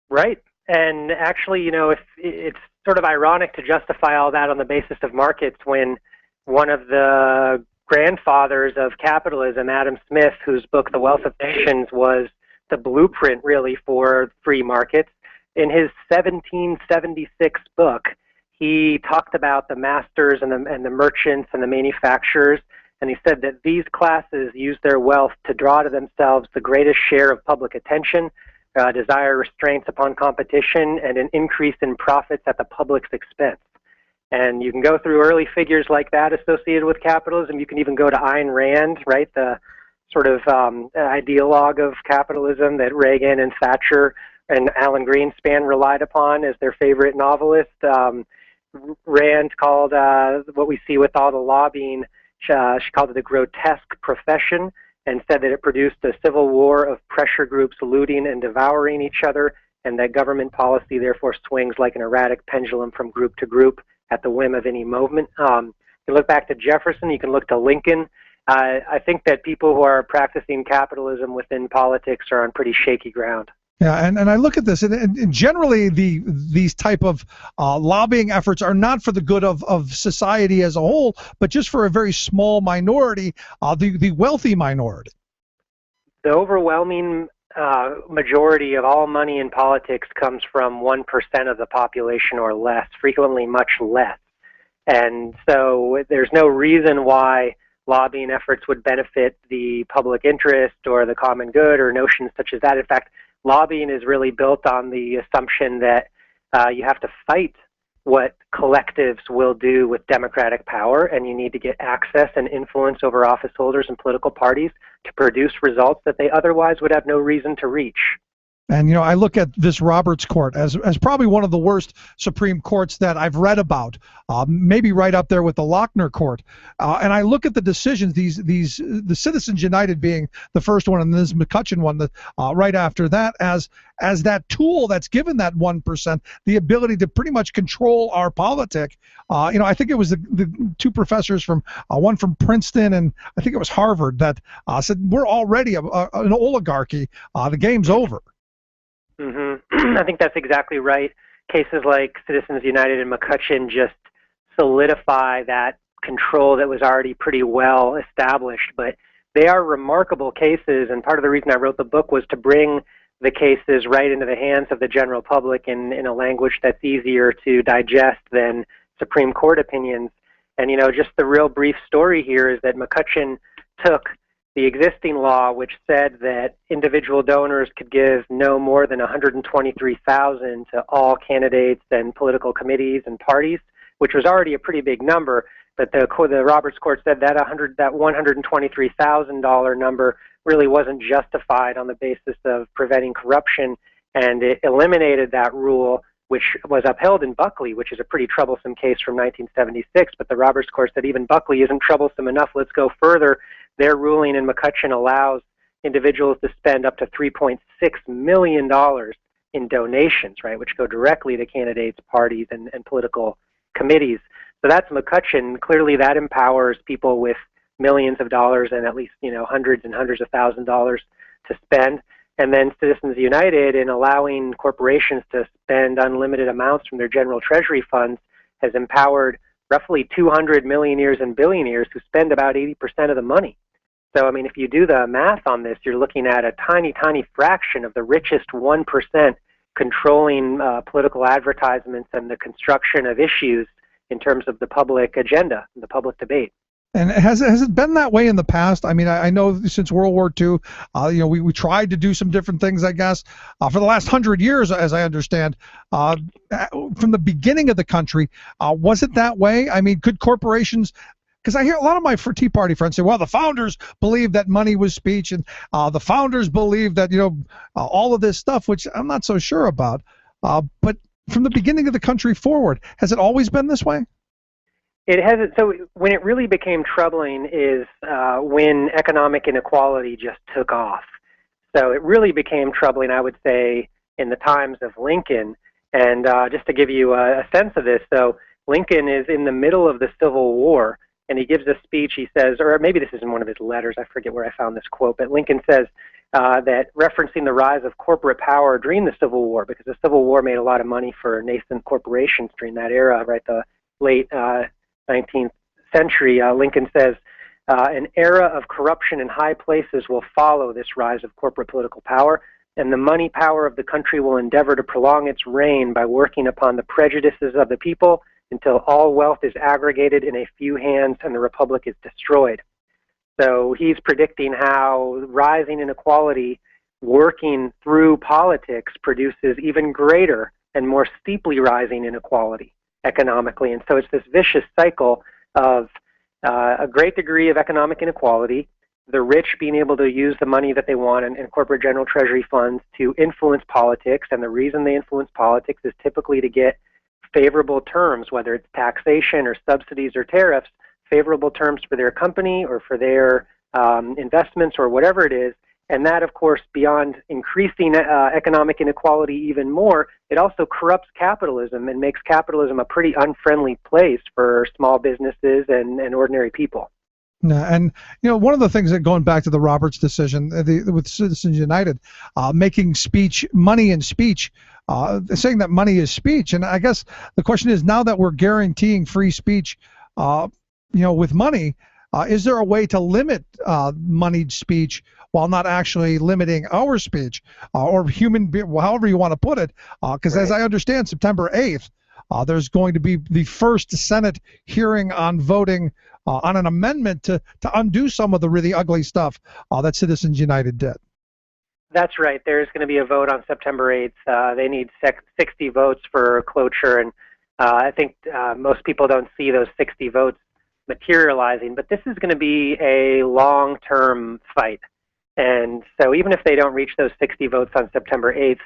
Right. And actually, if it's sort of ironic to justify all that on the basis of markets when one of the grandfathers of capitalism, Adam Smith, whose book The Wealth of Nations was the blueprint really for free markets, in his 1776 book, he talked about the masters and the merchants and the manufacturers, and he said that these classes use their wealth to draw to themselves the greatest share of public attention, desire restraints upon competition, and an increase in profits at the public's expense. And you can go through early figures like that associated with capitalism. You can even go to Ayn Rand, right, the sort of ideologue of capitalism that Reagan and Thatcher and Alan Greenspan relied upon as their favorite novelist. Rand called what we see with all the lobbying, she called it a grotesque profession, and said that it produced a civil war of pressure groups looting and devouring each other, and that government policy therefore swings like an erratic pendulum from group to group at the whim of any movement. You look back to Jefferson, you can look to Lincoln. I think that people who are practicing capitalism within politics are on pretty shaky ground. Yeah, and I look at this, and generally these type of lobbying efforts are not for the good of society as a whole, but just for a very small minority, the wealthy minority. The overwhelming majority of all money in politics comes from 1% of the population or less, frequently much less. And so there's no reason why lobbying efforts would benefit the public interest or the common good or notions such as that. In fact, lobbying is really built on the assumption that you have to fight what collectives will do with democratic power, and you need to get access and influence over office holders and political parties to produce results that they otherwise would have no reason to reach. And, I look at this Roberts Court as probably one of the worst Supreme Courts that I've read about, maybe right up there with the Lochner Court. And I look at the decisions, the Citizens United being the first one, and this McCutcheon one right after that, as that tool that's given that 1% the ability to pretty much control our politic. I think it was the two professors from one from Princeton and I think it was Harvard that said we're already an oligarchy. The game's over. I think that's exactly right. Cases like Citizens United and McCutcheon just solidify that control that was already pretty well established. But they are remarkable cases, and part of the reason I wrote the book was to bring the cases right into the hands of the general public in a language that's easier to digest than Supreme Court opinions. And, just the real brief story here is that McCutcheon took the existing law, which said that individual donors could give no more than $123,000 to all candidates and political committees and parties, which was already a pretty big number. But the Roberts Court said that that $123,000 number really wasn't justified on the basis of preventing corruption, and it eliminated that rule, which was upheld in Buckley, which is a pretty troublesome case from 1976. But the Roberts Court said even Buckley isn't troublesome enough. Let's go further. Their ruling in McCutcheon allows individuals to spend up to $3.6 million in donations, right, which go directly to candidates, parties, and political committees. So that's McCutcheon. Clearly that empowers people with millions of dollars and at least, hundreds and hundreds of thousands of dollars to spend. And then Citizens United, in allowing corporations to spend unlimited amounts from their general treasury funds, has empowered roughly 200 millionaires and billionaires who spend about 80% of the money. So, I mean, if you do the math on this, you're looking at a tiny, tiny fraction of the richest 1% controlling political advertisements and the construction of issues in terms of the public agenda, the public debate. And has it been that way in the past? I mean, I know since World War II, we tried to do some different things, I guess. For the last 100 years, as I understand, from the beginning of the country, was it that way? I mean, could corporations... Because I hear a lot of my Tea Party friends say, well, the founders believed that money was speech, and the founders believed that, all of this stuff, which I'm not so sure about. But from the beginning of the country forward, has it always been this way? It hasn't. So when it really became troubling is when economic inequality just took off. So it really became troubling, I would say, in the times of Lincoln. And just to give you a sense of this, so Lincoln is in the middle of the Civil War, and he gives a speech. He says, or maybe this is in one of his letters, I forget where I found this quote, but Lincoln says that referencing the rise of corporate power during the Civil War, because the Civil War made a lot of money for nascent corporations during that era, right, the late 19th century, Lincoln says, an era of corruption in high places will follow this rise of corporate political power, and the money power of the country will endeavor to prolong its reign by working upon the prejudices of the people until all wealth is aggregated in a few hands and the republic is destroyed. So he's predicting how rising inequality working through politics produces even greater and more steeply rising inequality economically. And so it's this vicious cycle of a great degree of economic inequality, the rich being able to use the money that they want in corporate general treasury funds to influence politics. And the reason they influence politics is typically to get favorable terms, whether it's taxation or subsidies or tariffs, favorable terms for their company or for their investments or whatever it is. And that, of course, beyond increasing economic inequality even more, it also corrupts capitalism and makes capitalism a pretty unfriendly place for small businesses and ordinary people. And, one of the things that going back to the Roberts decision with Citizens United, making speech, money in speech, saying that money is speech. And I guess the question is, now that we're guaranteeing free speech, with money, is there a way to limit moneyed speech while not actually limiting our speech or however you want to put it? Because as I understand, September 8th, there's going to be the first Senate hearing on voting on an amendment to undo some of the really ugly stuff that Citizens United did. That's right. There's going to be a vote on September 8th. They need 60 votes for cloture, and I think most people don't see those 60 votes materializing. But this is going to be a long-term fight. And so even if they don't reach those 60 votes on September 8th,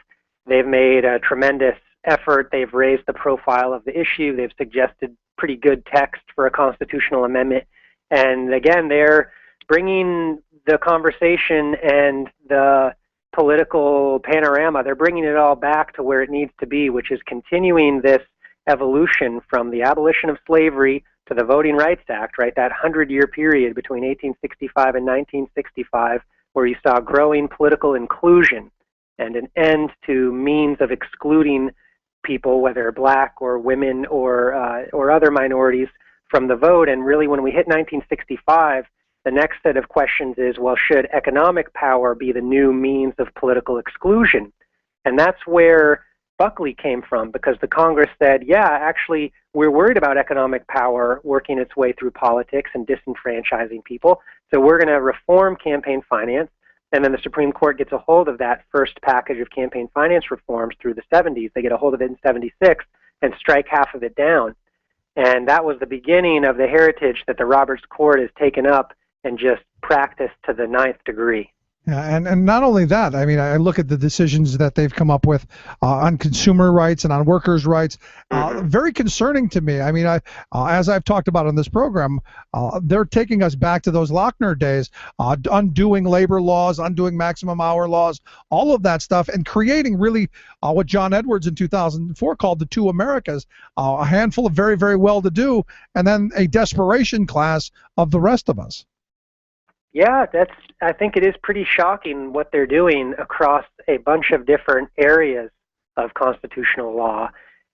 they've made a tremendous effort. They've raised the profile of the issue. They've suggested pretty good text for a constitutional amendment. And again, they're bringing the conversation and the political panorama, they're bringing it all back to where it needs to be, which is continuing this evolution from the abolition of slavery to the Voting Rights Act, right, that 100-year period between 1865 and 1965, where you saw growing political inclusion and an end to means of excluding people, whether black or women or other minorities, from the vote. And really, when we hit 1965, the next set of questions is, well, should economic power be the new means of political exclusion? And that's where Buckley came from, because the Congress said, yeah, actually, we're worried about economic power working its way through politics and disenfranchising people, so we're going to reform campaign finance. And then the Supreme Court gets a hold of that first package of campaign finance reforms through the 70s. They get a hold of it in 76 and strike half of it down. And that was the beginning of the heritage that the Roberts Court has taken up and just practiced to the 9th degree. Yeah, and not only that, I mean, I look at the decisions that they've come up with on consumer rights and on workers' rights, very concerning to me. I mean, as I've talked about on this program, they're taking us back to those Lochner days, undoing labor laws, undoing maximum hour laws, all of that stuff, and creating really what John Edwards in 2004 called the two Americas, a handful of very, very well-to-do, and then a desperation class of the rest of us. Yeah, I think it is pretty shocking what they're doing across a bunch of different areas of constitutional law.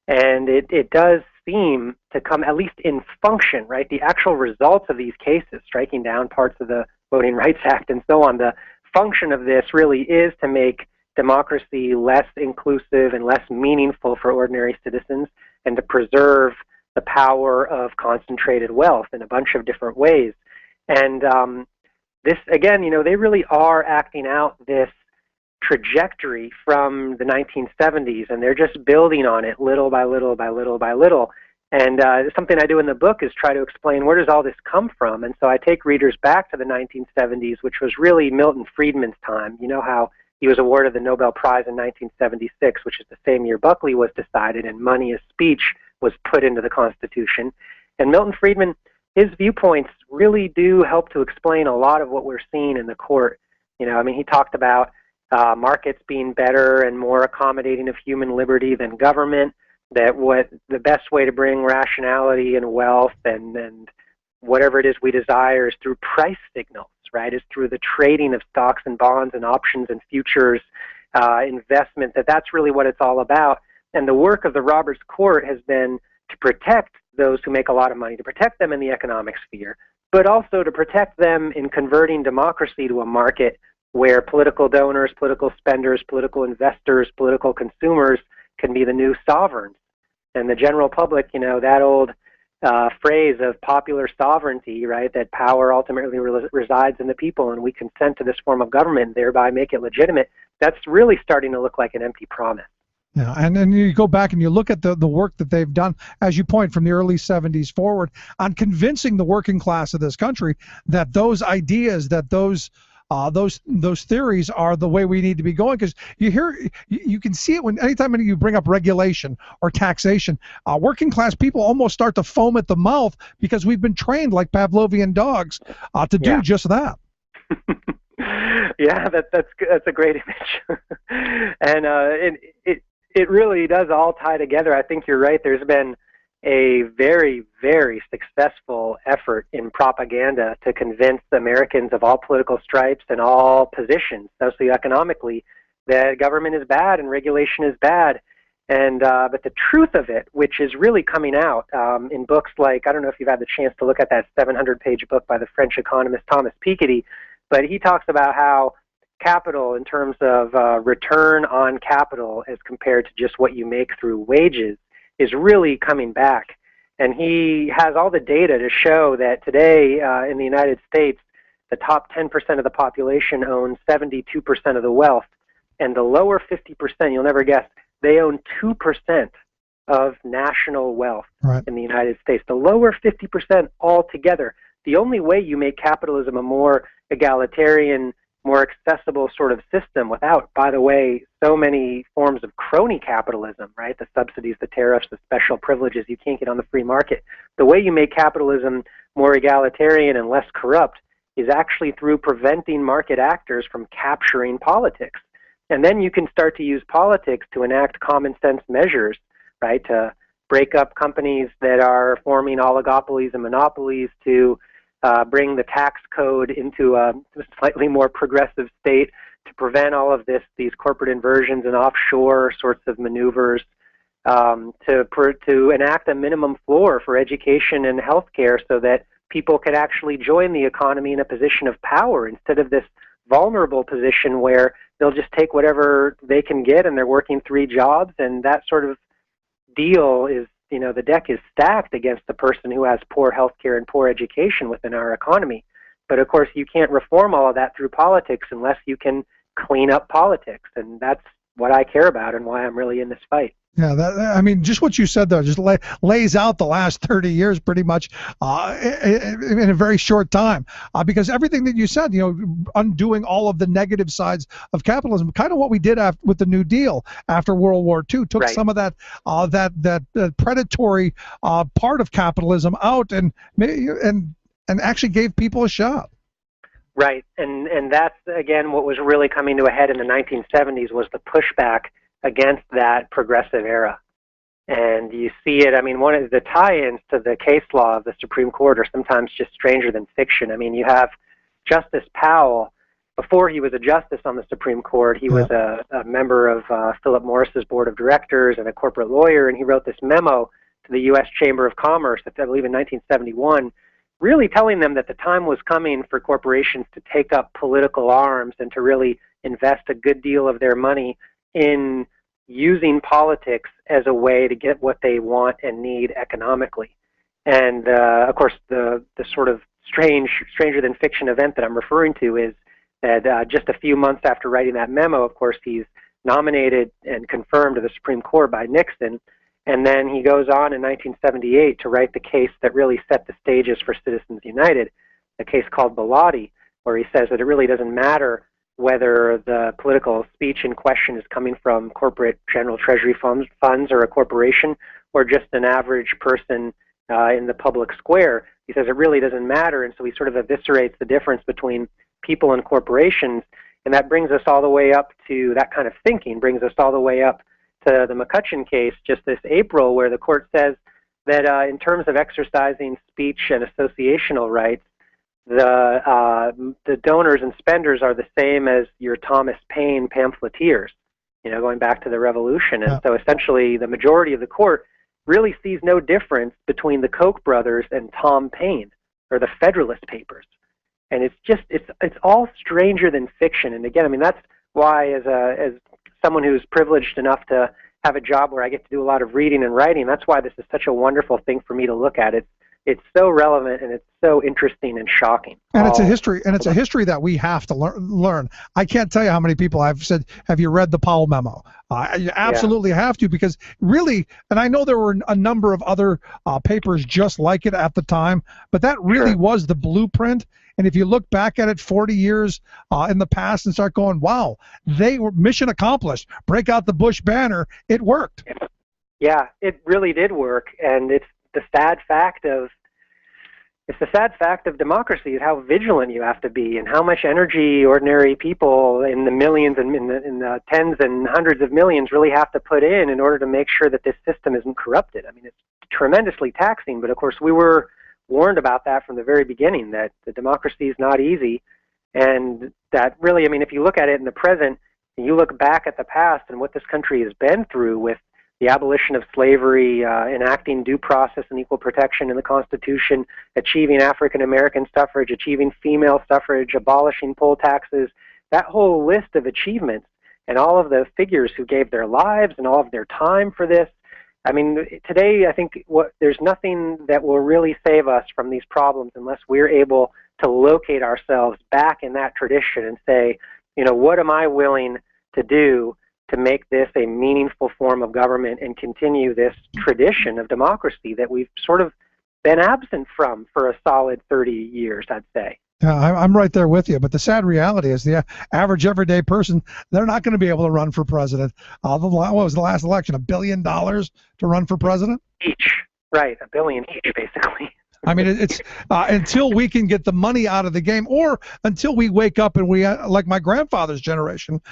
And it does seem to come, at least in function, right? The actual results of these cases, striking down parts of the Voting Rights Act and so on, the function of this really is to make democracy less inclusive and less meaningful for ordinary citizens, and to preserve the power of concentrated wealth in a bunch of different ways. And this, again, they really are acting out this trajectory from the 1970s, and they're just building on it little by little by little by little. And something I do in the book is try to explain, where does all this come from? And so I take readers back to the 1970s, which was really Milton Friedman's time. You know how he was awarded the Nobel Prize in 1976, which is the same year Buckley was decided and money as speech was put into the Constitution. And Milton Friedman, his viewpoints really do help to explain a lot of what we're seeing in the court. He talked about markets being better and more accommodating of human liberty than government, that what the best way to bring rationality and wealth and whatever it is we desire is through price signals, right? Is through the trading of stocks and bonds and options and futures, investment, that's really what it's all about. And the work of the Roberts Court has been to protect those who make a lot of money, to protect them in the economic sphere, but also to protect them in converting democracy to a market where political donors, political spenders, political investors, political consumers can be the new sovereigns. And the general public, that old phrase of popular sovereignty, right, that power ultimately resides in the people and we consent to this form of government and thereby make it legitimate, that's really starting to look like an empty promise. Yeah, and then you go back and you look at the work that they've done, as you point, from the early 70s forward, on convincing the working class of this country that those ideas, that those theories are the way we need to be going. Because you can see it anytime you bring up regulation or taxation, working class people almost start to foam at the mouth because we've been trained like Pavlovian dogs to do just that. Yeah, that's a great image, and it really does all tie together. I think you're right. There's been a very, very successful effort in propaganda to convince Americans of all political stripes and all positions socioeconomically that government is bad and regulation is bad. And but the truth of it, which is really coming out in books like, I don't know if you've had the chance to look at that 700-page book by the French economist Thomas Piketty, but he talks about how capital, in terms of return on capital as compared to just what you make through wages, is really coming back. And he has all the data to show that today in the United States, the top 10% of the population owns 72% of the wealth, and the lower 50%, you'll never guess, they own 2% of national wealth in the United States. The lower 50% altogether. The only way you make capitalism a more egalitarian, more accessible sort of system without, by the way, so many forms of crony capitalism, right? The subsidies, the tariffs, the special privileges you can't get on the free market. The way you make capitalism more egalitarian and less corrupt is actually through preventing market actors from capturing politics. And then you can start to use politics to enact common sense measures, right? To break up companies that are forming oligopolies and monopolies, to bring the tax code into a slightly more progressive state, to prevent all of these corporate inversions and offshore sorts of maneuvers, to enact a minimum floor for education and healthcare so that people could actually join the economy in a position of power instead of this vulnerable position where they'll just take whatever they can get and they're working 3 jobs, and that sort of deal is, the deck is stacked against the person who has poor health care and poor education within our economy. But of course, you can't reform all of that through politics unless you can clean up politics, and that's what I care about and why I'm really in this fight. Yeah, just what you said, though, just lays out the last 30 years pretty much in a very short time. Because everything that you said, undoing all of the negative sides of capitalism, kind of what we did with the New Deal after World War II, took some of that predatory part of capitalism out and actually gave people a shot. Right, and that's, again, what was really coming to a head in the 1970s was the pushback against that progressive era. And you see it, one of the tie-ins to the case law of the Supreme Court are sometimes just stranger than fiction. You have Justice Powell. Before he was a justice on the Supreme Court, he was a member of Philip Morris's board of directors and a corporate lawyer, and he wrote this memo to the U.S. Chamber of Commerce, I believe in 1971, really telling them that the time was coming for corporations to take up political arms and to really invest a good deal of their money in using politics as a way to get what they want and need economically. And of course, the sort of stranger than fiction event that I'm referring to is that just a few months after writing that memo, of course, he's nominated and confirmed to the Supreme Court by Nixon, and then he goes on in 1978 to write the case that really set the stages for Citizens United, a case called Bellotti, where he says that it really doesn't matter whether the political speech in question is coming from corporate general treasury funds or a corporation or just an average person in the public square. He says it really doesn't matter, and so he sort of eviscerates the difference between people and corporations, and that brings us all the way up to that kind of thinking, brings us all the way up to the McCutcheon case just this April, where the court says that in terms of exercising speech and associational rights, the donors and spenders are the same as your Thomas Paine pamphleteers, going back to the Revolution. And so essentially the majority of the court really sees no difference between the Koch brothers and Tom Paine or the Federalist Papers. And it's all stranger than fiction. And again, I mean, that's why as someone who's privileged enough to have a job where I get to do a lot of reading and writing, that's why this is such a wonderful thing for me to look at. It's so relevant and it's so interesting and shocking. And it's a history, that we have to learn. I can't tell you how many people I've said, "Have you read the Powell memo?" You absolutely have to, because really, and I know there were a number of other papers just like it at the time, but that really was the blueprint. And if you look back at it 40 years in the past and start going, wow, they were mission accomplished. Break out the Bush banner. It worked. Yeah, it really did work. And it's the sad fact of democracy is how vigilant you have to be and how much energy ordinary people in the millions and in the tens and hundreds of millions really have to put in order to make sure that this system isn't corrupted. I mean, it's tremendously taxing, but of course we were warned about that from the very beginning, that the democracy is not easy, and that really, I mean, if you look at it in the present, and you look back at the past and what this country has been through with the abolition of slavery, enacting due process and equal protection in the Constitution, achieving African American suffrage, achieving female suffrage, abolishing poll taxes, that whole list of achievements, and all of the figures who gave their lives and all of their time for this. I mean, today I think there's nothing that will really save us from these problems unless we're able to locate ourselves back in that tradition and say, what am I willing to do to make this a meaningful form of government and continue this tradition of democracy that we've sort of been absent from for a solid 30 years, I'd say. I'm right there with you, but the sad reality is the average everyday person, they're not going to be able to run for president. What was the last election, $1 billion to run for president? Each, right, $1 billion each, basically. I mean, it's until we can get the money out of the game, or until we wake up and we, like my grandfather's generation,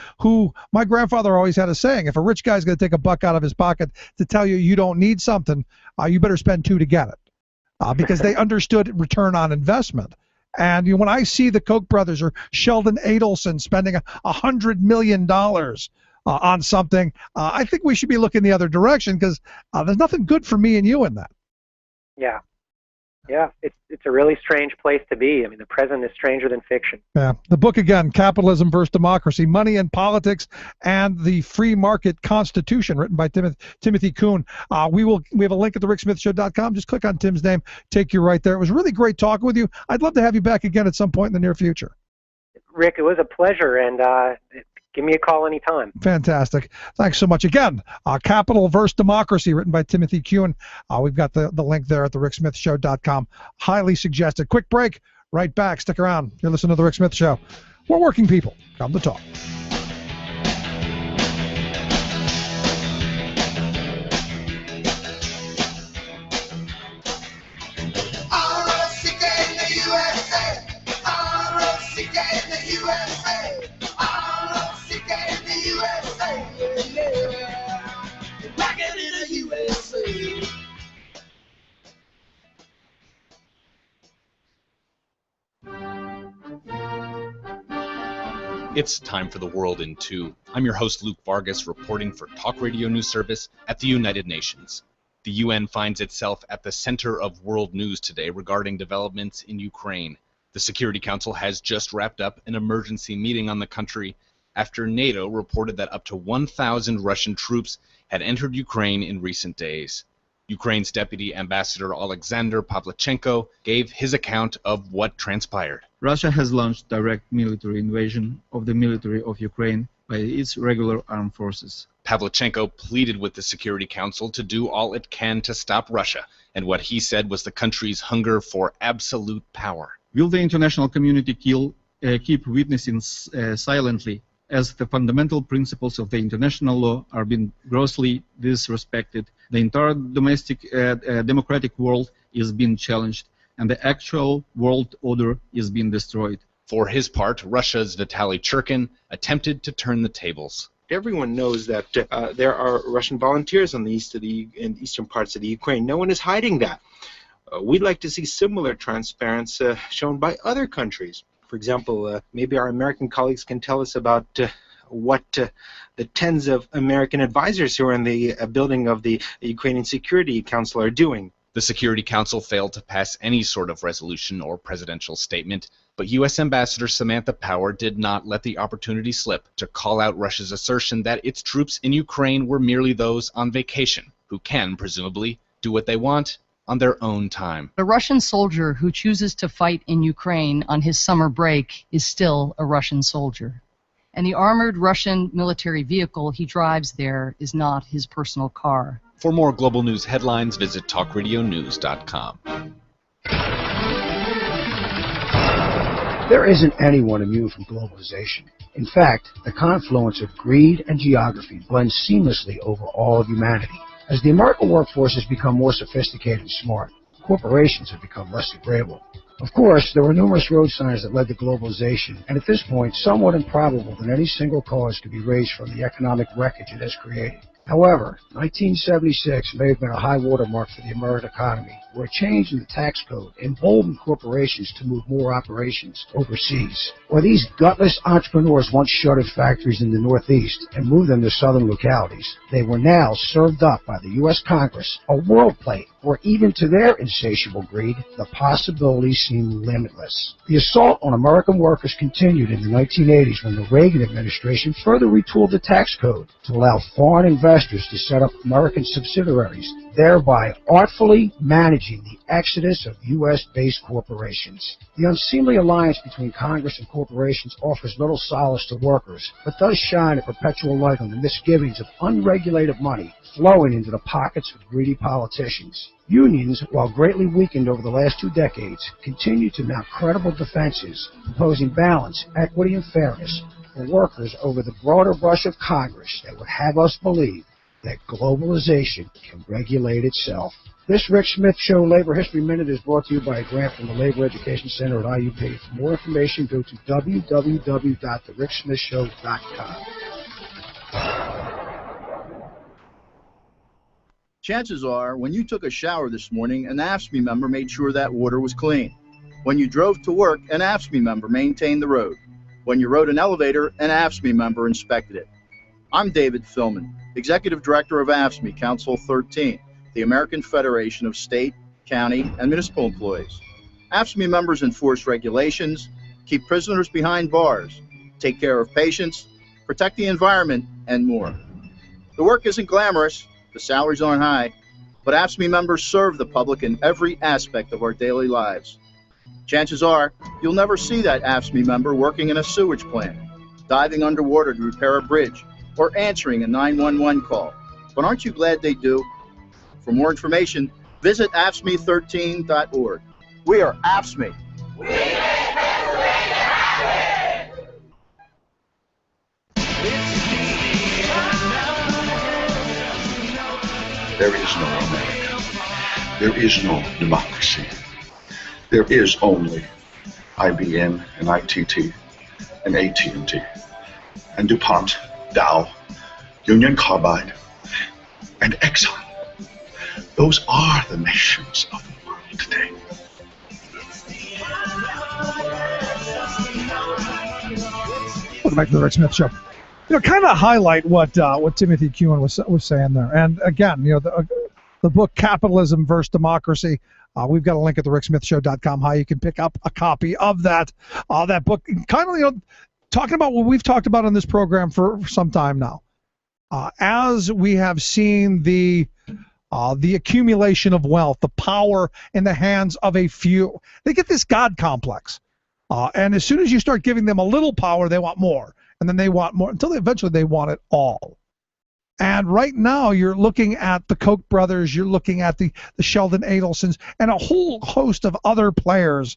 my grandfather always had a saying, if a rich guy's going to take a buck out of his pocket to tell you you don't need something, you better spend two to get it, because they understood return on investment. And when I see the Koch brothers or Sheldon Adelson spending $100 million on something, I think we should be looking the other direction, because there's nothing good for me and you in that. Yeah. Yeah, it's a really strange place to be. I mean, the present is stranger than fiction. Yeah. The book again, Capitalism versus Democracy, Money and Politics and the Free Market Constitution, written by Timothy Kuhn. We have a link at thericksmithshow.com. Just click on Tim's name, take you right there. It was really great talking with you. I'd love to have you back again at some point in the near future. Rick, it was a pleasure, and give me a call anytime. Fantastic. Thanks so much. Again, Capital vs. Democracy, written by Timothy Kuhn. We've got the link there at thericksmithshow.com. Highly suggested. Quick break. Right back. Stick around. You're listening to The Rick Smith Show. We're working people. Come to talk. It's time for the world in two. I'm your host, Luke Vargas, reporting for Talk Radio News Service at the United Nations. The UN finds itself at the center of world news today regarding developments in Ukraine. The Security Council has just wrapped up an emergency meeting on the country after NATO reported that up to 1,000 Russian troops had entered Ukraine in recent days. Ukraine's Deputy Ambassador Alexander Pavlichenko gave his account of what transpired. Russia has launched direct military invasion of the military of Ukraine by its regular armed forces. Pavlichenko pleaded with the Security Council to do all it can to stop Russia, and what he said was the country's hunger for absolute power. Will the international community keep witnessing silently as the fundamental principles of the international law are being grossly disrespected? The entire domestic democratic world is being challenged, and the actual world order is being destroyed. For his part, Russia's Vitaly Churkin attempted to turn the tables. Everyone knows that there are Russian volunteers on the eastern parts of the Ukraine. No one is hiding that. We'd like to see similar transparency shown by other countries. For example, maybe our American colleagues can tell us about what the tens of American advisors who are in the building of the Ukrainian Security Council are doing. The Security Council failed to pass any sort of resolution or presidential statement, but U.S. Ambassador Samantha Power did not let the opportunity slip to call out Russia's assertion that its troops in Ukraine were merely those on vacation, who can, presumably, do what they want on their own time. A Russian soldier who chooses to fight in Ukraine on his summer break is still a Russian soldier. And the armored Russian military vehicle he drives there is not his personal car. For more global news headlines, visit talkradionews.com. There isn't anyone immune from globalization. In fact, the confluence of greed and geography blends seamlessly over all of humanity. As the American workforce has become more sophisticated and smart, corporations have become less agreeable. Of course, there were numerous road signs that led to globalization, and at this point, somewhat improbable that any single cause could be raised from the economic wreckage it has created. However, 1976 may have been a high watermark for the American economy, where a change in the tax code emboldened corporations to move more operations overseas. Where these gutless entrepreneurs once shuttered factories in the Northeast and moved them to southern localities, they were now served up by the U.S. Congress, a world plate where even to their insatiable greed, the possibilities seemed limitless. The assault on American workers continued in the 1980s when the Reagan administration further retooled the tax code to allow foreign investors to set up American subsidiaries, thereby artfully managing the exodus of U.S.-based corporations. The unseemly alliance between Congress and corporations offers little solace to workers, but does shine a perpetual light on the misgivings of unregulated money flowing into the pockets of greedy politicians. Unions, while greatly weakened over the last 2 decades, continue to mount credible defenses, proposing balance, equity, and fairness for workers over the broader brush of Congress that would have us believe that globalization can regulate itself. This Rick Smith Show Labor History Minute is brought to you by a grant from the Labor Education Center at IUP. For more information, go to www.thericksmithshow.com. Chances are, when you took a shower this morning, an AFSCME member made sure that water was clean. When you drove to work, an AFSCME member maintained the road. When you rode an elevator, an AFSCME member inspected it. I'm David Philman, Executive Director of AFSCME Council 13, the American Federation of State, County, and Municipal Employees. AFSCME members enforce regulations, keep prisoners behind bars, take care of patients, protect the environment, and more. The work isn't glamorous, the salaries aren't high, but AFSCME members serve the public in every aspect of our daily lives. Chances are, you'll never see that AFSCME member working in a sewage plant, diving underwater to repair a bridge, or answering a 911 call. But aren't you glad they do? For more information, visit AFSCME13.org. We are AFSCME. We make Pennsylvania happy! There is no America. There is no democracy. There is only IBM and ITT and AT&T and DuPont, Dow, Union Carbide, and Exxon. Those are the nations of the world today. Welcome back to the Rick Smith Show. You know, kind of highlight what Timothy Kuhn was saying there. And again, you know, the book Capitalism versus Democracy. We've got a link at thericksmithshow.com how you can pick up a copy of that book. Kind of, talking about what we've talked about on this program for some time now. As we have seen the accumulation of wealth, the power in the hands of a few, they get this God complex. And as soon as you start giving them a little power, they want more. And then they want more until eventually they want it all. And right now you're looking at the Koch brothers, you're looking at the Sheldon Adelsons, and a whole host of other players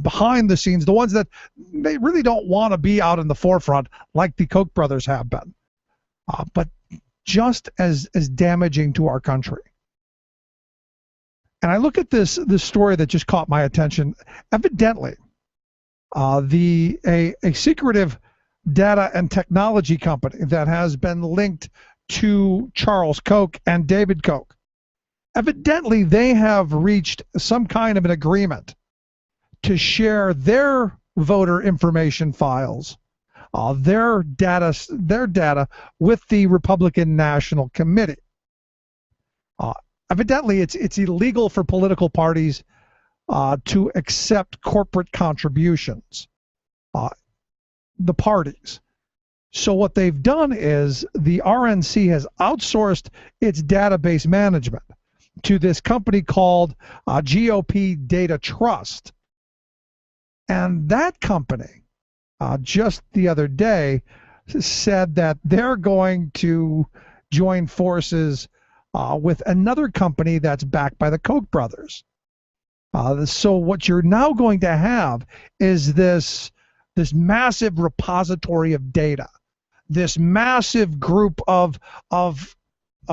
behind the scenes, the ones that they really don't want to be out in the forefront like the Koch brothers have been. But just as damaging to our country. And I look at this story that just caught my attention. Evidently, a secretive data and technology company that has been linked to Charles Koch and David Koch. Evidently, they have reached some kind of an agreement to share their voter information files, their data with the Republican National Committee. Evidently, it's illegal for political parties to accept corporate contributions, the parties. So what they've done is the RNC has outsourced its database management to this company called GOP Data Trust. And that company, just the other day, said that they're going to join forces with another company that's backed by the Koch brothers. So what you're now going to have is this massive repository of data, this massive group of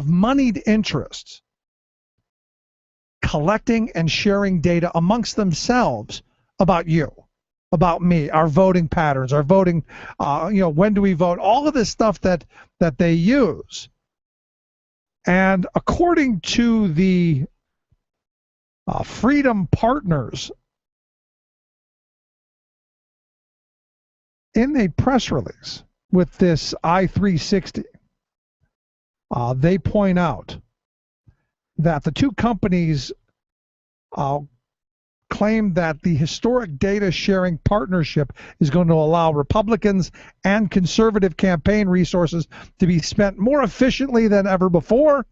moneyed interests collecting and sharing data amongst themselves about you, about me, our voting patterns, our voting, when do we vote, all of this stuff that they use. And according to the Freedom Partners, in a press release with this I-360, they point out that the two companies claim that the historic data sharing partnership is going to allow Republicans and conservative campaign resources to be spent more efficiently than ever before.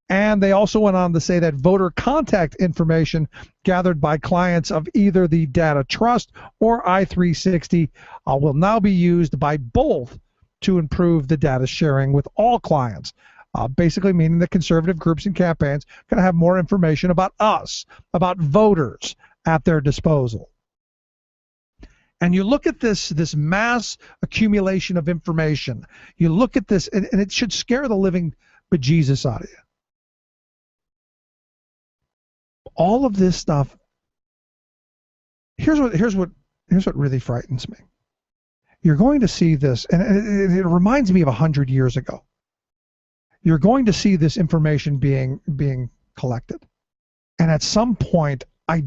And they also went on to say that voter contact information gathered by clients of either the Data Trust or I-360 will now be used by both to improve the data sharing with all clients. Basically meaning that conservative groups and campaigns are going to have more information about us, about voters at their disposal. And you look at this mass accumulation of information. You look at this, and it should scare the living bejesus out of you. All of this stuff. Here's what really frightens me. You're going to see this, and it reminds me of 100 years ago. You're going to see this information being collected, and at some point, I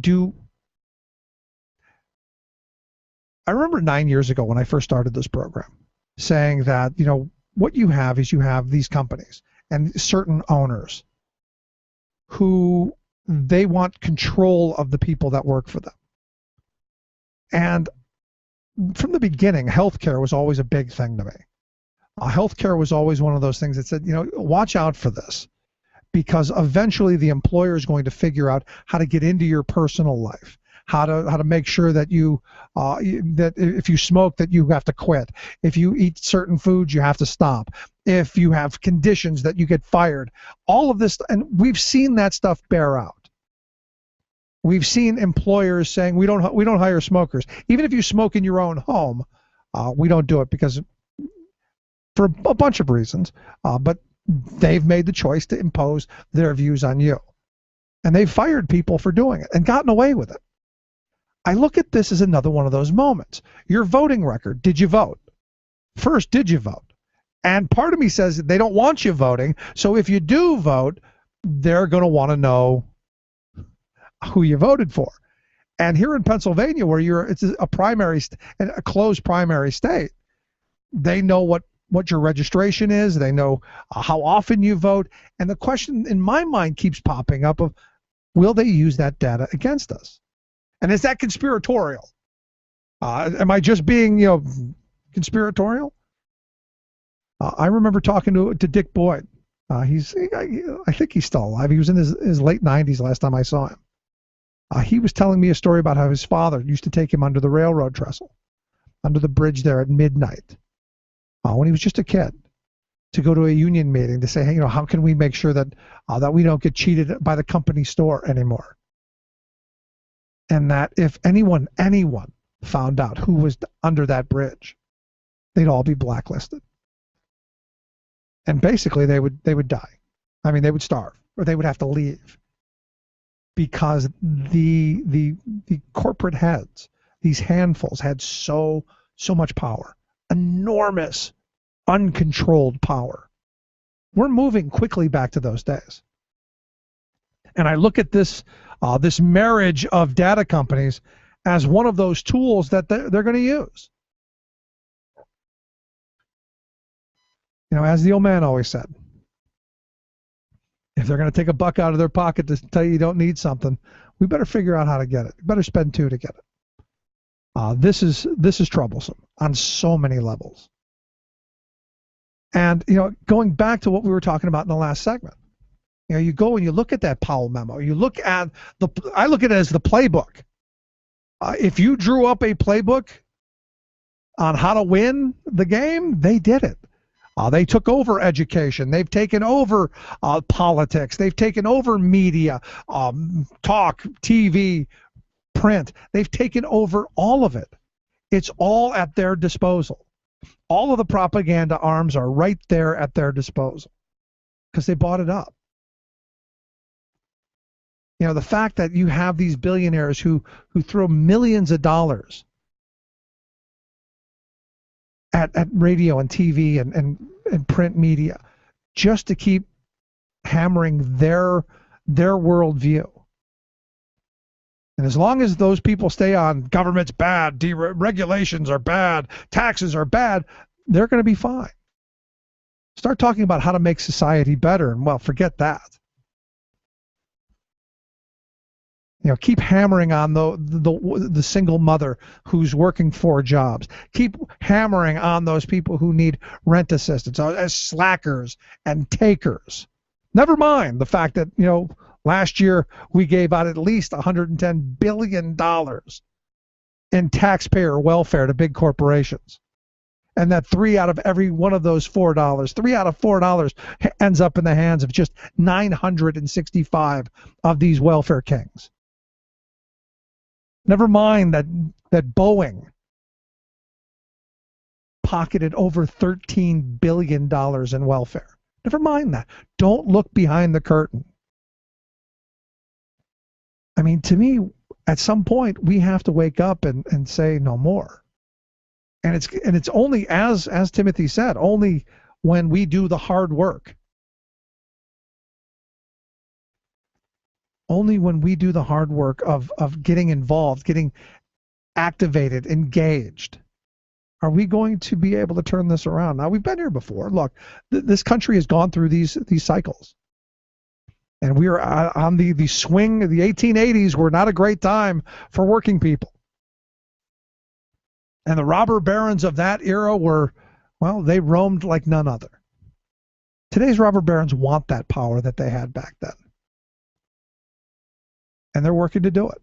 remember 9 years ago when I first started this program, saying that what you have is you have these companies and certain owners who they want control of the people that work for them. And from the beginning, healthcare was always a big thing to me. Healthcare was always one of those things that said, watch out for this, because eventually the employer is going to figure out how to get into your personal life, how to make sure that that if you smoke, that you have to quit. If you eat certain foods, you have to stop. If you have conditions, that you get fired. All of this, and we've seen that stuff bear out. We've seen employers saying we don't hire smokers, even if you smoke in your own home. We don't do it because for a bunch of reasons, but they've made the choice to impose their views on you, and they've fired people for doing it and gotten away with it. I look at this as another one of those moments. Your voting record. Did you vote? First, did you vote? And part of me says they don't want you voting, so if you do vote, they're going to want to know who you voted for. And here in Pennsylvania, where it's a primary, a closed primary state, they know what what your registration is. They know how often you vote. And the question in my mind keeps popping up of, will they use that data against us? And is that conspiratorial? Am I just being, conspiratorial? I remember talking to Dick Boyd. I think he's still alive. He was in his late 90s last time I saw him. He was telling me a story about how his father used to take him under the railroad trestle, under the bridge there at midnight, when he was just a kid, to go to a union meeting to say, hey, how can we make sure that that we don't get cheated by the company store anymore? And that if anyone found out who was under that bridge, they'd all be blacklisted. And basically they would die. I mean, they would starve, or they would have to leave, because the corporate heads, these handfuls, had so much power, enormous, uncontrolled power. We're moving quickly back to those days. And I look at this marriage of data companies as one of those tools that they're going to use. As the old man always said, if they're going to take a buck out of their pocket to tell you don't need something, we better figure out how to get it. We better spend two to get it. This is troublesome on so many levels. And going back to what we were talking about in the last segment, you go and you look at that Powell memo. You look at I look at it as the playbook. If you drew up a playbook on how to win the game, they did it. They took over education. They've taken over politics. They've taken over media, talk, TV, print. They've taken over all of it. It's all at their disposal. All of the propaganda arms are right there at their disposal because they bought it up. The fact that you have these billionaires who throw millions of dollars at radio and TV and print media just to keep hammering their worldview. And as long as those people stay on government's bad, regulations are bad, taxes are bad, they're going to be fine. Start talking about how to make society better, and forget that. Keep hammering on the single mother who's working 4 jobs. Keep hammering on those people who need rent assistance as slackers and takers. Never mind the fact that, last year we gave out at least $110 billion in taxpayer welfare to big corporations. And that 3 out of every one of those $4, 3 out of $4 ends up in the hands of just 965 of these welfare kings. Never mind that Boeing pocketed over $13 billion in welfare. Never mind that. Don't look behind the curtain. I mean, to me, at some point, we have to wake up and say no more. And it's only, as Timothy said, only when we do the hard work. Only when we do the hard work of getting involved, getting activated, engaged, are we going to be able to turn this around. Now, we've been here before. Look, this country has gone through these cycles. And we are on the swing of the 1880s were not a great time for working people. And the robber barons of that era were, they roamed like none other. Today's robber barons want that power that they had back then. And they're working to do it.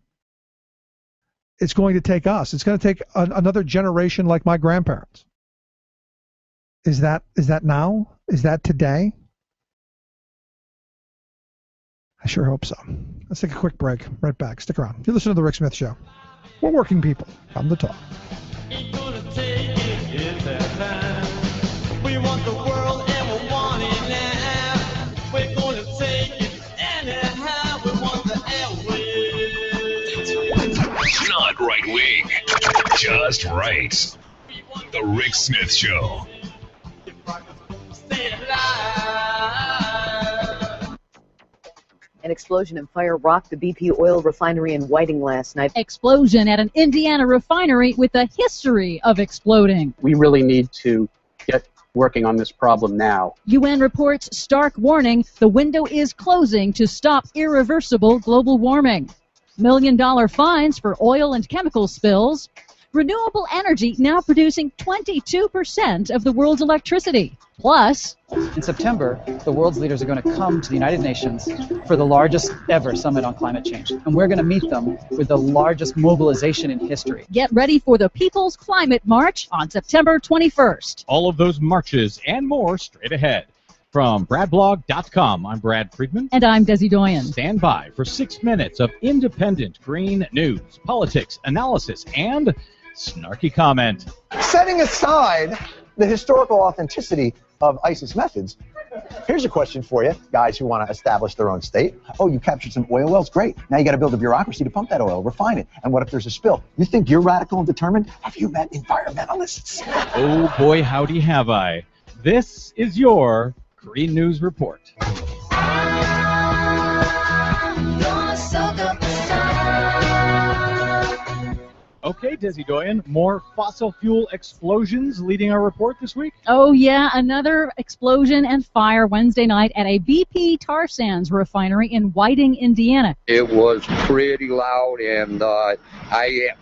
It's going to take us. It's going to take another generation like my grandparents. Is that now? Is that today? I sure hope so. Let's take a quick break. Right back. Stick around. You listen to The Rick Smith Show. We're working people. Come to talk. Ain't gonna take it, it's that time. We want the world and we want it now. We're gonna take it anyhow. We want the airwaves. Not right wing, just right. The Rick Smith Show. Stay alive. An explosion and fire rocked the BP oil refinery in Whiting last night. Explosion at an Indiana refinery with a history of exploding. We really need to get working on this problem now. UN reports stark warning the window is closing to stop irreversible global warming. $1 million fines for oil and chemical spills. Renewable energy now producing 22% of the world's electricity. Plus, in September, the world's leaders are going to come to the United Nations for the largest ever summit on climate change. And we're going to meet them with the largest mobilization in history. Get ready for the People's Climate March on September 21st. All of those marches and more straight ahead. From BradBlog.com, I'm Brad Friedman. And I'm Desi Doyen. Stand by for 6 minutes of independent green news, politics, analysis, and snarky comment. Setting aside the historical authenticity of ISIS methods, here's a question for you, guys who want to establish their own state. Oh, you captured some oil wells? Great. Now you got to build a bureaucracy to pump that oil, refine it. And what if there's a spill? You think you're radical and determined? Have you met environmentalists? Oh boy, howdy have I. This is your Green News Report. Okay, Desi Doyen, more fossil fuel explosions leading our report this week? Oh, yeah, another explosion and fire Wednesday night at a BP tar sands refinery in Whiting, Indiana. It was pretty loud, and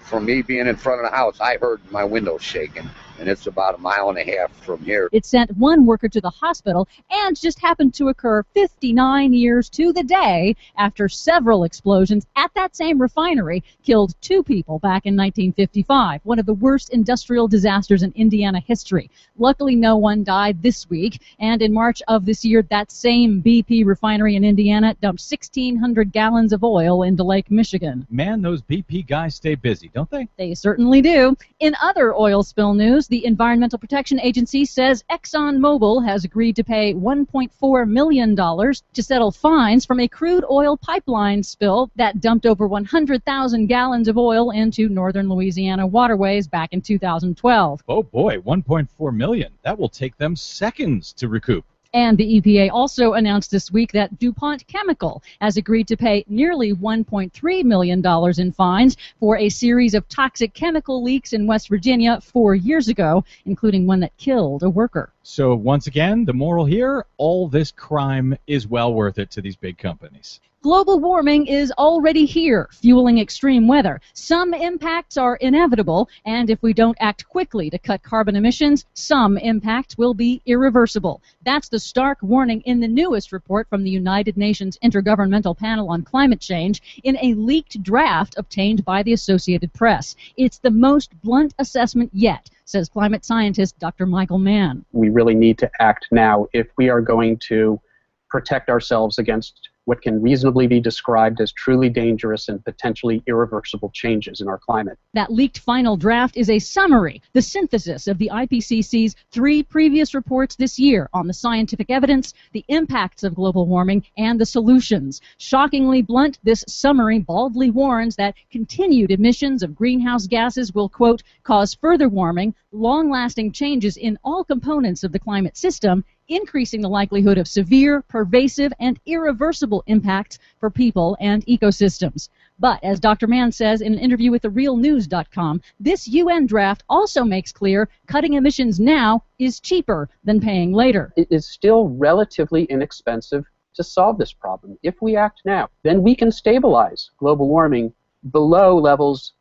from me being in front of the house, I heard my windows shaking. And it's about 1.5 miles from here. It sent one worker to the hospital and just happened to occur 59 years to the day after several explosions at that same refinery killed 2 people back in 1955, one of the worst industrial disasters in Indiana history. Luckily, no one died this week, and in March of this year, that same BP refinery in Indiana dumped 1,600 gallons of oil into Lake Michigan. Man, those BP guys stay busy, don't they? They certainly do. In other oil spill news, the Environmental Protection Agency says ExxonMobil has agreed to pay $1.4 million to settle fines from a crude oil pipeline spill that dumped over 100,000 gallons of oil into northern Louisiana waterways back in 2012. Oh boy, $1.4 million. That will take them seconds to recoup. And the EPA also announced this week that DuPont Chemical has agreed to pay nearly $1.3 million in fines for a series of toxic chemical leaks in West Virginia 4 years ago, including one that killed a worker. So once again, the moral here, all this crime is well worth it to these big companies. Global warming is already here, fueling extreme weather. Some impacts are inevitable, and if we don't act quickly to cut carbon emissions, some impacts will be irreversible. That's the stark warning in the newest report from the United Nations Intergovernmental Panel on Climate Change in a leaked draft obtained by the Associated Press. It's the most blunt assessment yet, says climate scientist Dr. Michael Mann. We really need to act now if we are going to protect ourselves against what can reasonably be described as truly dangerous and potentially irreversible changes in our climate. That leaked final draft is a summary, the synthesis of the IPCC's 3 previous reports this year on the scientific evidence, the impacts of global warming, and the solutions. Shockingly blunt, this summary baldly warns that continued emissions of greenhouse gases will, quote, cause further warming, long-lasting changes in all components of the climate system, increasing the likelihood of severe, pervasive, and irreversible impacts for people and ecosystems. But, as Dr. Mann says in an interview with TheRealNews.com, this UN draft also makes clear cutting emissions now is cheaper than paying later. It is still relatively inexpensive to solve this problem. If we act now, then we can stabilize global warming below levels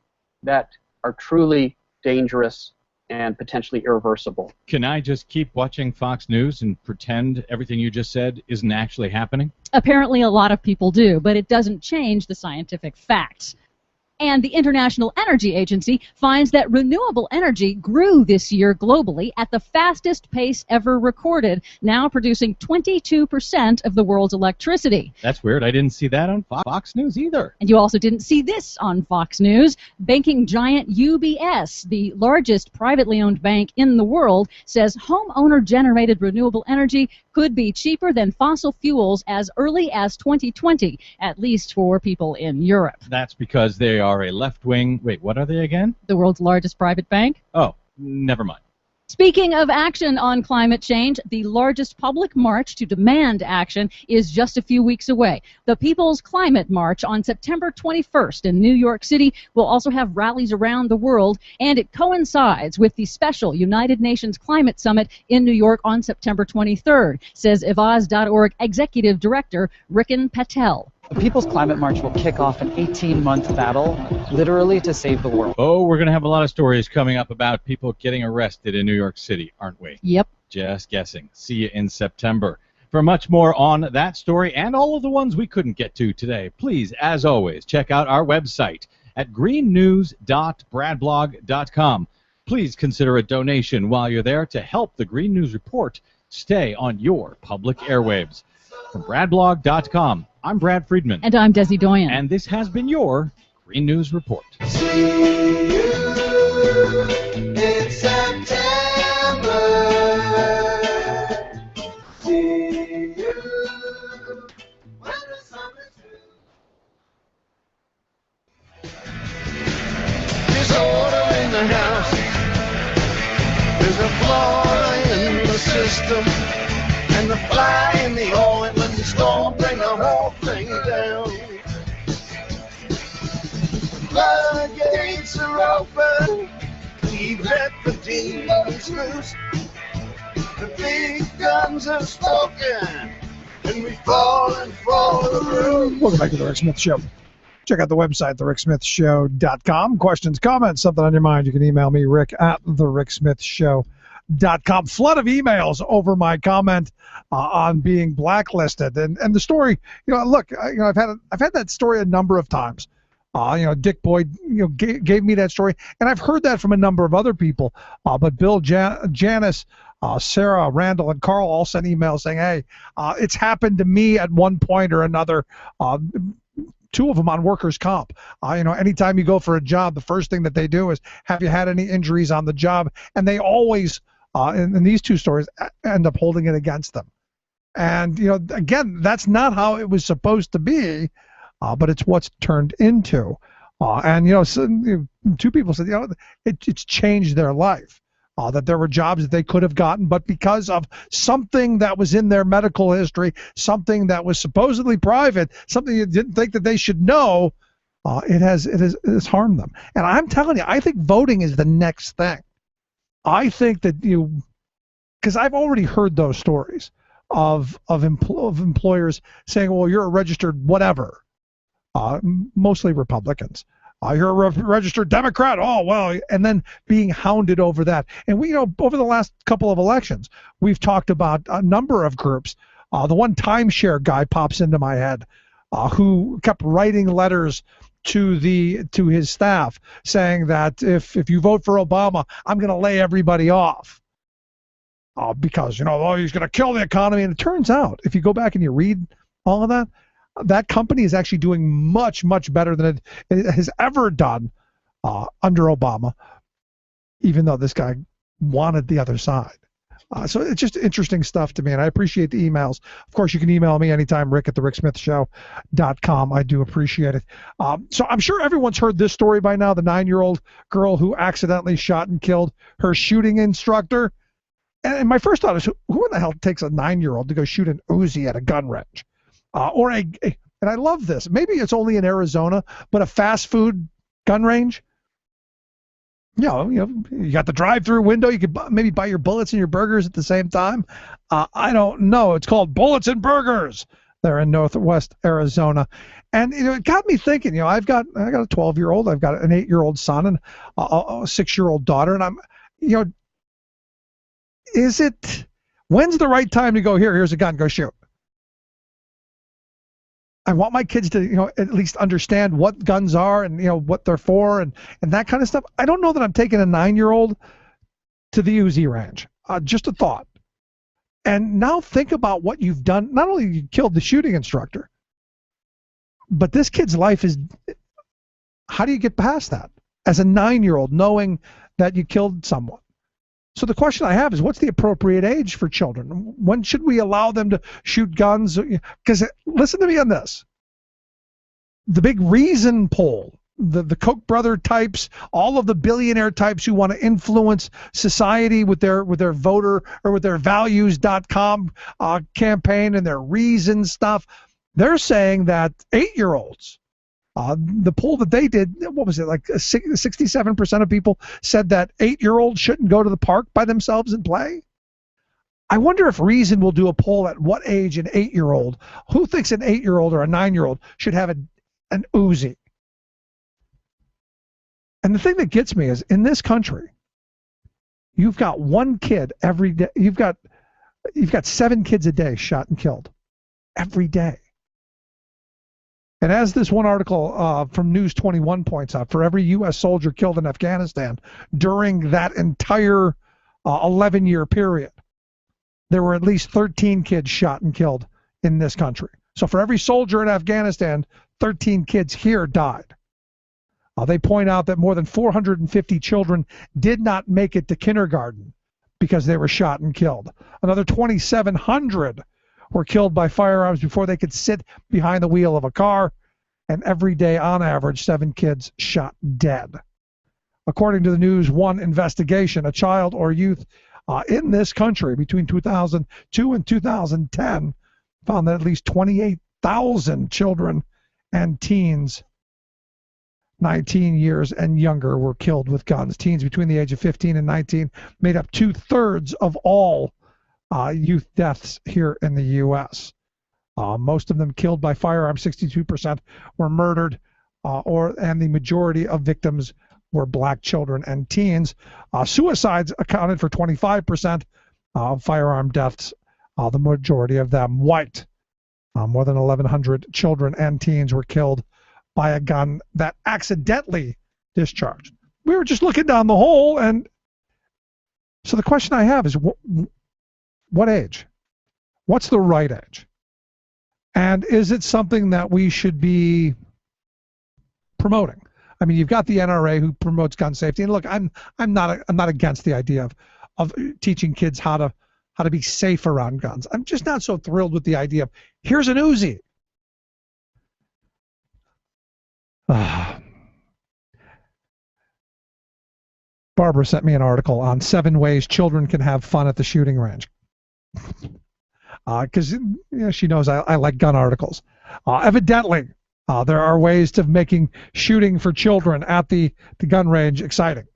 that are truly dangerous and potentially irreversible. Can I just keep watching Fox News and pretend everything you just said isn't actually happening? Apparently a lot of people do, but it doesn't change the scientific facts. And the International Energy Agency finds that renewable energy grew this year globally at the fastest pace ever recorded, now producing 22% of the world's electricity. That's weird. I didn't see that on Fox News either. And you also didn't see this on Fox News. Banking giant UBS, the largest privately owned bank in the world, says homeowner-generated renewable energy could be cheaper than fossil fuels as early as 2020, at least for people in Europe. That's because they are a left-wing... Wait, what are they again? The world's largest private bank. Oh, never mind. Speaking of action on climate change, the largest public march to demand action is just a few weeks away. The People's Climate March on September 21st in New York City will also have rallies around the world, and it coincides with the special United Nations Climate Summit in New York on September 23rd, says Evaz.org Executive Director Rikin Patel. The People's Climate March will kick off an 18-month battle, literally, to save the world. Oh, we're going to have a lot of stories coming up about people getting arrested in New York City, aren't we? Yep. Just guessing. See you in September. For much more on that story and all of the ones we couldn't get to today, please, as always, check out our website at greennews.bradblog.com. Please consider a donation while you're there to help the Green News Report stay on your public airwaves. From bradblog.com, I'm Brad Friedman. And I'm Desi Doyen. And this has been your Green News Report. See you in September. See you when the summer's through. Disorder in the house. There's a flaw in the system. And the fly in the oil and the storm bring the whole thing down. Floodgates are open. We've let the demons loose. The big guns have spoken. And we've fallen for the roof. Welcome back to the Rick Smith Show. Check out the website, thericksmithshow.com. Questions, comments, something on your mind, you can email me, Rick at thericksmithshow.com. Flood of emails over my comment on being blacklisted, and the story. Look, I've had that story a number of times. Dick Boyd, gave me that story, and I've heard that from a number of other people. But Bill, Janice, Sarah, Randall, and Carl all sent emails saying, "Hey, it's happened to me at one point or another." Two of them on workers' comp. Anytime you go for a job, the first thing that they do is, have you had any injuries on the job? And they always, in these two stories, end up holding it against them. And, again, that's not how it was supposed to be, but it's what's turned into. Two people said, it's changed their life. That there were jobs that they could have gotten, but because of something that was in their medical history, something that was supposedly private, something you didn't think that they should know, it has harmed them. And I'm telling you, I think voting is the next thing. I think that because I've already heard those stories of employers saying, well, you're a registered whatever, mostly Republicans. You're a registered Democrat. Oh, well, and then being hounded over that. And we, over the last couple of elections, we've talked about a number of groups. The one timeshare guy pops into my head, who kept writing letters to his staff saying that if you vote for Obama, I'm going to lay everybody off. Because, he's going to kill the economy. And it turns out, if you go back and you read all of that, that company is actually doing much, much better than it has ever done under Obama, even though this guy wanted the other side. So it's just interesting stuff to me, and I appreciate the emails. Of course, you can email me anytime, Rick at thericksmithshow.com. I do appreciate it. So I'm sure everyone's heard this story by now, the 9-year-old girl who accidentally shot and killed her shooting instructor. And my first thought is, who in the hell takes a 9-year-old to go shoot an Uzi at a gun range? And I love this. Maybe it's only in Arizona, but a fast food gun range. You got the drive-through window. You could maybe buy your bullets and your burgers at the same time. I don't know. It's called Bullets and Burgers. They're in Northwest Arizona, and it got me thinking. I got a 12-year-old. I've got an 8-year-old son and a 6-year-old daughter, and I'm, when's the right time to go? Here's a gun. Go shoot. I want my kids to, at least understand what guns are and, what they're for and that kind of stuff. I don't know that I'm taking a 9-year-old to the Uzi range. Just a thought. And now think about what you've done. Not only you killed the shooting instructor, but this kid's life is, how do you get past that as a 9-year-old knowing that you killed someone? So the question I have is, what's the appropriate age for children? When should we allow them to shoot guns? Because listen to me on this. The big Reason poll the Koch brother types, all of the billionaire types who want to influence society with their voter or with their values.com campaign and their reason stuff. They're saying that 8-year-olds, the poll that they did, what was it, like 67% of people said that 8-year-olds shouldn't go to the park by themselves and play? I wonder if Reason will do a poll at what age an 8-year-old, who thinks an 8-year-old or a 9-year-old should have an Uzi? And the thing that gets me is, in this country, you've got one kid every day. You've got 7 kids a day shot and killed every day. And as this one article from News 21 points out, for every U.S. soldier killed in Afghanistan during that entire 11-year period, there were at least 13 kids shot and killed in this country. So for every soldier in Afghanistan, 13 kids here died. They point out that more than 450 children did not make it to kindergarten because they were shot and killed. Another 2,700 were killed by firearms before they could sit behind the wheel of a car. And every day, on average, 7 kids shot dead. According to the News One investigation, a child or youth in this country between 2002 and 2010 found that at least 28,000 children and teens 19 years and younger were killed with guns. Teens between the age of 15 and 19 made up 2/3 of all youth deaths here in the U.S. Most of them killed by firearms. 62% were murdered, and the majority of victims were black children and teens. Suicides accounted for 25% of firearm deaths, the majority of them white. More than 1,100 children and teens were killed by a gun that accidentally discharged. We were just looking down the hole, and so the question I have is, what age? What's the right age? And is it something that we should be promoting? I mean, you've got the NRA who promotes gun safety, and look, I'm not against the idea of teaching kids how to be safe around guns. I'm just not so thrilled with the idea of, here's an Uzi. Barbara sent me an article on 7 ways children can have fun at the shooting range. Because she knows I like gun articles. Evidently, there are ways of making shooting for children at the gun range exciting.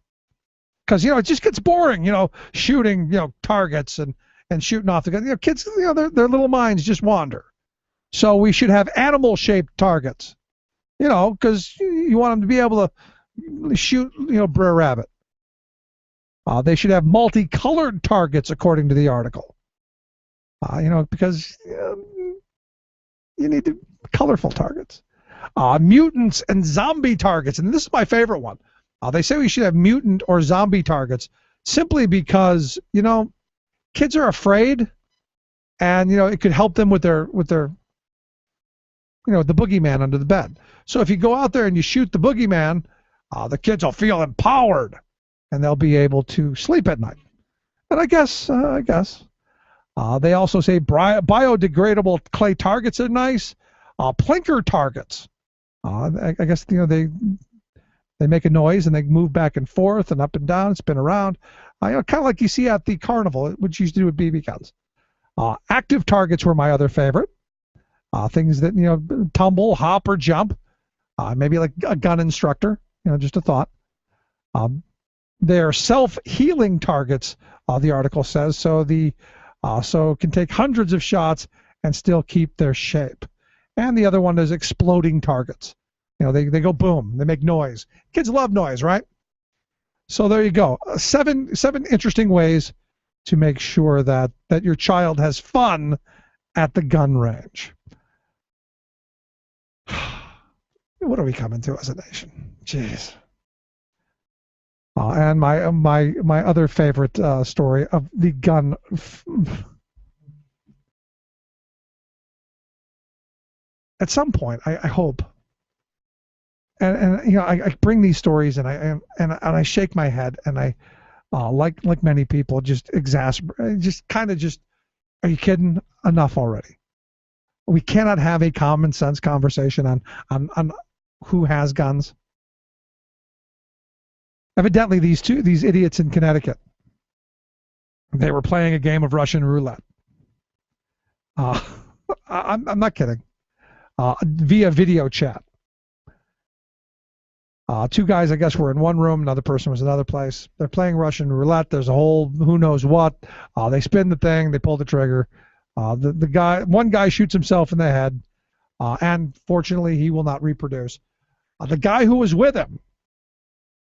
Because it just gets boring, shooting targets and shooting off the gun. Kids, their little minds just wander. So we should have animal-shaped targets. Because you want them to be able to shoot, Brer Rabbit. They should have multicolored targets, according to the article. Because you need colorful targets. Mutants and zombie targets, and this is my favorite one. They say we should have mutant or zombie targets simply because, kids are afraid, and, it could help them with their the boogeyman under the bed. So if you go out there and you shoot the boogeyman, the kids will feel empowered, and they'll be able to sleep at night. And I guess. They also say biodegradable clay targets are nice. Plinker targets. I guess they make a noise and they move back and forth and up and down, spin around. Kind of like you see at the carnival, which you used to do with BB guns. Active targets were my other favorite. Things that tumble, hop, or jump. Maybe like a gun instructor. Just a thought. They're self-healing targets. The article says so. So can take hundreds of shots and still keep their shape. And the other one is exploding targets. They go boom. They make noise. Kids love noise, right? So there you go. 7 interesting ways to make sure that your child has fun at the gun range. What are we coming to as a nation? Jeez. And my other favorite story of the gun. At some point, I hope, and I bring these stories and I shake my head and I like many people just exasperate, are you kidding? Enough already. We cannot have a common sense conversation on who has guns. Evidently, these idiots in Connecticut, they were playing a game of Russian roulette. I'm not kidding. Via video chat. Two guys, I guess, were in one room. Another person was in another place. They're playing Russian roulette. There's a whole who knows what. They spin the thing. They pull the trigger. One guy shoots himself in the head, and fortunately, he will not reproduce. The guy who was with him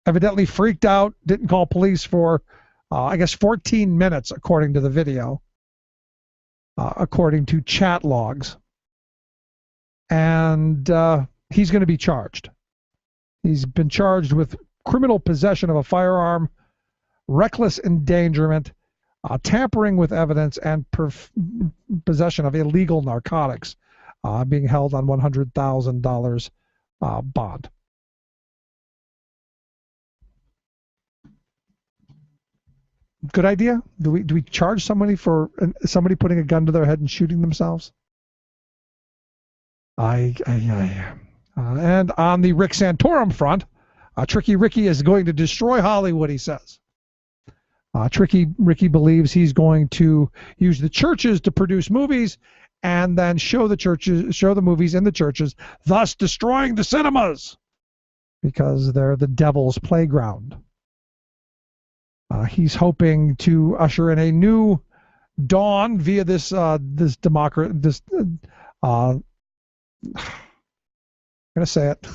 evidently freaked out, didn't call police for, I guess, 14 minutes, according to the video, according to chat logs. And he's going to be charged. He's been charged with criminal possession of a firearm, reckless endangerment, tampering with evidence, and possession of illegal narcotics, being held on $100,000 bond. Good idea? Do we charge somebody for somebody putting a gun to their head and shooting themselves? And on the Rick Santorum front, Tricky Ricky is going to destroy Hollywood, he says. Tricky Ricky believes he's going to use the churches to produce movies and then show the movies in the churches, thus destroying the cinemas because they're the devil's playground. He's hoping to usher in a new dawn via this I'm going to say it,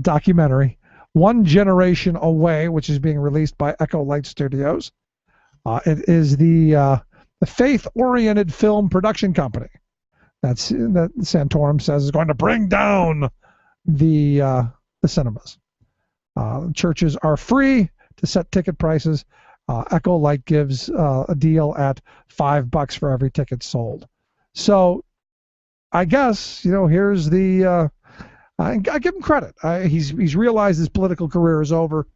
documentary, One Generation Away, which is being released by Echo Light Studios. It is the faith-oriented film production company that Santorum says is going to bring down the cinemas. Churches are free to set ticket prices. Echo Light gives a deal at $5 for every ticket sold. So I guess, here's the I give him credit. He's realized his political career is over,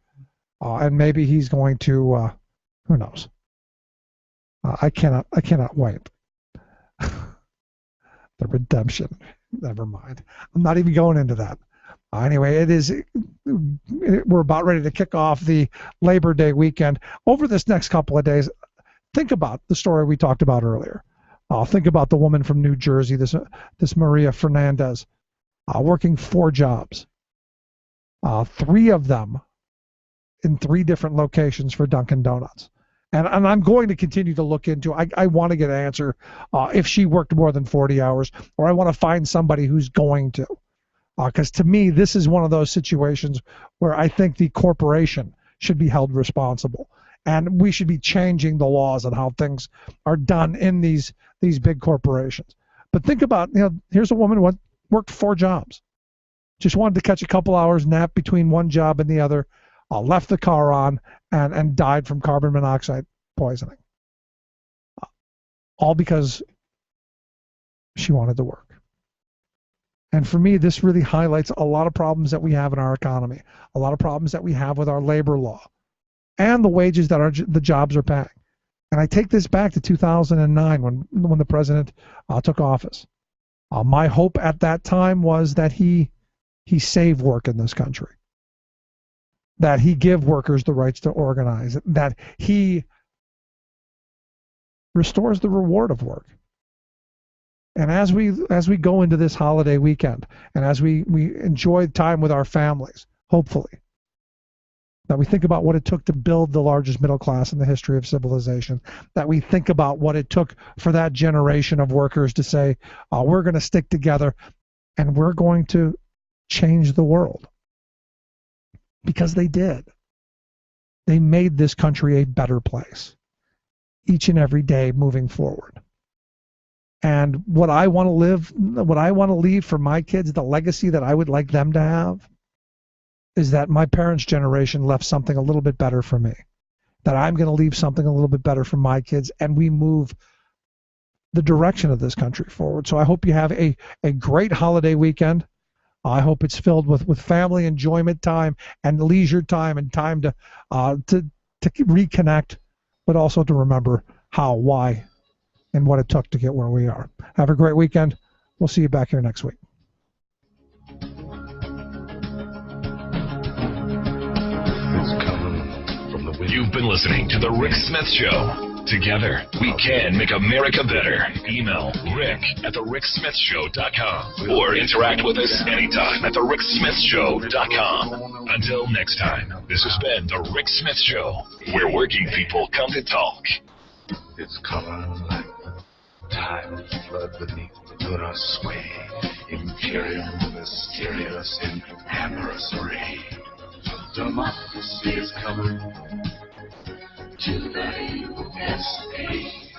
and maybe he's going to who knows. I cannot wait. The redemption. Never mind. I'm not even going into that. Anyway, we're about ready to kick off the Labor Day weekend. Over this next couple of days, think about the story we talked about earlier. Think about the woman from New Jersey, this Maria Fernandez, working 4 jobs, 3 of them in 3 different locations for Dunkin' Donuts. And I'm going to continue to look into, I want to get an answer if she worked more than 40 hours, or I want to find somebody who's going to. Because to me, this is one of those situations where I think the corporation should be held responsible. And we should be changing the laws on how things are done in these big corporations. But think about, here's a woman who worked 4 jobs. Just wanted to catch a couple hours nap between one job and the other, left the car on, and died from carbon monoxide poisoning. All because she wanted to work. And for me, this really highlights a lot of problems that we have in our economy, a lot of problems that we have with our labor law, and the wages that the jobs are paying. And I take this back to 2009 when the president took office. My hope at that time was that he save work in this country, that he give workers the rights to organize, that he restores the reward of work. And as we go into this holiday weekend, and as we enjoy time with our families, hopefully, that we think about what it took to build the largest middle class in the history of civilization, that we think about what it took for that generation of workers to say, we're going to stick together and we're going to change the world. Because they did. They made this country a better place each and every day moving forward. And what I want to leave for my kids, the legacy that I would like them to have, is that my parents' generation left something a little bit better for me, that I'm going to leave something a little bit better for my kids, and we move the direction of this country forward. So I hope you have a great holiday weekend. I hope it's filled with family enjoyment time and leisure time and time to reconnect, but also to remember how, why, and what it took to get where we are. Have a great weekend. We'll see you back here next week. You've been listening to The Rick Smith Show. Together, we can make America better. Email rick@thericksmithshow.com or interact with us anytime at thericksmithshow.com. Until next time, this has been The Rick Smith Show, where working people come to talk. Its color like tide flood beneath the lunar sway, imperial, mysterious, in amorous array. Democracy is coming to the USA.